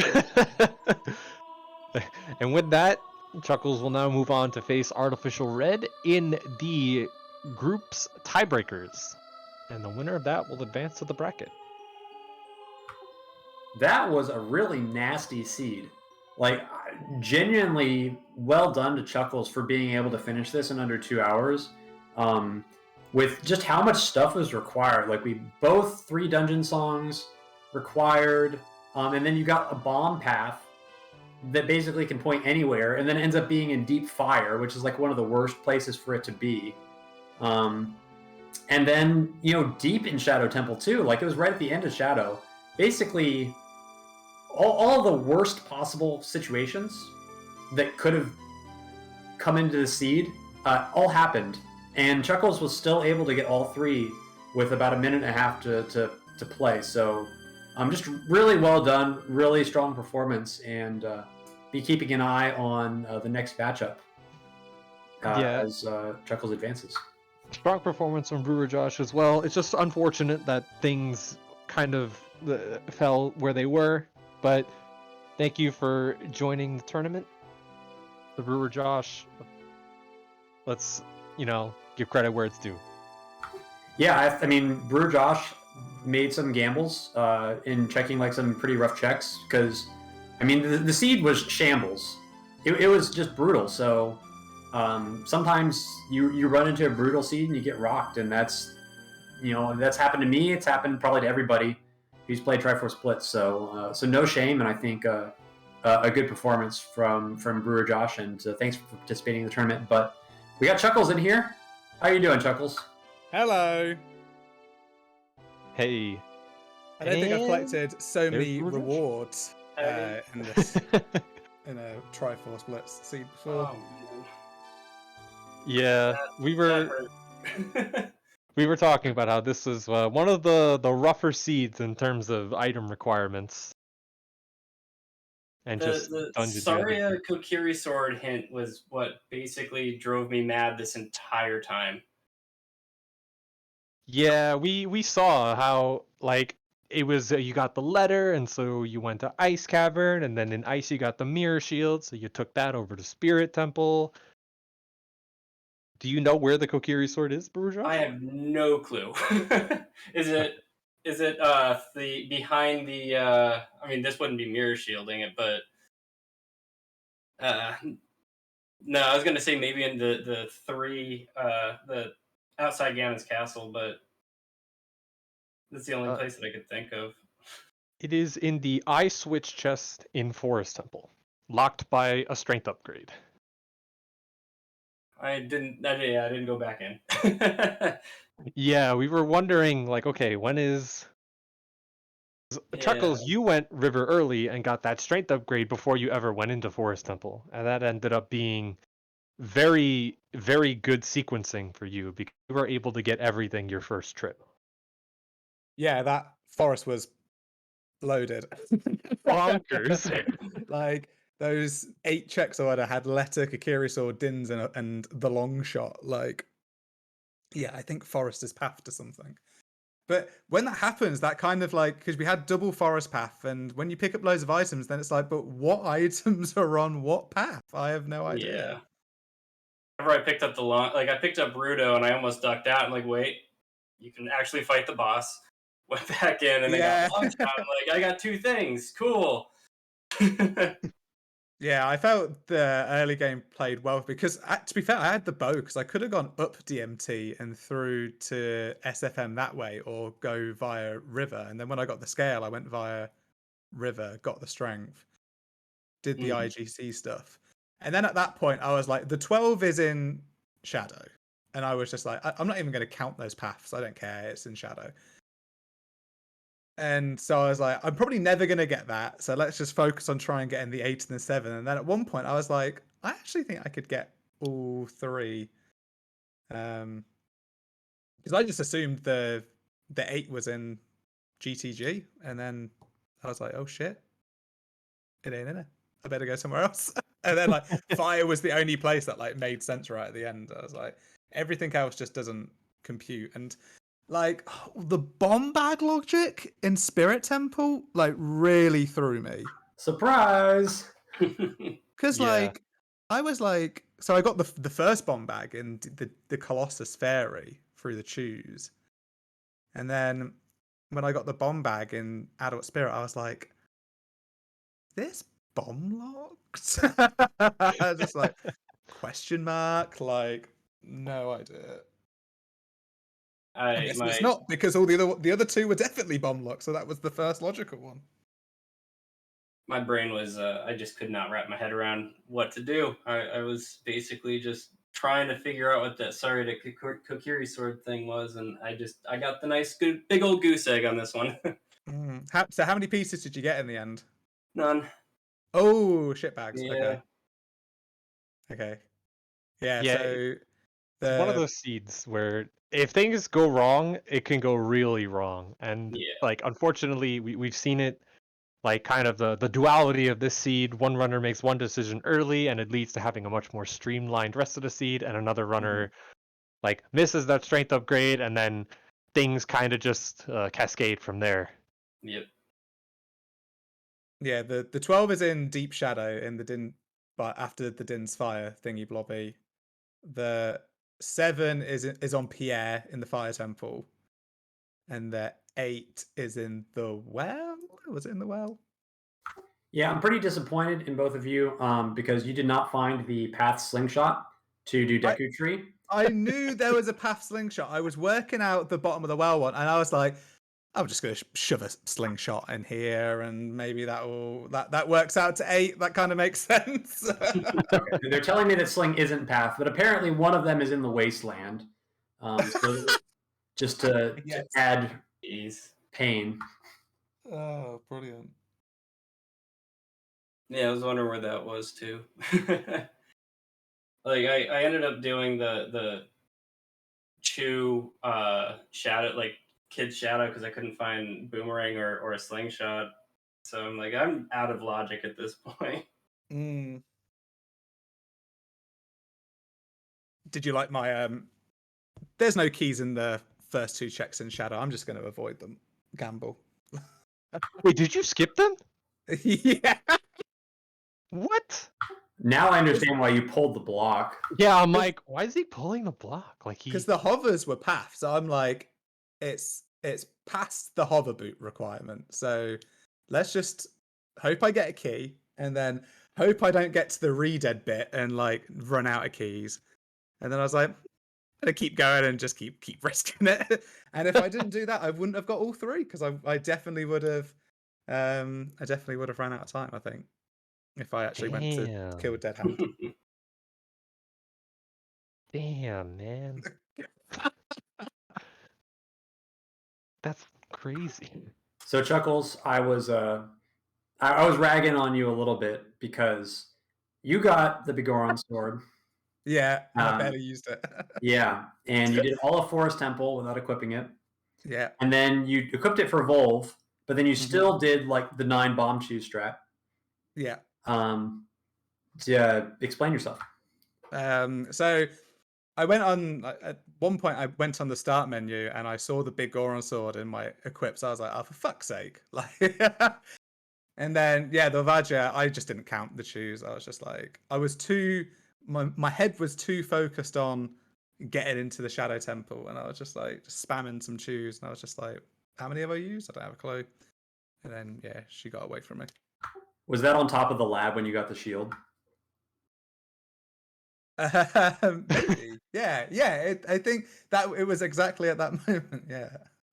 And with that, Chuckles will now move on to face Artificial Red in the group's tiebreakers. And the winner of that will advance to the bracket. That was a really nasty seed. Like, genuinely well done to Chuckles for being able to finish this in under 2 hours. With just how much stuff was required. Like, we both 3 dungeon songs required, and then you got a bomb path that basically can point anywhere, and then ends up being in deep fire, which is like one of the worst places for it to be. And then, deep in Shadow Temple too. Like, it was right at the end of Shadow. Basically, all the worst possible situations that could have come into the seed all happened, and Chuckles was still able to get all 3 with about a minute and a half to play. So just really well done, really strong performance, and be keeping an eye on the next matchup as Chuckles advances. Strong performance from BrewerJosh as well. It's just unfortunate that things kind of fell where they were, but thank you for joining the tournament. The BrewerJosh, let's, give credit where it's due. Yeah, I mean, BrewerJosh made some gambles in checking like some pretty rough checks because, I mean, the seed was shambles. It was just brutal. So sometimes you run into a brutal seed and you get rocked, and that's happened to me. It's happened probably to everybody who's played Triforce Blitz. So no shame, and I think a good performance from BrewerJosh, and thanks for participating in the tournament. But we got Chuckles in here. How you doing, Chuckles? Hello. Hey. I don't think I've collected so many rewards in this in a Triforce Blitz seed before. Yeah, we were talking about how this is one of the rougher seeds in terms of item requirements. And the Saria Kokiri sword hint was what basically drove me mad this entire time. Yeah, we saw how like it was you got the letter, and so you went to Ice Cavern, and then in Ice you got the Mirror Shield, so you took that over to Spirit Temple. Do you know where the Kokiri sword is, BrewerJosh? I have no clue. Is it the behind the I mean, this wouldn't be mirror shielding it, but no, I was gonna say maybe in the 3 the outside Ganon's castle, but that's the only place that I could think of. It is in the eye switch chest in Forest Temple, locked by a strength upgrade. I didn't go back in. Yeah, we were wondering, like, okay, when is Chuckles? You went river early and got that strength upgrade before you ever went into Forest Temple, and that ended up being very, very good sequencing for you because you were able to get everything your first trip. Yeah, that forest was loaded. Bonkers. Like those 8 checks I would have had letter, Kokiri sword, Dins, and the long shot. Like, yeah, I think forest is path to something. But when that happens, that kind of like, because we had double forest path, and when you pick up loads of items, then it's like, but what items are on what path? I have no idea. Yeah. Whenever I picked up I picked up Rudo and I almost ducked out. I'm like, wait, you can actually fight the boss. Went back in and I got long shot. I'm like, I got 2 things. Cool. Yeah, I felt the early game played well because, to be fair, I had the bow because I could have gone up DMT and through to SFM that way or go via river. And then when I got the scale, I went via river, got the strength, did the IGC stuff. And then at that point, I was like, the 12 is in shadow. And I was just like, I'm not even going to count those paths. I don't care. It's in shadow. And so I was like, I'm probably never going to get that. So let's just focus on trying getting the 8 and the 7. And then at one point I was like, I actually think I could get all 3. Because I just assumed the 8 was in GTG. And then I was like, oh shit, it ain't in it. I better go somewhere else. And then like fire was the only place that like made sense right at the end. I was like, everything else just doesn't compute. And like the bomb bag logic in Spirit Temple like really threw me. Surprise! Because like I was like, so I got the first bomb bag in the Colossus Fairy through the choose, and then when I got the bomb bag in Adult Spirit, I was like, this bomb locked? Just like question mark, like no idea. I guess it's not, because all the other 2 were definitely bomb locked, so that was the first logical one. My brain was I just could not wrap my head around what to do. I was basically just trying to figure out what that Kokiri sword thing was, and I got the nice good big old goose egg on this one. So how many pieces did you get in the end? None. Oh, shitbags. Yeah. Okay. Yeah, Yeah, so It's one of the those seeds where if things go wrong, it can go really wrong. And Yeah. like unfortunately we've seen it like kind of the duality of this seed. One runner makes one decision early and it leads to having a much more streamlined rest of the seed, and another runner like misses that strength upgrade and then things kind of just cascade from there. Yep. yeah, the 12 is in Deep Shadow in the Din, but after the Din's Fire thingy blobby. The 7 is on Pierre in the Fire Temple. And the 8 is in the well. Was it in the well? Yeah, I'm pretty disappointed in both of you because you did not find the path slingshot to do Deku Tree. I knew there was a path slingshot. I was working out the bottom of the well one, and I was like, I'm just going to shove a slingshot in here, and maybe that works out to 8. That kind of makes sense. Okay. They're telling me that sling isn't path, but apparently one of them is in the wasteland. So just to add pain. Oh, brilliant. Yeah, I was wondering where that was too. Like I ended up doing the Chew shadow, like kid shadow, because I couldn't find boomerang or a slingshot. So I'm like, I'm out of logic at this point. Mm. Did you like my there's no keys in the first 2 checks in Shadow. I'm just going to avoid them. Gamble. Wait, did you skip them? Yeah. What? Now I understand why you pulled the block. Yeah, I'm like, why is he pulling the block? Like Because the hovers were path, so I'm like, it's past the hover boot requirement. So let's just hope I get a key, and then hope I don't get to the redead bit and like run out of keys. And then I was like, I'm gonna keep going and just keep risking it. And if I didn't do that, I wouldn't have got all 3 because I definitely would have ran out of time. I think if I actually went to kill Dead Hand. Damn, man. That's crazy. So Chuckles, I was ragging on you a little bit because you got the Bigoron sword. Yeah, and I barely used it. Yeah, and you did all of Forest Temple without equipping it. Yeah. And then you equipped it for Volve, but then you still did like the 9 bomb shoe strat. Yeah. Explain yourself. So I went on at one point. I went on the start menu and I saw the big Goron sword in my equips. I was like, "Oh, for fuck's sake!" Like, and then the Vajra. I just didn't count the shoes. I was just like, I was too. My head was too focused on getting into the Shadow Temple, and I was just like spamming some shoes. And I was just like, "How many have I used? I don't have a clue." And then she got away from me. Was that on top of the lab when you got the shield? Maybe. Yeah. I think that it was exactly at that moment. Yeah.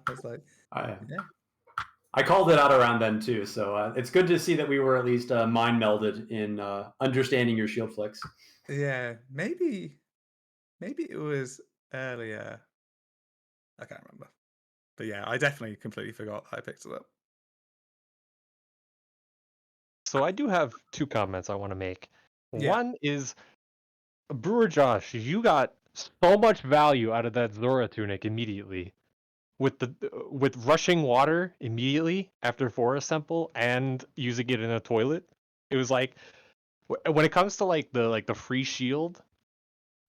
I was like, I called it out around then too, so it's good to see that we were at least mind melded in understanding your shield flicks. Yeah, maybe it was earlier. I can't remember, but yeah, I definitely completely forgot I picked it up. So I do have 2 comments I want to make. Yeah. One is, BrewerJosh, you got so much value out of that Zora tunic immediately, with rushing water immediately after Forest Temple and using it in a toilet. It was like, when it comes to like the free shield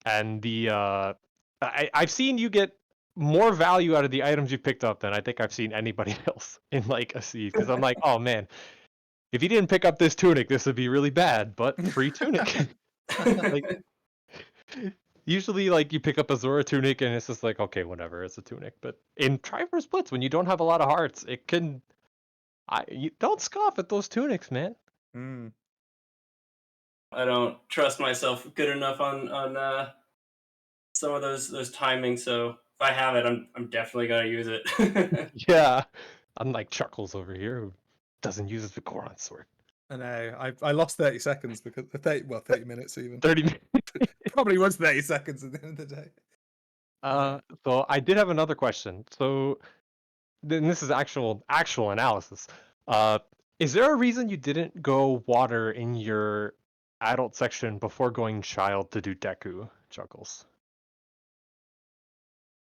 and the I've seen you get more value out of the items you picked up than I think I've seen anybody else in like a seed. Because I'm like, oh man, if you didn't pick up this tunic, this would be really bad. But free tunic. Like, usually, like, you pick up a Zora tunic and it's just like, okay, whatever, it's a tunic. But in Triforce Blitz, when you don't have a lot of hearts, it can. You don't scoff at those tunics, man. I don't trust myself good enough on some of those timings. So if I have it, I'm definitely gonna use it. Yeah, unlike Chuckles over here, who doesn't use his Goron sword. I know. I lost 30 seconds because 30 minutes even. 30 minutes. Probably was 30 seconds at the end of the day. So I did have another question. So then this is actual analysis. Is there a reason you didn't go water in your adult section before going child to do Deku, Chuckles?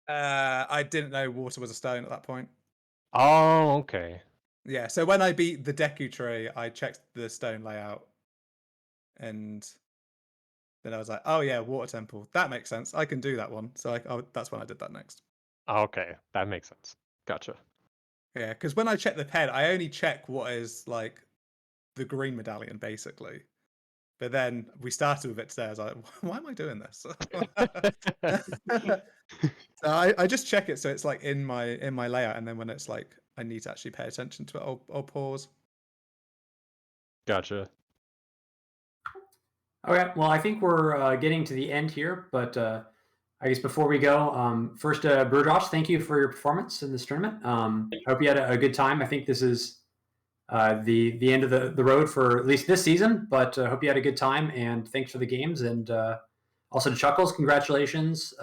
I didn't know water was a stone at that point. Oh, okay. Yeah, so when I beat the Deku tree, I checked the stone layout, and then I was like, "Oh yeah, water temple. That makes sense. I can do that one." So that's when I did that next. Okay, that makes sense. Gotcha. Yeah, because when I check the pen, I only check what is like the green medallion, basically. But then we started with it today. I was like, "Why am I doing this?" So I just check it so it's like in my layout, and then when it's like I need to actually pay attention to it, I'll pause. Gotcha. Okay, well, I think we're getting to the end here, but I guess before we go, first, BrewerJosh, thank you for your performance in this tournament. Hope you had a good time. I think this is the end of the road for at least this season, but hope you had a good time, and thanks for the games. And also to Chuckles, congratulations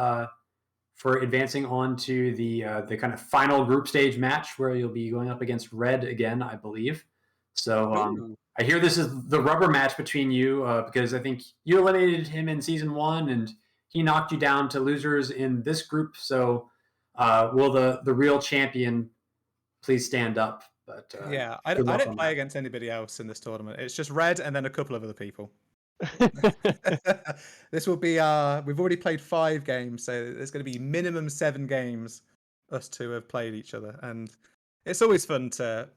for advancing on to the kind of final group stage match where you'll be going up against Red again, I believe. So I hear this is the rubber match between you because I think you eliminated him in season 1 and he knocked you down to losers in this group. So will the real champion please stand up? But Yeah, I didn't play against anybody else in this tournament. It's just Red and then a couple of other people. This will be we've already played 5 games, so there's going to be minimum 7 games us two have played each other, and it's always fun to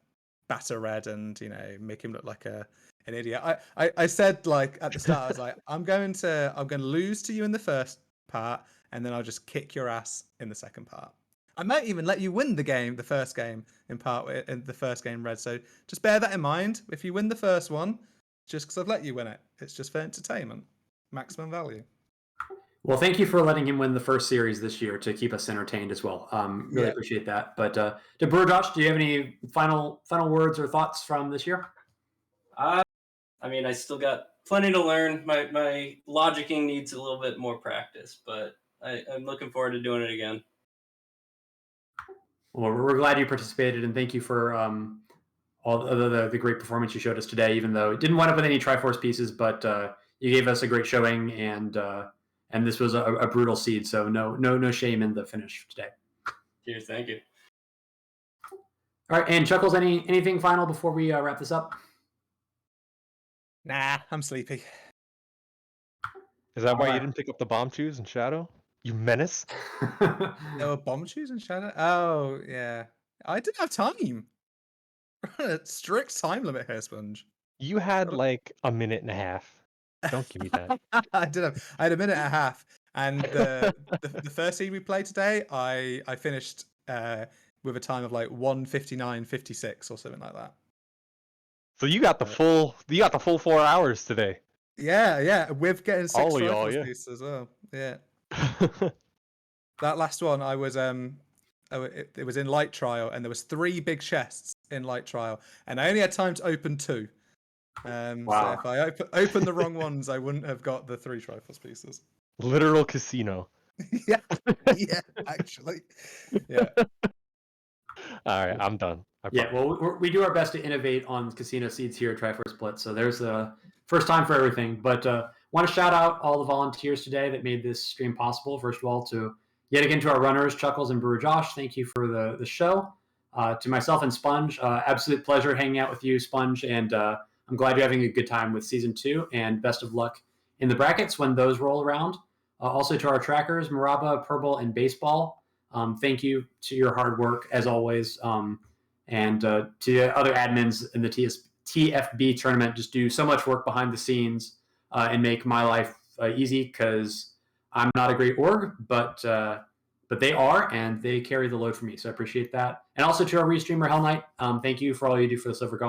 batter Red and make him look like an idiot. I said like at the start I was like I'm going to lose to you in the first part, and then I'll just kick your ass in the second part. I might even let you win the first game in the first game, Red. So just bear that in mind. If you win the first one, just because I've let you win it, it's just for entertainment, maximum value. Well, thank you for letting him win the first series this year to keep us entertained as well. Really appreciate that. But to BrewerJosh, do you have any final words or thoughts from this year? I mean, I still got plenty to learn. My logicking needs a little bit more practice, but I'm looking forward to doing it again. Well, we're glad you participated, and thank you for all the great performance you showed us today, even though it didn't wind up with any Triforce pieces, but you gave us a great showing, and this was a brutal seed, so no shame in the finish today. Cheers, thank you. All right, and Chuckles, anything final before we wrap this up? Nah, I'm sleepy. Is that why you didn't pick up the bomb shoes in Shadow? You menace? There were bomb shoes in Shadow? Oh, yeah. I didn't have time. A strict time limit here, Sponge. You had like a minute and a half. Don't give me that. I had a minute and a half. And the first seed we played today, I finished with a time of like 1:59.56 or something like that. So you got the full 4 hours today. Yeah, with getting 6 All of y'all, Triforce yeah. pieces as well. Yeah. That last one, I was it was in light trial, and there was 3 big chests in light trial, and I only had time to open 2. Wow. So if I opened the wrong ones, I wouldn't have got the 3 Triforce pieces. Literal casino. yeah, actually, yeah. All right, I'm done. Yeah, well, we do our best to innovate on casino seeds here at Triforce Blitz, so there's a first time for everything. But want to shout out all the volunteers today that made this stream possible. First of all, yet again to our runners, Chuckles and BrewerJosh, thank you for the show. To myself and Sponge, absolute pleasure hanging out with you, Sponge, and I'm glad you're having a good time with Season 2, and best of luck in the brackets when those roll around. Also to our trackers, Maraba, Purple, and Baseball, thank you to your hard work, as always. And to the other admins in the TFB tournament, just do so much work behind the scenes and make my life easy, because I'm not a great org, but they are, and they carry the load for me. So I appreciate that. And also to our restreamer, Hell Knight, thank you for all you do for the Silver Gauntlet.